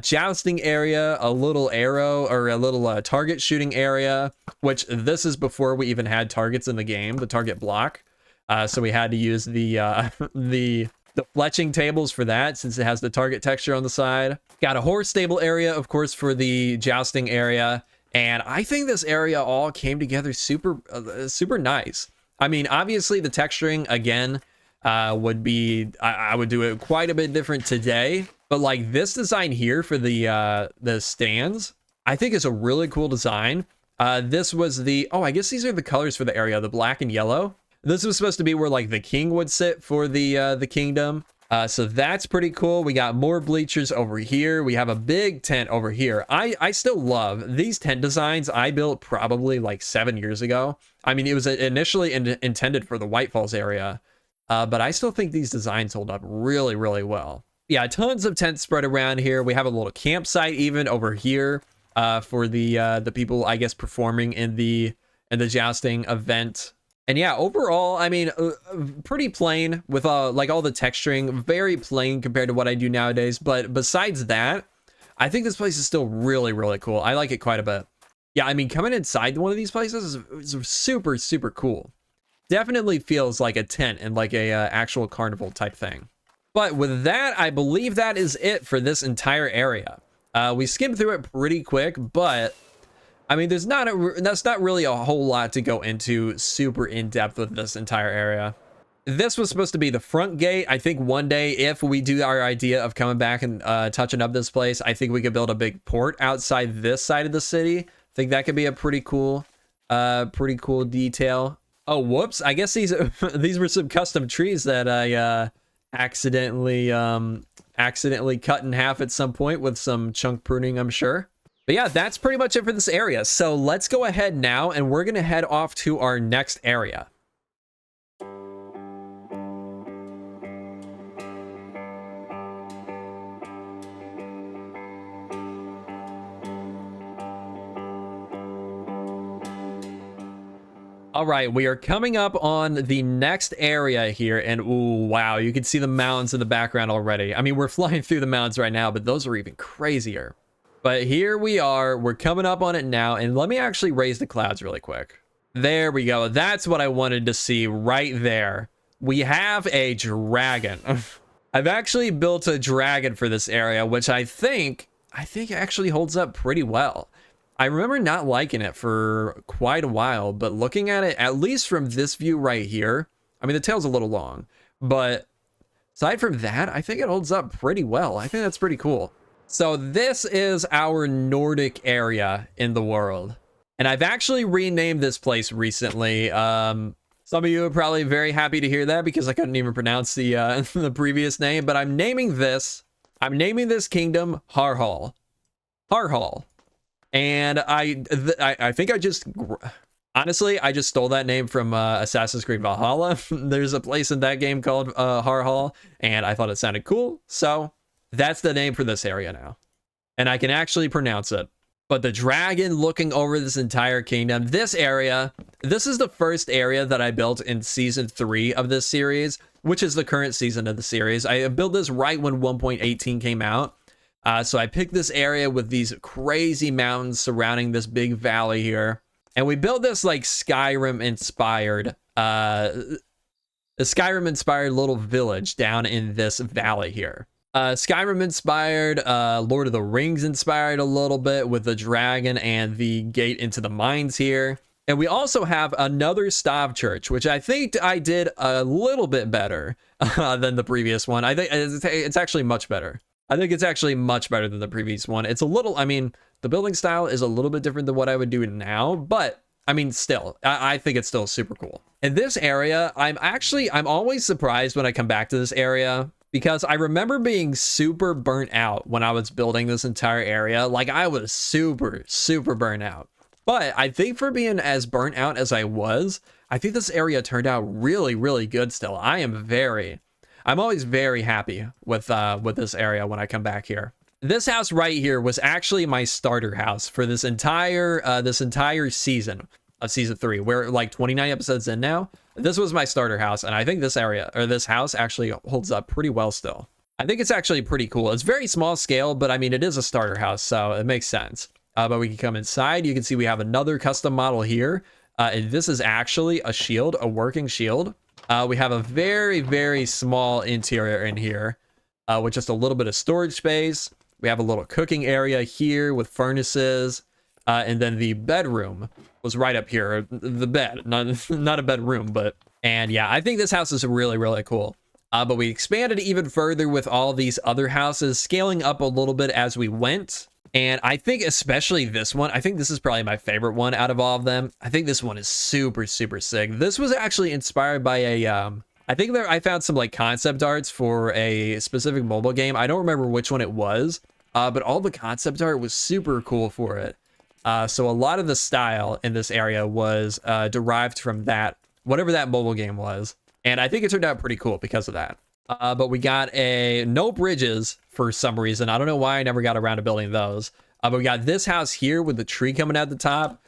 jousting area, a little arrow, or a little target shooting area, which this is before we even had targets in the game, the target block. So we had to use the fletching tables for that since it has the target texture on the side. Got a horse stable area, of course, for the jousting area. And I think this area all came together super nice. I mean, obviously the texturing, again, would be, I would do it quite a bit different today. But like this design here for the stands, I think is a really cool design. This was I guess these are the colors for the area, the black and yellow. This was supposed to be where like the king would sit for the kingdom. So that's pretty cool. We got more bleachers over here. We have a big tent over here. I still love these tent designs I built probably like 7 years ago. I mean, it was initially intended for the WhiteFalls area, but I still think these designs hold up really, really well. Yeah, tons of tents spread around here. We have a little campsite even over here for the people, I guess, performing in the jousting event. And yeah, overall, I mean, pretty plain with like all the texturing, very plain compared to what I do nowadays. But besides that, I think this place is still really, really cool. I like it quite a bit. Yeah, I mean, coming inside one of these places is super, super cool. Definitely feels like a tent and like a actual carnival type thing. But with that, I believe that is it for this entire area. We skimmed through it pretty quick, but I mean, that's not really a whole lot to go into super in depth with this entire area. This was supposed to be the front gate. I think one day, if we do our idea of coming back and touching up this place, I think we could build a big port outside this side of the city. I think that could be a pretty cool detail. Oh, whoops! I guess these were some custom trees that I accidentally cut in half at some point with some chunk pruning, I'm sure. But yeah, that's pretty much it for this area. So let's go ahead now and we're gonna head off to our next area. All right, we are coming up on the next area here, and ooh, wow, you can see the mountains in the background already. I mean, we're flying through the mountains right now, but those are even crazier. But here we are, we're coming up on it now, and let me actually raise the clouds really quick. There we go, that's what I wanted to see right there. We have a dragon. I've actually built a dragon for this area, which I think actually holds up pretty well. I remember not liking it for quite a while, but looking at it, at least from this view right here, I mean, the tail's a little long, but aside from that, I think it holds up pretty well. I think that's pretty cool. So this is our Nordic area in the world. And I've actually renamed this place recently. Some of you are probably very happy to hear that because I couldn't even pronounce the the previous name, but I'm naming this kingdom Harholl. Harholl. And I think I just stole that name from Assassin's Creed Valhalla. There's a place in that game called Harholl, and I thought it sounded cool, so that's the name for this area now. And I can actually pronounce it. But the dragon looking over this entire kingdom, this area, this is the first area that I built in season 3 of this series. which is the current season of the series. I built this right when 1.18 came out. So I picked this area with these crazy mountains surrounding this big valley here. And we built this like Skyrim inspired little village down in this valley here. Skyrim inspired, Lord of the Rings inspired a little bit with the dragon and the gate into the mines here. And we also have another Stav church, which I think I did a little bit better than the previous one. I think it's actually much better. I think it's actually much better than the previous one. It's a little, I mean, the building style is a little bit different than what I would do now, but I mean, still, I think it's still super cool. In this area, I'm always surprised when I come back to this area because I remember being super burnt out when I was building this entire area. Like I was super, super burnt out. But I think for being as burnt out as I was, I think this area turned out really, really good still. I'm always very happy with this area when I come back here. This house right here was actually my starter house for this entire season of season 3. We're like 29 episodes in now. This was my starter house, and I think this area or this house actually holds up pretty well still. I think it's actually pretty cool. It's very small scale, but I mean it is a starter house, so it makes sense. But we can come inside. You can see we have another custom model here. And this is actually a shield, a working shield. We have a very, very small interior in here with just a little bit of storage space. We have a little cooking area here with furnaces. And then the bedroom was right up here. The bed, not a bedroom, but... And yeah, I think this house is really, really cool. But we expanded even further with all these other houses, scaling up a little bit as we went. And I think especially this one, I think this is probably my favorite one out of all of them. I think this one is super, super sick. This was actually inspired by I found some like concept arts for a specific mobile game. I don't remember which one it was, but all the concept art was super cool for it. So a lot of the style in this area was derived from that, whatever that mobile game was. And I think it turned out pretty cool because of that. But we got no bridges for some reason. I don't know why I never got around to building those. But we got this house here with the tree coming out the top,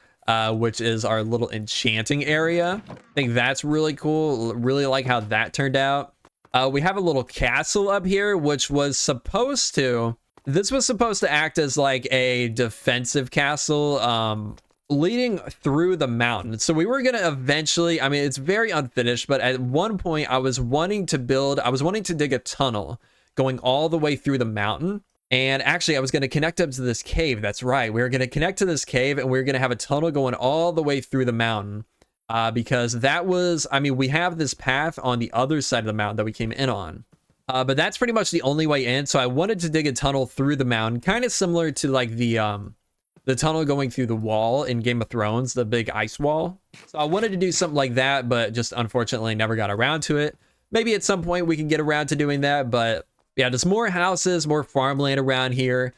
which is our little enchanting area. I think that's really cool. Really like how that turned out. We have a little castle up here, which was supposed to... This was supposed to act as like a defensive castle leading through the mountain. So we were going to eventually, I mean, it's very unfinished, but at one point I was wanting to dig a tunnel going all the way through the mountain. And actually I was going to connect up to this cave. That's right. We were going to connect to this cave and we were going to have a tunnel going all the way through the mountain. Because that was, I mean, we have this path on the other side of the mountain that we came in on. But that's pretty much the only way in. So I wanted to dig a tunnel through the mountain, kind of similar to like the tunnel going through the wall in Game of Thrones, the big ice wall. So I wanted to do something like that, but just unfortunately never got around to it. Maybe at some point we can get around to doing that, but yeah, just more houses, more farmland around here.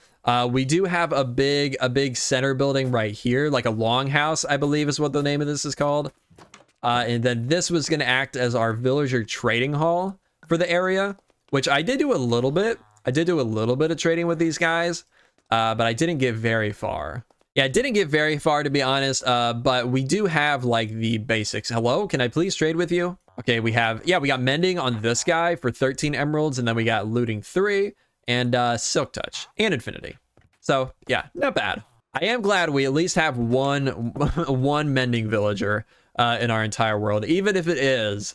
We do have a big center building right here, like a longhouse, I believe is what the name of this is called. And then this was going to act as our villager trading hall for the area, which I did do a little bit. I did do a little bit of trading with these guys, but I didn't get very far. Yeah, I didn't get very far, to be honest, but we do have like the basics. Hello, can I please trade with you? Okay, we got mending on this guy for 13 emeralds, and then we got looting 3 and silk touch and infinity. So yeah, not bad. I am glad we at least have one mending villager in our entire world, even if it is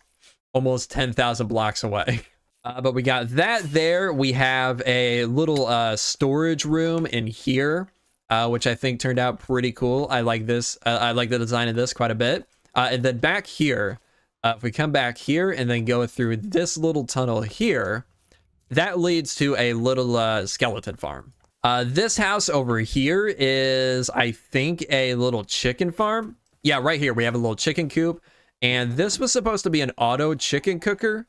almost 10,000 blocks away. But we got that there. We have a little storage room in here, which I think turned out pretty cool. I like this. I like the design of this quite a bit. And then back here, if we come back here and then go through this little tunnel here, that leads to a little skeleton farm. This house over here is, I think, a little chicken farm. Yeah, right here we have a little chicken coop. And this was supposed to be an auto chicken cooker.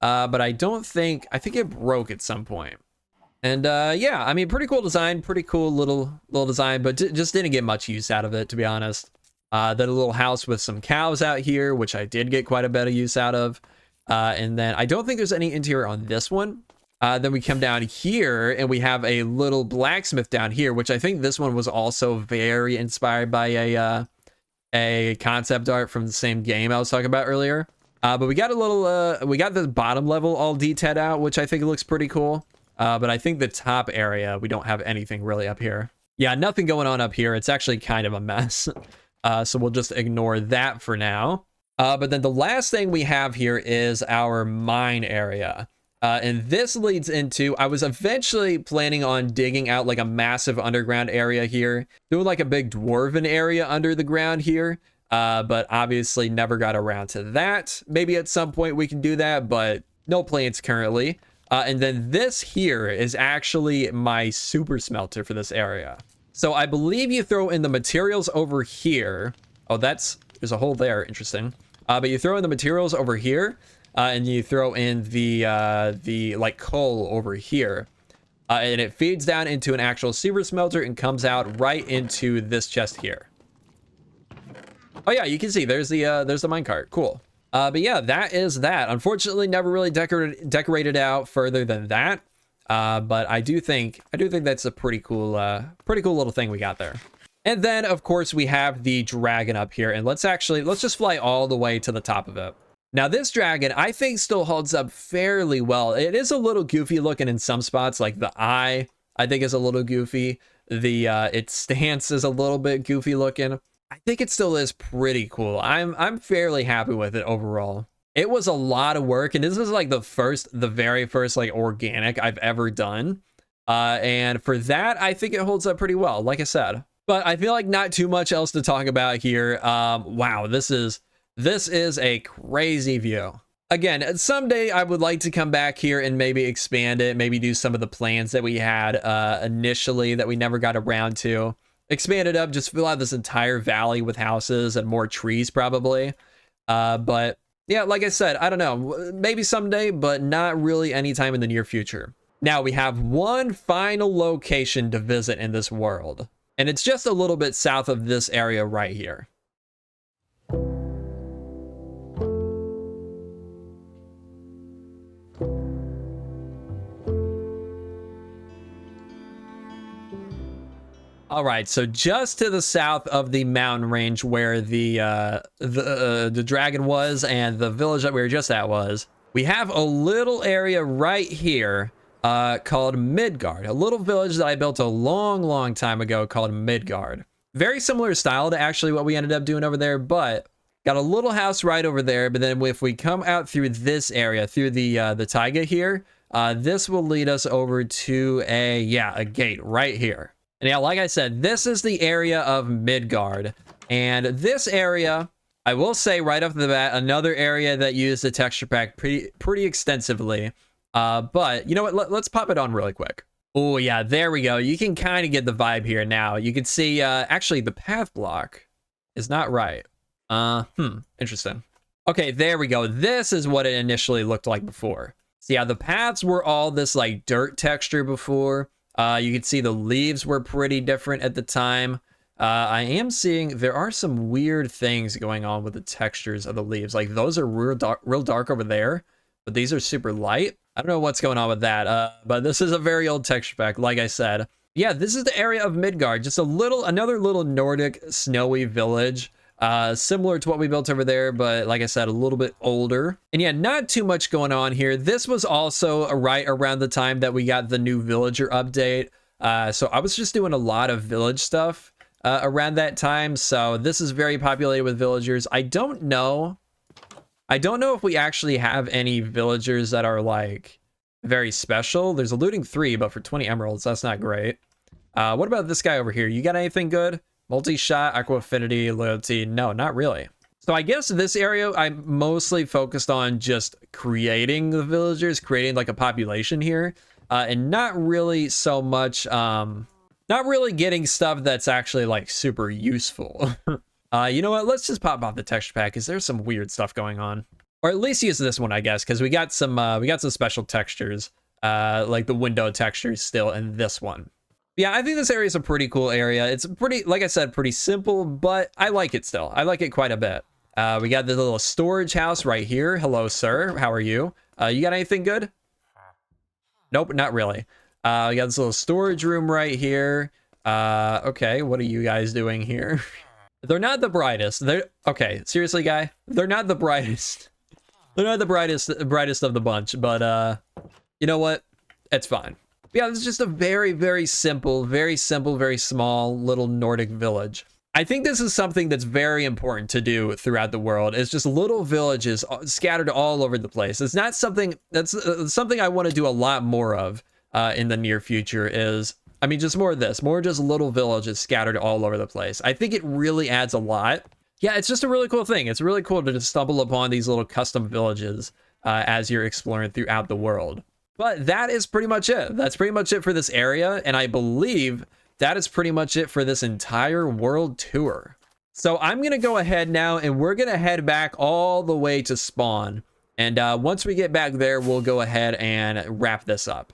But I think it broke at some point. And yeah, I mean, pretty cool design, pretty cool little design, but just didn't get much use out of it, to be honest. Then a little house with some cows out here, which I did get quite a bit of use out of. And then I don't think there's any interior on this one. Then we come down here and we have a little blacksmith down here, which I think this one was also very inspired by a concept art from the same game I was talking about earlier. But we got a little, we got the bottom level all detailed out, which I think looks pretty cool. But I think the top area, we don't have anything really up here. Yeah, nothing going on up here. It's actually kind of a mess. So we'll just ignore that for now. But then the last thing we have here is our mine area. And this leads into, I was eventually planning on digging out like a massive underground area here, doing like a big dwarven area under the ground here. But obviously never got around to that. Maybe at some point we can do that, but no plans currently. And then this here is actually my super smelter for this area. So I believe you throw in the materials over here. Oh, there's a hole there. Interesting. But you throw in the materials over here. And you throw in the like coal over here, and it feeds down into an actual super smelter and comes out right into this chest here. Oh yeah, you can see there's the minecart. Cool. But yeah, that is that. Unfortunately, never really decorated out further than that. But I do think that's a pretty cool little thing we got there. And then of course we have the dragon up here, and let's just fly all the way to the top of it. Now this dragon, I think, still holds up fairly well. It is a little goofy looking in some spots, like the eye, I think, is a little goofy. Its stance is a little bit goofy looking. I think it still is pretty cool. I'm fairly happy with it overall. It was a lot of work, and this is like the very first like organic I've ever done. And for that, I think it holds up pretty well, like I said. But I feel like not too much else to talk about here. Wow, this is a crazy view. Again, someday I would like to come back here and maybe expand it, maybe do some of the plans that we had initially that we never got around to. Expand it up, just fill out this entire valley with houses and more trees probably. But yeah, like I said, I don't know, maybe someday, but not really anytime in the near future. Now we have one final location to visit in this world, and it's just a little bit south of this area right here. All right, so just to the south of the mountain range where the dragon was and the village that we were just at was, we have a little area right here called Midgard, a little village that I built a long time ago called Midgard. Very similar style to actually what we ended up doing over there, but got a little house right over there. But then if we come out through this area, through the taiga here, this will lead us over to a gate right here. And yeah, like I said, this is the area of Midgard. And this area, I will say right off the bat, another area that used the texture pack pretty extensively. But you know what? Let's pop it on really quick. Oh yeah, there we go. You can kind of get the vibe here now. You can see, actually, the path block is not right. Interesting. Okay, there we go. This is what it initially looked like before. So yeah, the paths were all this like dirt texture before. You can see the leaves were pretty different at the time. I am seeing there are some weird things going on with the textures of the leaves. Like those are real dark over there, but these are super light. I don't know what's going on with that. But this is a very old texture pack, like I said. Yeah, this is the area of Midgard. Just another little Nordic snowy village. Similar to what we built over there, but like I said, a little bit older. And yeah, not too much going on here. This was also right around the time that we got the new villager update. So I was just doing a lot of village stuff around that time. So this is very populated with villagers. I don't know if we actually have any villagers that are like very special. There's a looting 3, but for 20 emeralds, that's not great. What about this guy over here? You got anything good? Multi-shot, aqua affinity, loyalty. No, not really. So I guess this area, I'm mostly focused on just creating the villagers, creating like a population here, and not really so much, not really getting stuff that's actually like super useful. You know what? Let's just pop off the texture pack because there's some weird stuff going on. Or at least use this one, I guess, because we got some special textures, like the window textures still in this one. Yeah, I think this area is a pretty cool area. It's pretty, like I said, pretty simple, but I like it still. I like it quite a bit. We got this little storage house right here. Hello, sir. How are you? You got anything good? Nope, not really. We got this little storage room right here. Okay, what are you guys doing here? They're not the brightest. Okay, seriously, guy? They're not the brightest. They're not the brightest of the bunch, but you know what? It's fine. Yeah, this is just a very, very simple, very small little Nordic village. I think this is something that's very important to do throughout the world. It's just little villages scattered all over the place. It's not something that's something I want to do a lot more of in the near future. I mean, just more of this, more just little villages scattered all over the place. I think it really adds a lot. Yeah, it's just a really cool thing. It's really cool to just stumble upon these little custom villages as you're exploring throughout the world. But that is pretty much it. That's pretty much it for this area. And I believe that is pretty much it for this entire world tour. So I'm going to go ahead now and we're going to head back all the way to spawn. And once we get back there, we'll go ahead and wrap this up.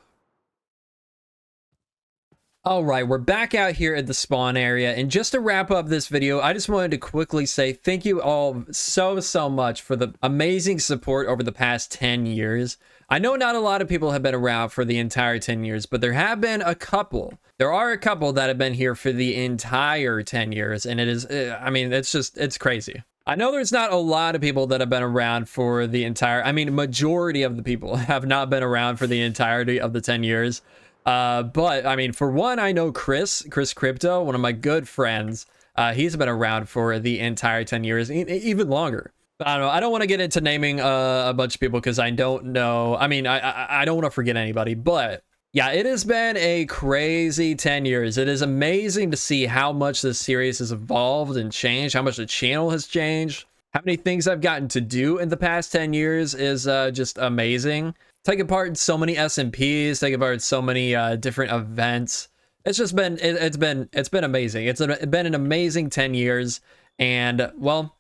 All right, we're back out here at the spawn area. And just to wrap up this video, I just wanted to quickly say thank you all so much for the amazing support over the past 10 years. I know not a lot of people have been around for the entire 10 years, but there have been a couple. There are a couple that have been here for the entire 10 years, and it is, I mean, it's crazy. I know there's not a lot of people that have been around for the entire, I mean, majority of the people have not been around for the entirety of the 10 years. But I mean, for one, I know Chris Crypto, one of my good friends. He's been around for the entire 10 years, even longer. I don't know. I don't want to get into naming a bunch of people because I don't know. I mean, I don't want to forget anybody, but yeah, it has been a crazy 10 years. It is amazing to see how much this series has evolved and changed, how much the channel has changed, how many things I've gotten to do in the past 10 years is just amazing. Taking part in so many SMPs, taking part in so many different events. It's just been, it's been amazing. It's been an amazing 10 years. And well,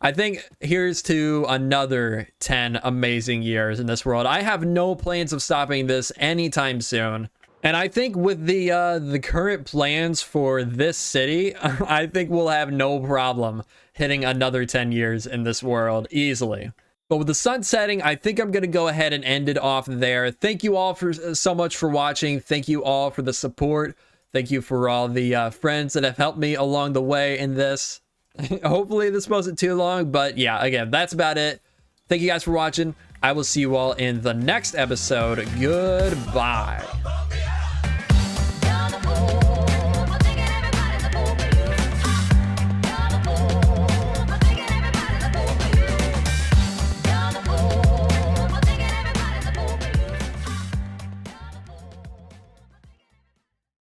I think here's to another 10 amazing years in this world. I have no plans of stopping this anytime soon. And I think with the current plans for this city, I think we'll have no problem hitting another 10 years in this world easily. But with the sun setting, I think I'm going to go ahead and end it off there. Thank you all so much for watching. Thank you all for the support. Thank you for all the friends that have helped me along the way in this. Hopefully this wasn't too long, but yeah, again, that's about it. Thank you guys for watching. I will see you all in the next episode. Goodbye.